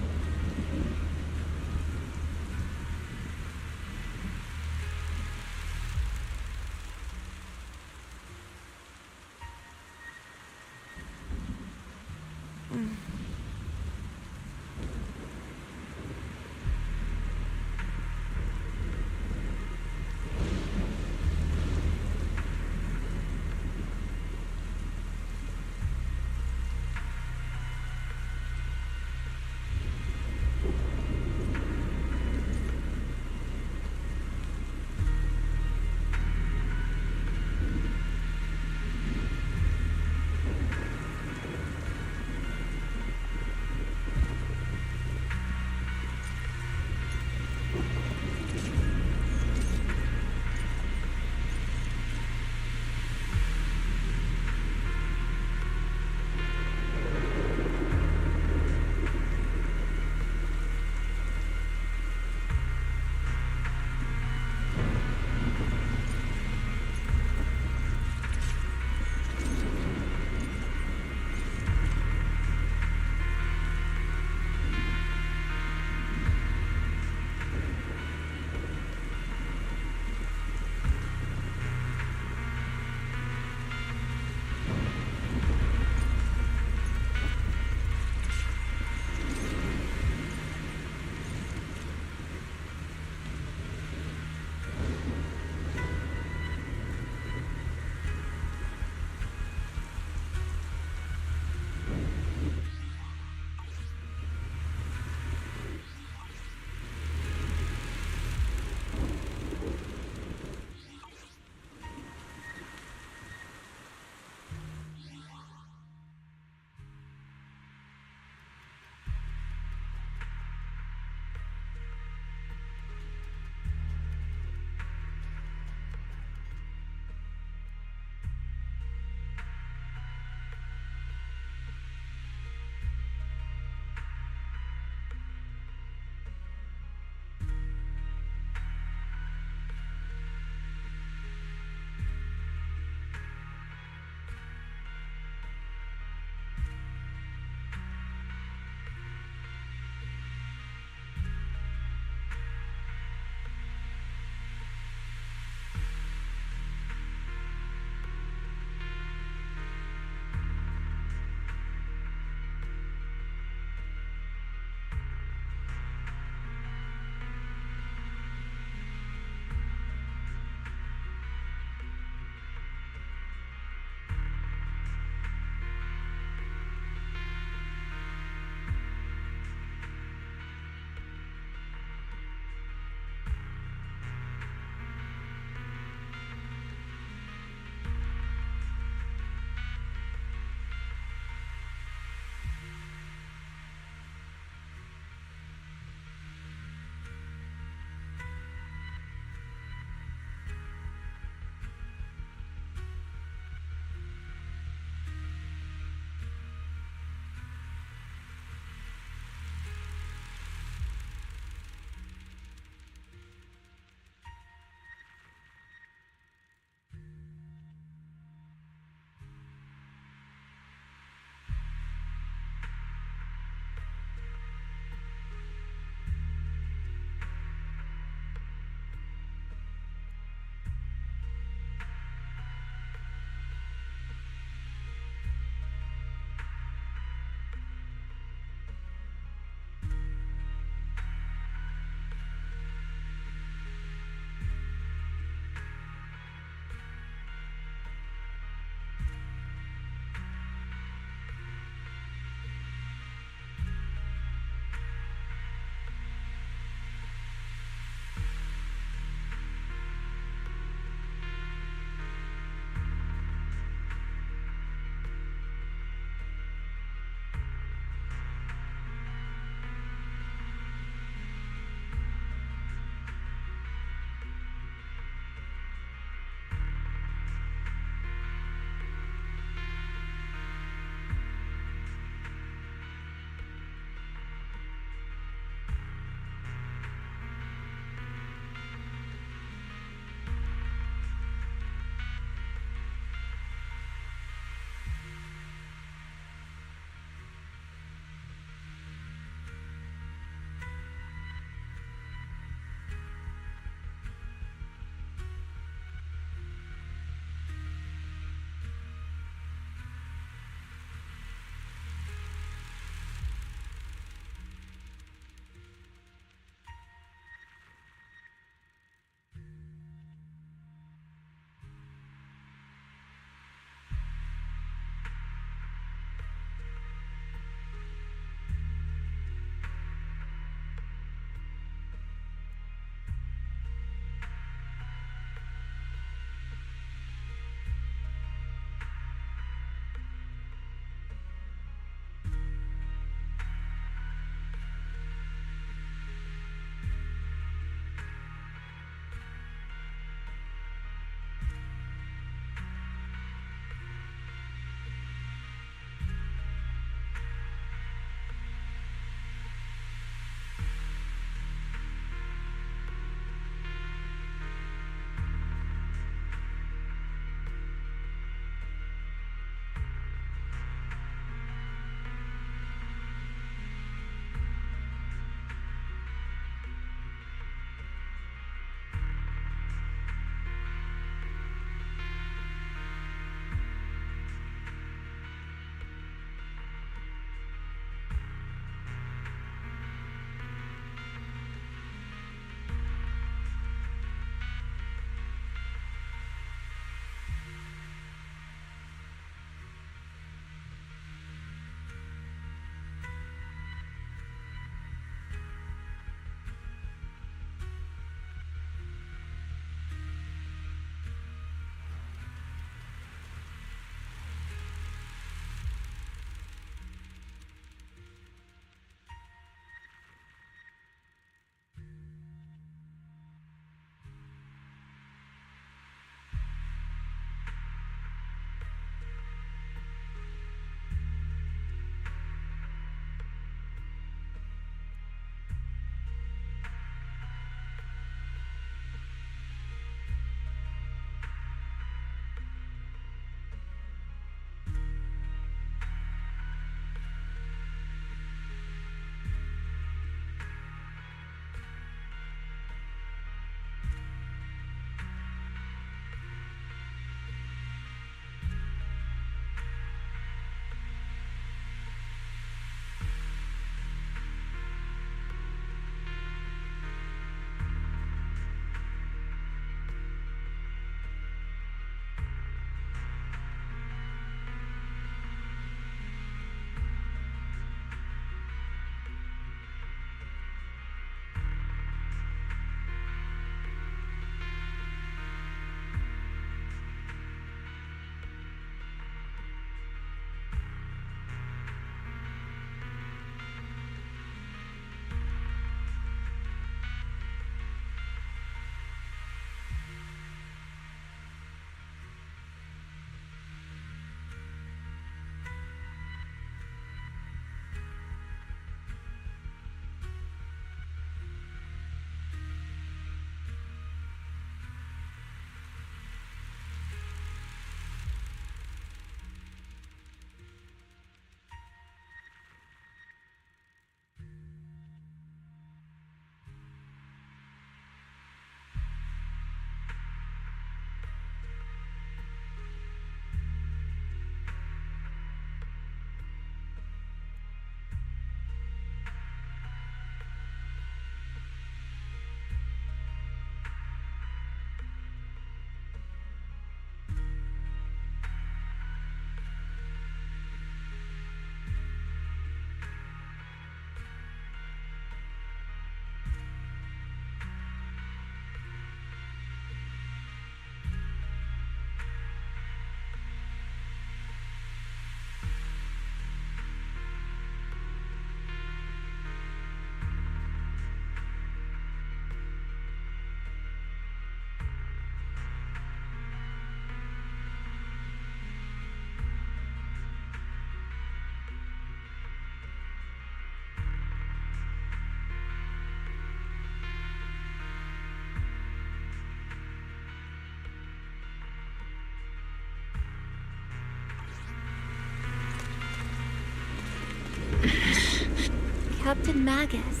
Captain Magus,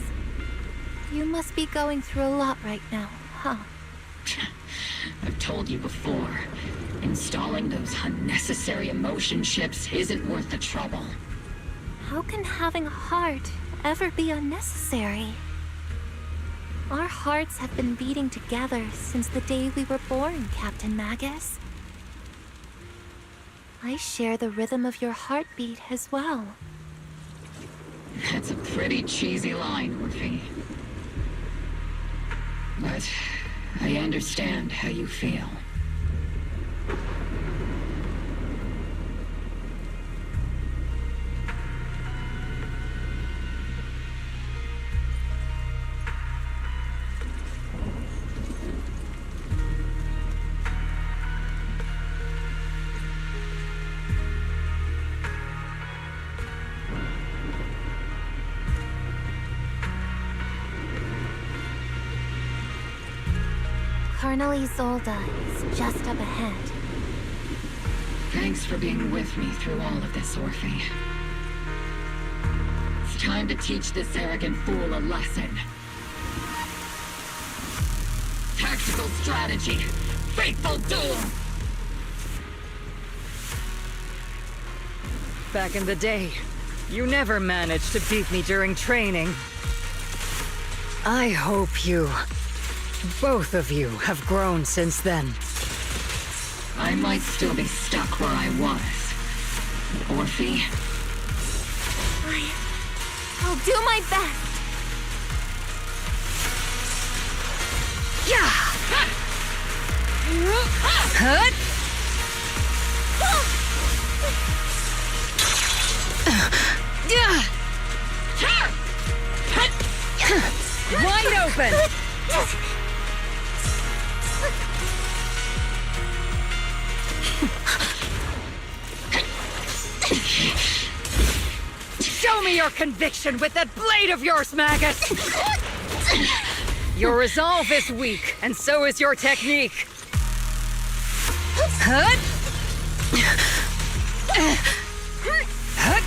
you must be going through a lot right now, huh? I've told you before, installing those unnecessary emotion chips isn't worth the trouble. How can having a heart ever be unnecessary? Our hearts have been beating together since the day we were born, Captain Magus. I share the rhythm of your heartbeat as well. That's a pretty cheesy line, Orphe. But I understand how you feel. Colonel Isolde is just up ahead. Thanks for being with me through all of this, Orphe. It's time to teach this arrogant fool a lesson. Tactical strategy. Fateful duel. Back in the day, you never managed to beat me during training. I hope you, both of you, have grown since then. I might still be stuck where I was. Orphe? I'll do my best. Yeah! Hut! Wide open! Show me your conviction with that blade of yours, Magus! Your resolve is weak, and so is your technique. Hut! Hut!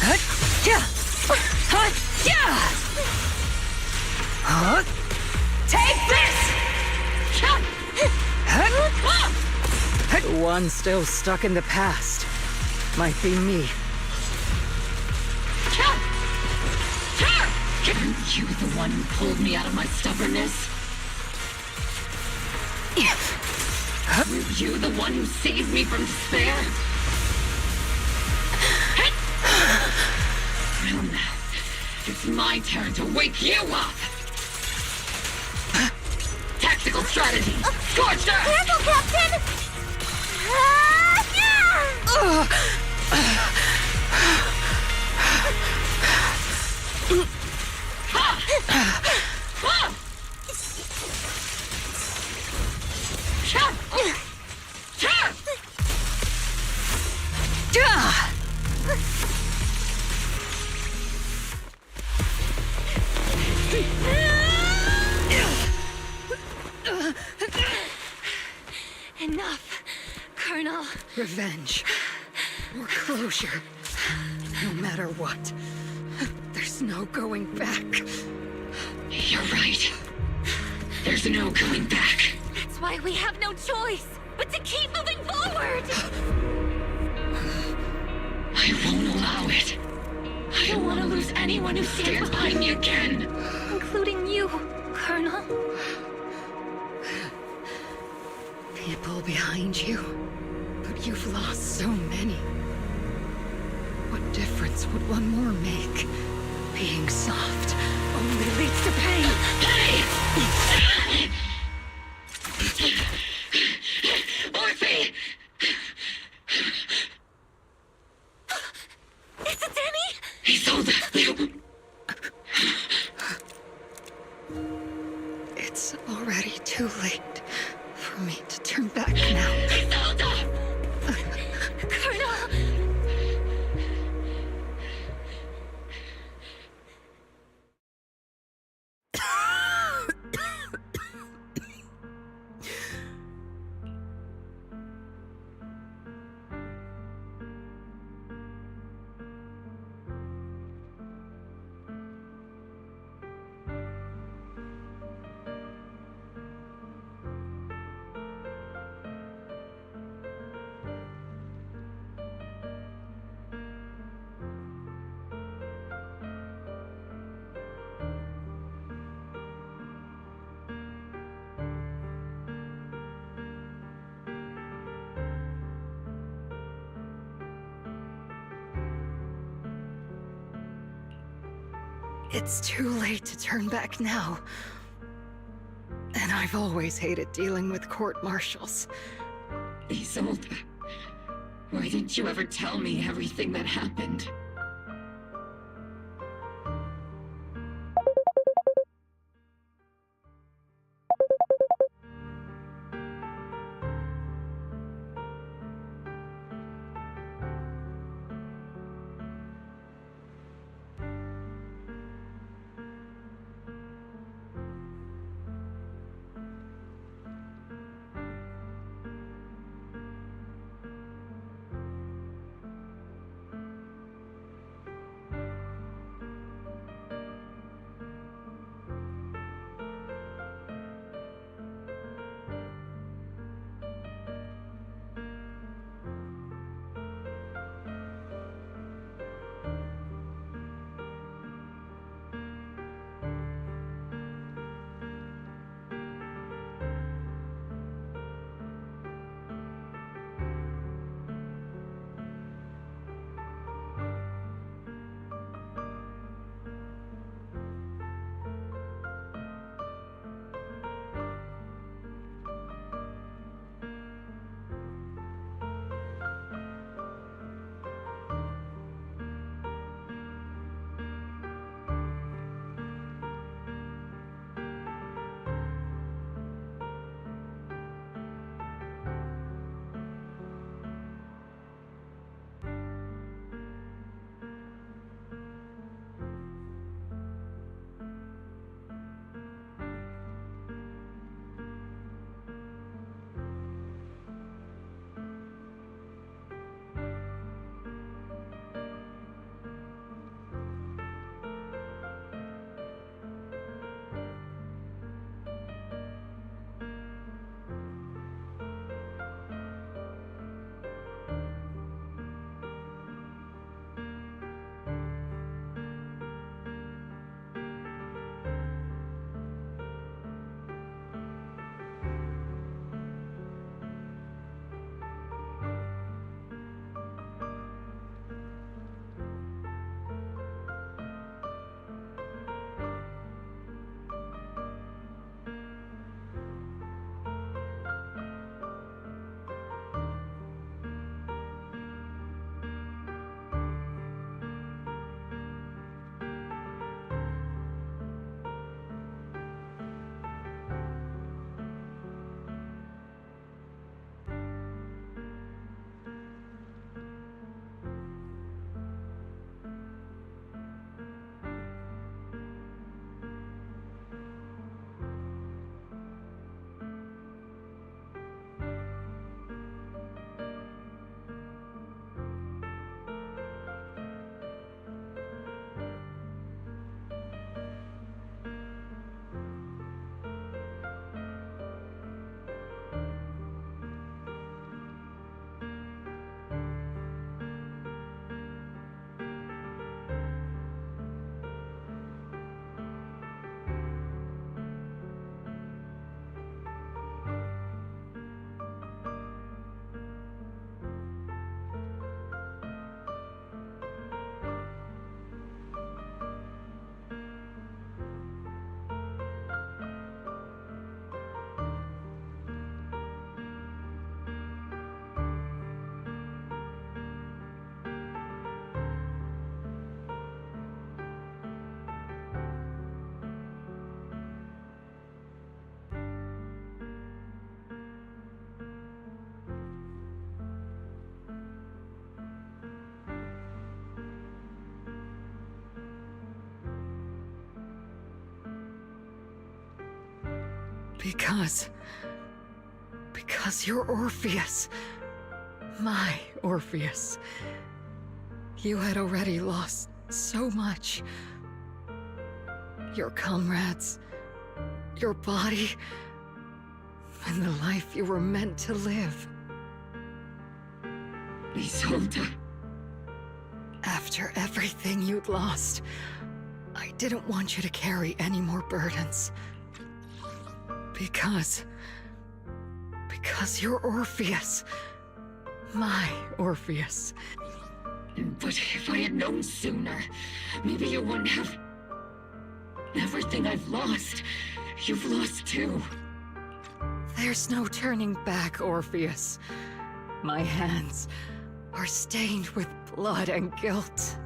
Hut! Yeah! Hut! Yeah! Hut! Take this! Hut! The one still stuck in the past might be me. Aren't you the one who pulled me out of my stubbornness? Were you the one who saved me from despair? Well now, it's my turn to wake you up! Tactical strategy! Scorched Earth! Careful, Captain! Enough, Colonel. Revenge. Or closure. No matter what. There's no going back. You're right. There's no going back. That's why we have no choice but to keep moving forward! I won't allow it. I don't want to lose anyone who stands behind me again. Including you, Colonel. People behind you. But you've lost so many. What difference would one more make? Being soft only leads to pain. Orphe! It's a Danny! He sold it! It's already too late for me to turn back now. Colonel! It's too late to turn back now. And I've always hated dealing with court-martials. Isolde, why didn't you ever tell me everything that happened? Because you're Orpheus. My Orpheus. You had already lost so much. Your comrades, your body, and the life you were meant to live. Isolde. After everything you'd lost, I didn't want you to carry any more burdens. Because you're Orpheus. My Orpheus. But if I had known sooner, maybe you wouldn't have... Everything I've lost, you've lost too. There's no turning back, Orpheus. My hands are stained with blood and guilt.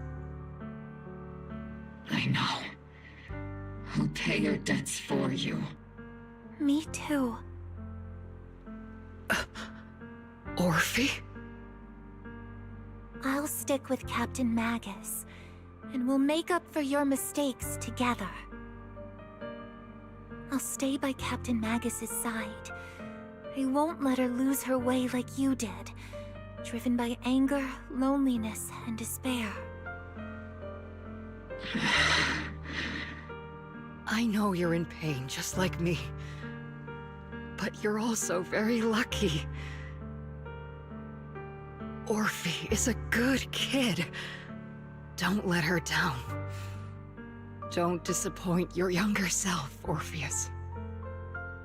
I know. I'll pay your debts for you. Me too. Orphe? I'll stick with Captain Magus, and we'll make up for your mistakes together. I'll stay by Captain Magus's side. I won't let her lose her way like you did, driven by anger, loneliness, and despair. I know you're in pain, just like me. But you're also very lucky. Orphe is a good kid. Don't let her down. Don't disappoint your younger self, Orpheus.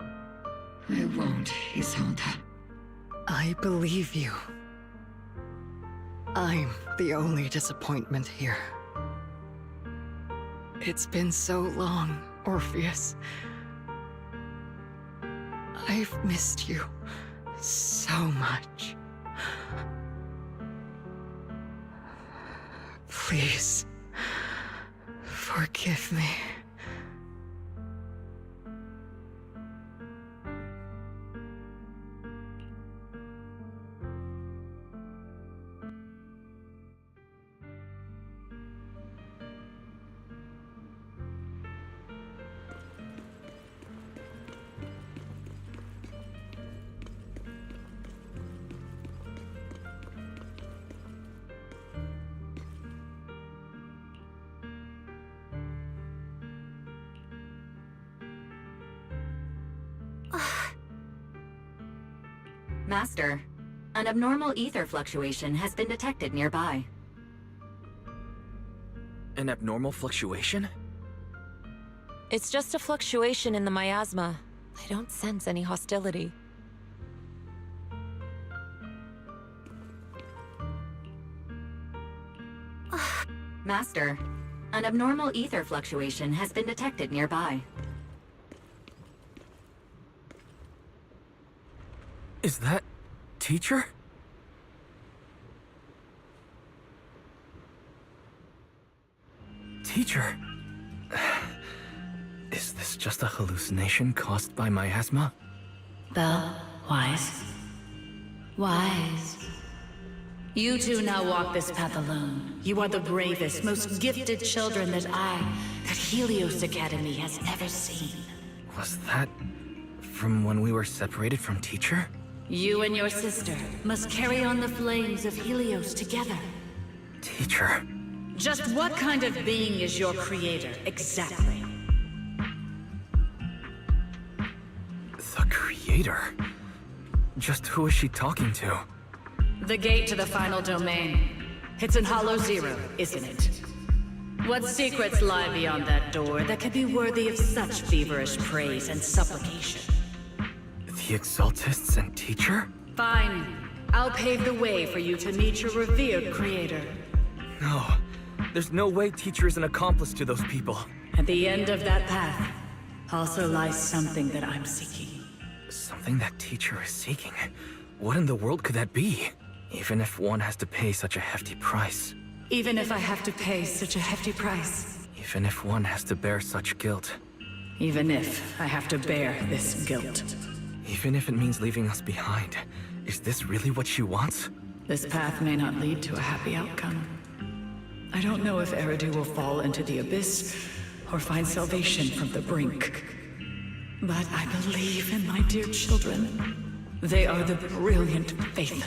I won't, Isolde. I believe you. I'm the only disappointment here. It's been so long, Orpheus. I've missed you so much. Please, forgive me. Master, an abnormal ether fluctuation has been detected nearby. An abnormal fluctuation? It's just a fluctuation in the miasma. I don't sense any hostility. Master, an abnormal ether fluctuation has been detected nearby. Is that... Teacher? Teacher? Is this just a hallucination caused by miasma? Belle, Wise. Wise. You two now walk this path alone. You are the bravest, most gifted children that Helios Academy has ever seen. Was that... from when we were separated from Teacher? You and your sister must carry on the flames of Helios together. Teacher... Just what kind of being is your creator, exactly? The creator? Just who is she talking to? The gate to the final domain. It's in Hollow Zero, isn't it? What secrets lie beyond that door that could be worthy of such feverish praise and supplication? The Exaltists and Teacher? Fine. I'll pave the way for you to meet your revered creator. No. There's no way Teacher is an accomplice to those people. At the end of that path also lies something that I'm seeking. Something that Teacher is seeking? What in the world could that be? Even if one has to pay such a hefty price. Even if I have to pay such a hefty price. Even if one has to bear such guilt. Even if I have to bear this guilt. Even if it means leaving us behind. Is this really what she wants? This path may not lead to a happy outcome. I don't know if Eridu will fall into the abyss or find salvation from the brink. But I believe in my dear children. They are the brilliant Phaethon.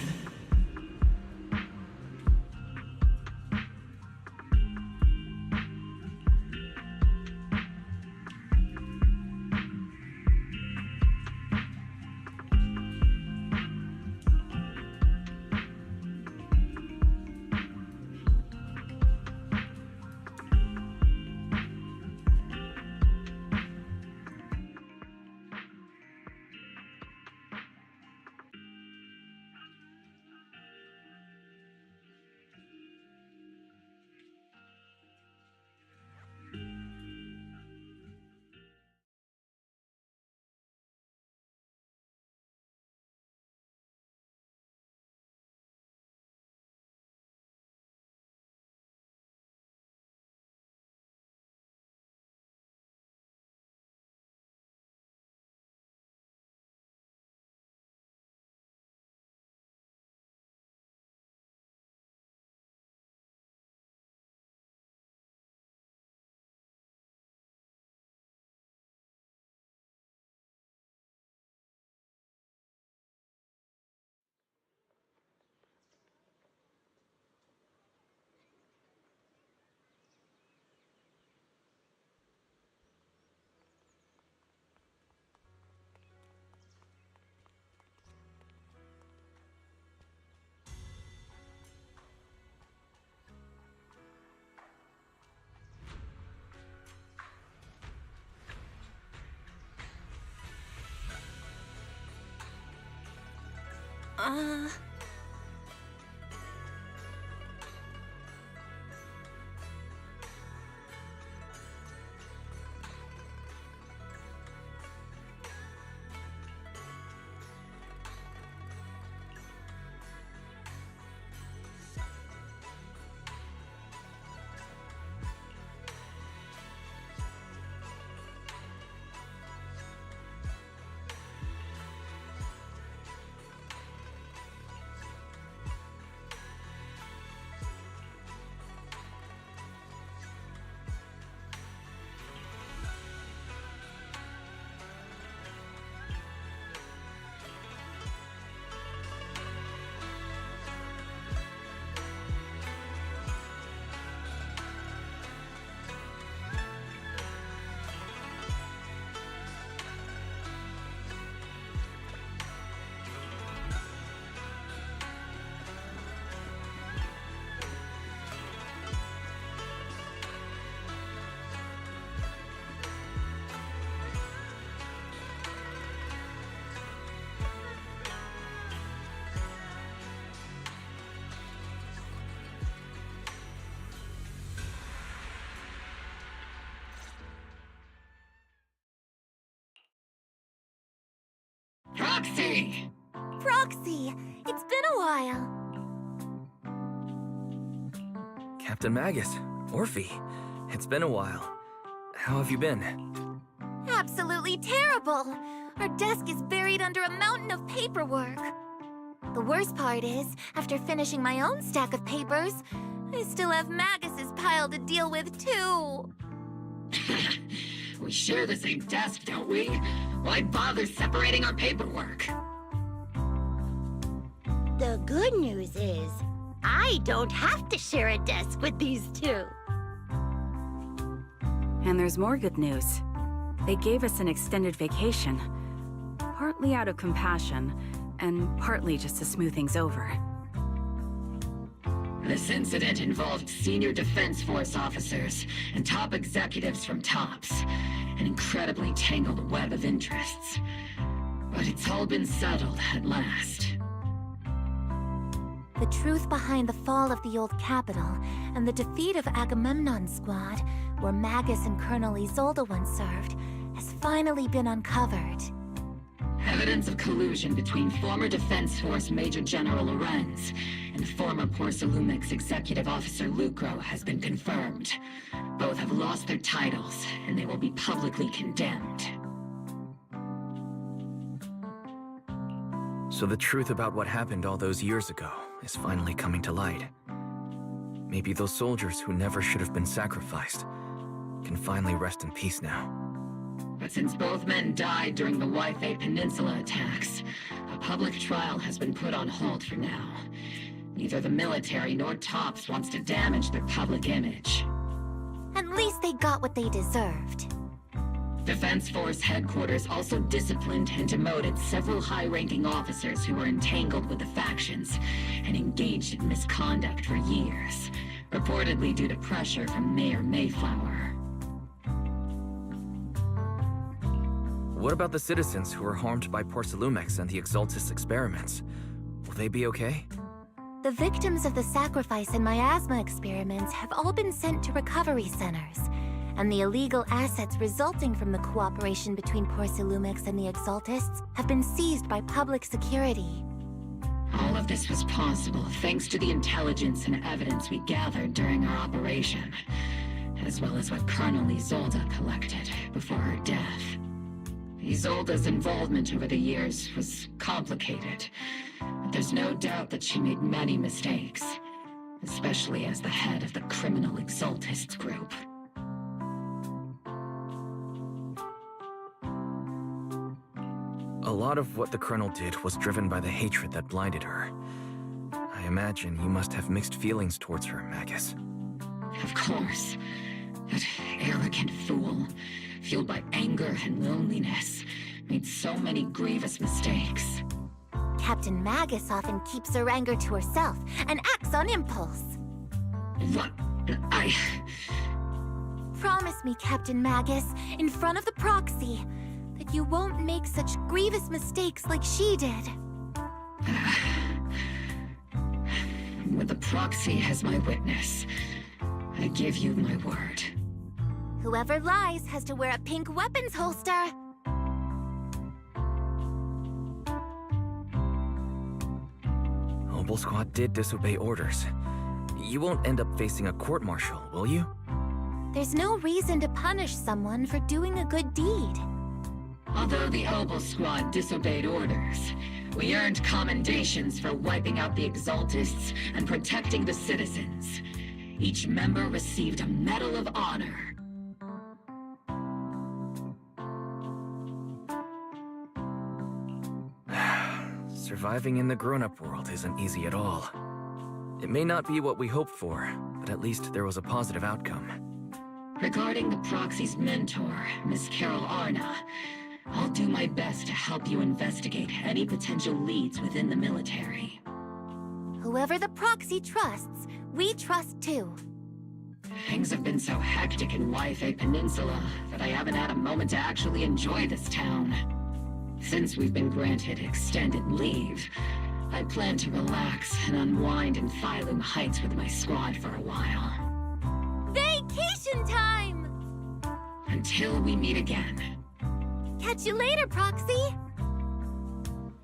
Proxy! Proxy! It's been a while. Captain Magus, Orphe, it's been a while. How have you been? Absolutely terrible! Our desk is buried under a mountain of paperwork. The worst part is, after finishing my own stack of papers, I still have Magus's pile to deal with too. We share the same desk, don't we? Why bother separating our paperwork? The good news is, I don't have to share a desk with these two. And there's more good news. They gave us an extended vacation. Partly out of compassion, and partly just to smooth things over. This incident involved senior Defense Force officers and top executives from TOPS. An incredibly tangled web of interests. But it's all been settled at last. The truth behind the fall of the old capital and the defeat of Agamemnon's squad, where Magus and Colonel Isolde once served, has finally been uncovered. Evidence of collusion between former Defense Force Major General Lorenz and former Porcelumix Executive Officer Lucro has been confirmed. Both have lost their titles, and they will be publicly condemned. So the truth about what happened all those years ago is finally coming to light. Maybe those soldiers who never should have been sacrificed can finally rest in peace now. But since both men died during the Waifei Peninsula attacks, a public trial has been put on hold for now. Neither the military nor TOPS wants to damage their public image. At least they got what they deserved. Defense Force headquarters also disciplined and demoted several high-ranking officers who were entangled with the factions and engaged in misconduct for years, reportedly due to pressure from Mayor Mayflower. What about the citizens who were harmed by Porcelumix and the Exaltis experiments? Will they be okay? The victims of the sacrifice and miasma experiments have all been sent to recovery centers, and the illegal assets resulting from the cooperation between Porcelumix and the Exaltists have been seized by public security. All of this was possible thanks to the intelligence and evidence we gathered during our operation, as well as what Colonel Isolde collected before her death. Isolde's involvement over the years was complicated, but there's no doubt that she made many mistakes, especially as the head of the criminal Exaltists group. A lot of what the Colonel did was driven by the hatred that blinded her. I imagine you must have mixed feelings towards her, Magus. Of course. That arrogant fool, fueled by anger and loneliness, made so many grievous mistakes. Captain Magus often keeps her anger to herself and acts on impulse. What? Promise me, Captain Magus, in front of the proxy, that you won't make such grievous mistakes like she did. With the proxy as my witness, I give you my word. Whoever lies has to wear a pink weapons holster. Noble Squad did disobey orders. You won't end up facing a court-martial, will you? There's no reason to punish someone for doing a good deed. Although the Obel Squad disobeyed orders, we earned commendations for wiping out the Exaltists and protecting the citizens. Each member received a Medal of Honor. Surviving in the grown-up world isn't easy at all. It may not be what we hoped for, but at least there was a positive outcome. Regarding the proxy's mentor, Miss Carol Arna, I'll do my best to help you investigate any potential leads within the military. Whoever the proxy trusts, we trust too. Things have been so hectic in Yfe Peninsula that I haven't had a moment to actually enjoy this town. Since we've been granted extended leave, I plan to relax and unwind in Phylum Heights with my squad for a while. Vacation time! Until we meet again. Catch you later, Proxy!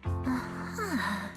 Uh-huh.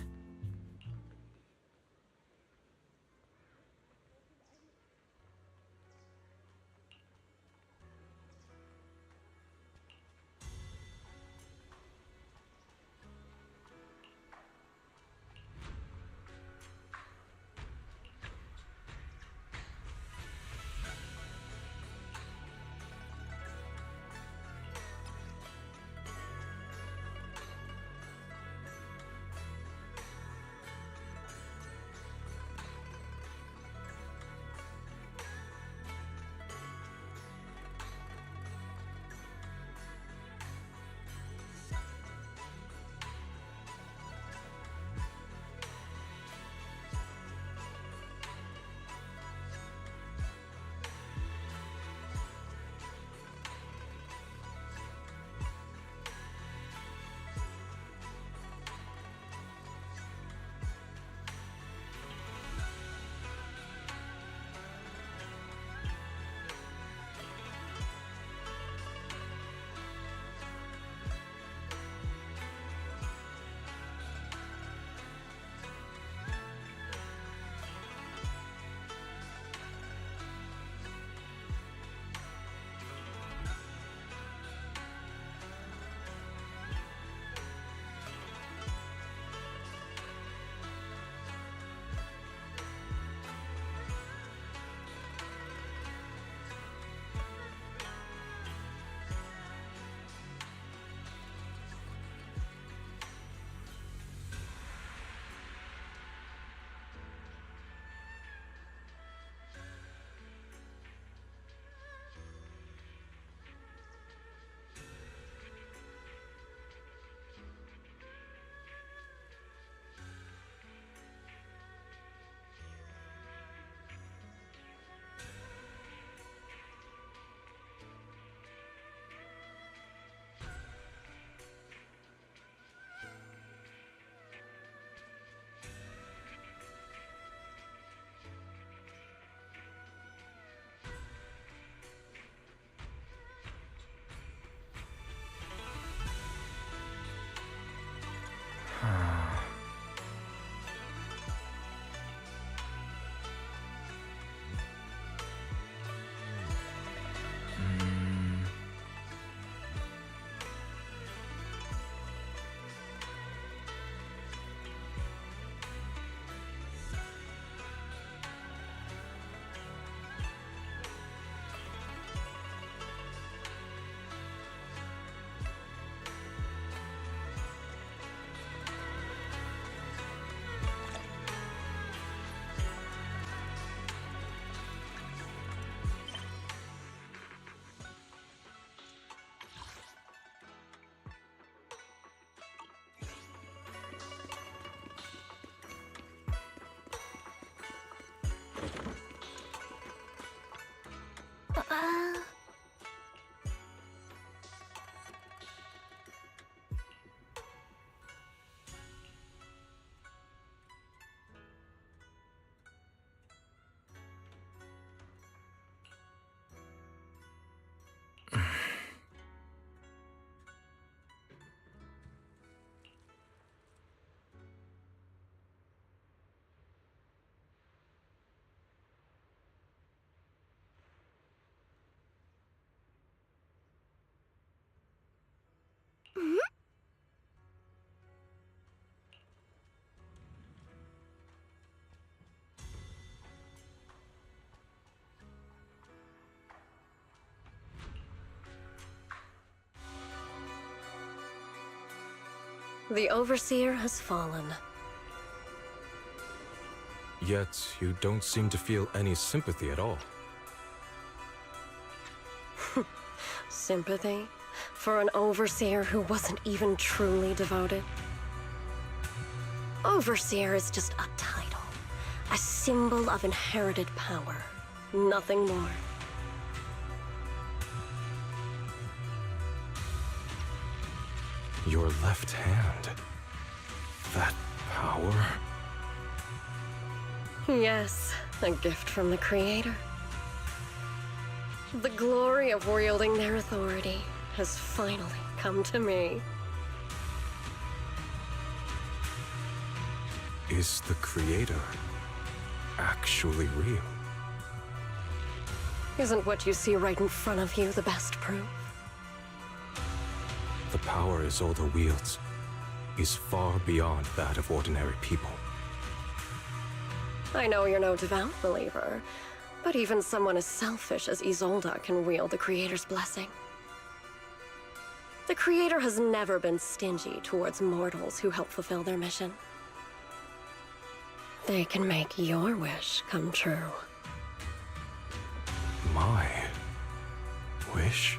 The Overseer has fallen. Yet, you don't seem to feel any sympathy at all. Sympathy? For an Overseer who wasn't even truly devoted? Overseer is just a title. A symbol of inherited power. Nothing more. Your left hand. That power? Yes, a gift from the Creator. The glory of wielding their authority has finally come to me. Is the Creator actually real? Isn't what you see right in front of you the best proof? The power Isolde wields is far beyond that of ordinary people. I know you're no devout believer, but even someone as selfish as Isolde can wield the Creator's blessing. The Creator has never been stingy towards mortals who help fulfill their mission. They can make your wish come true. My wish?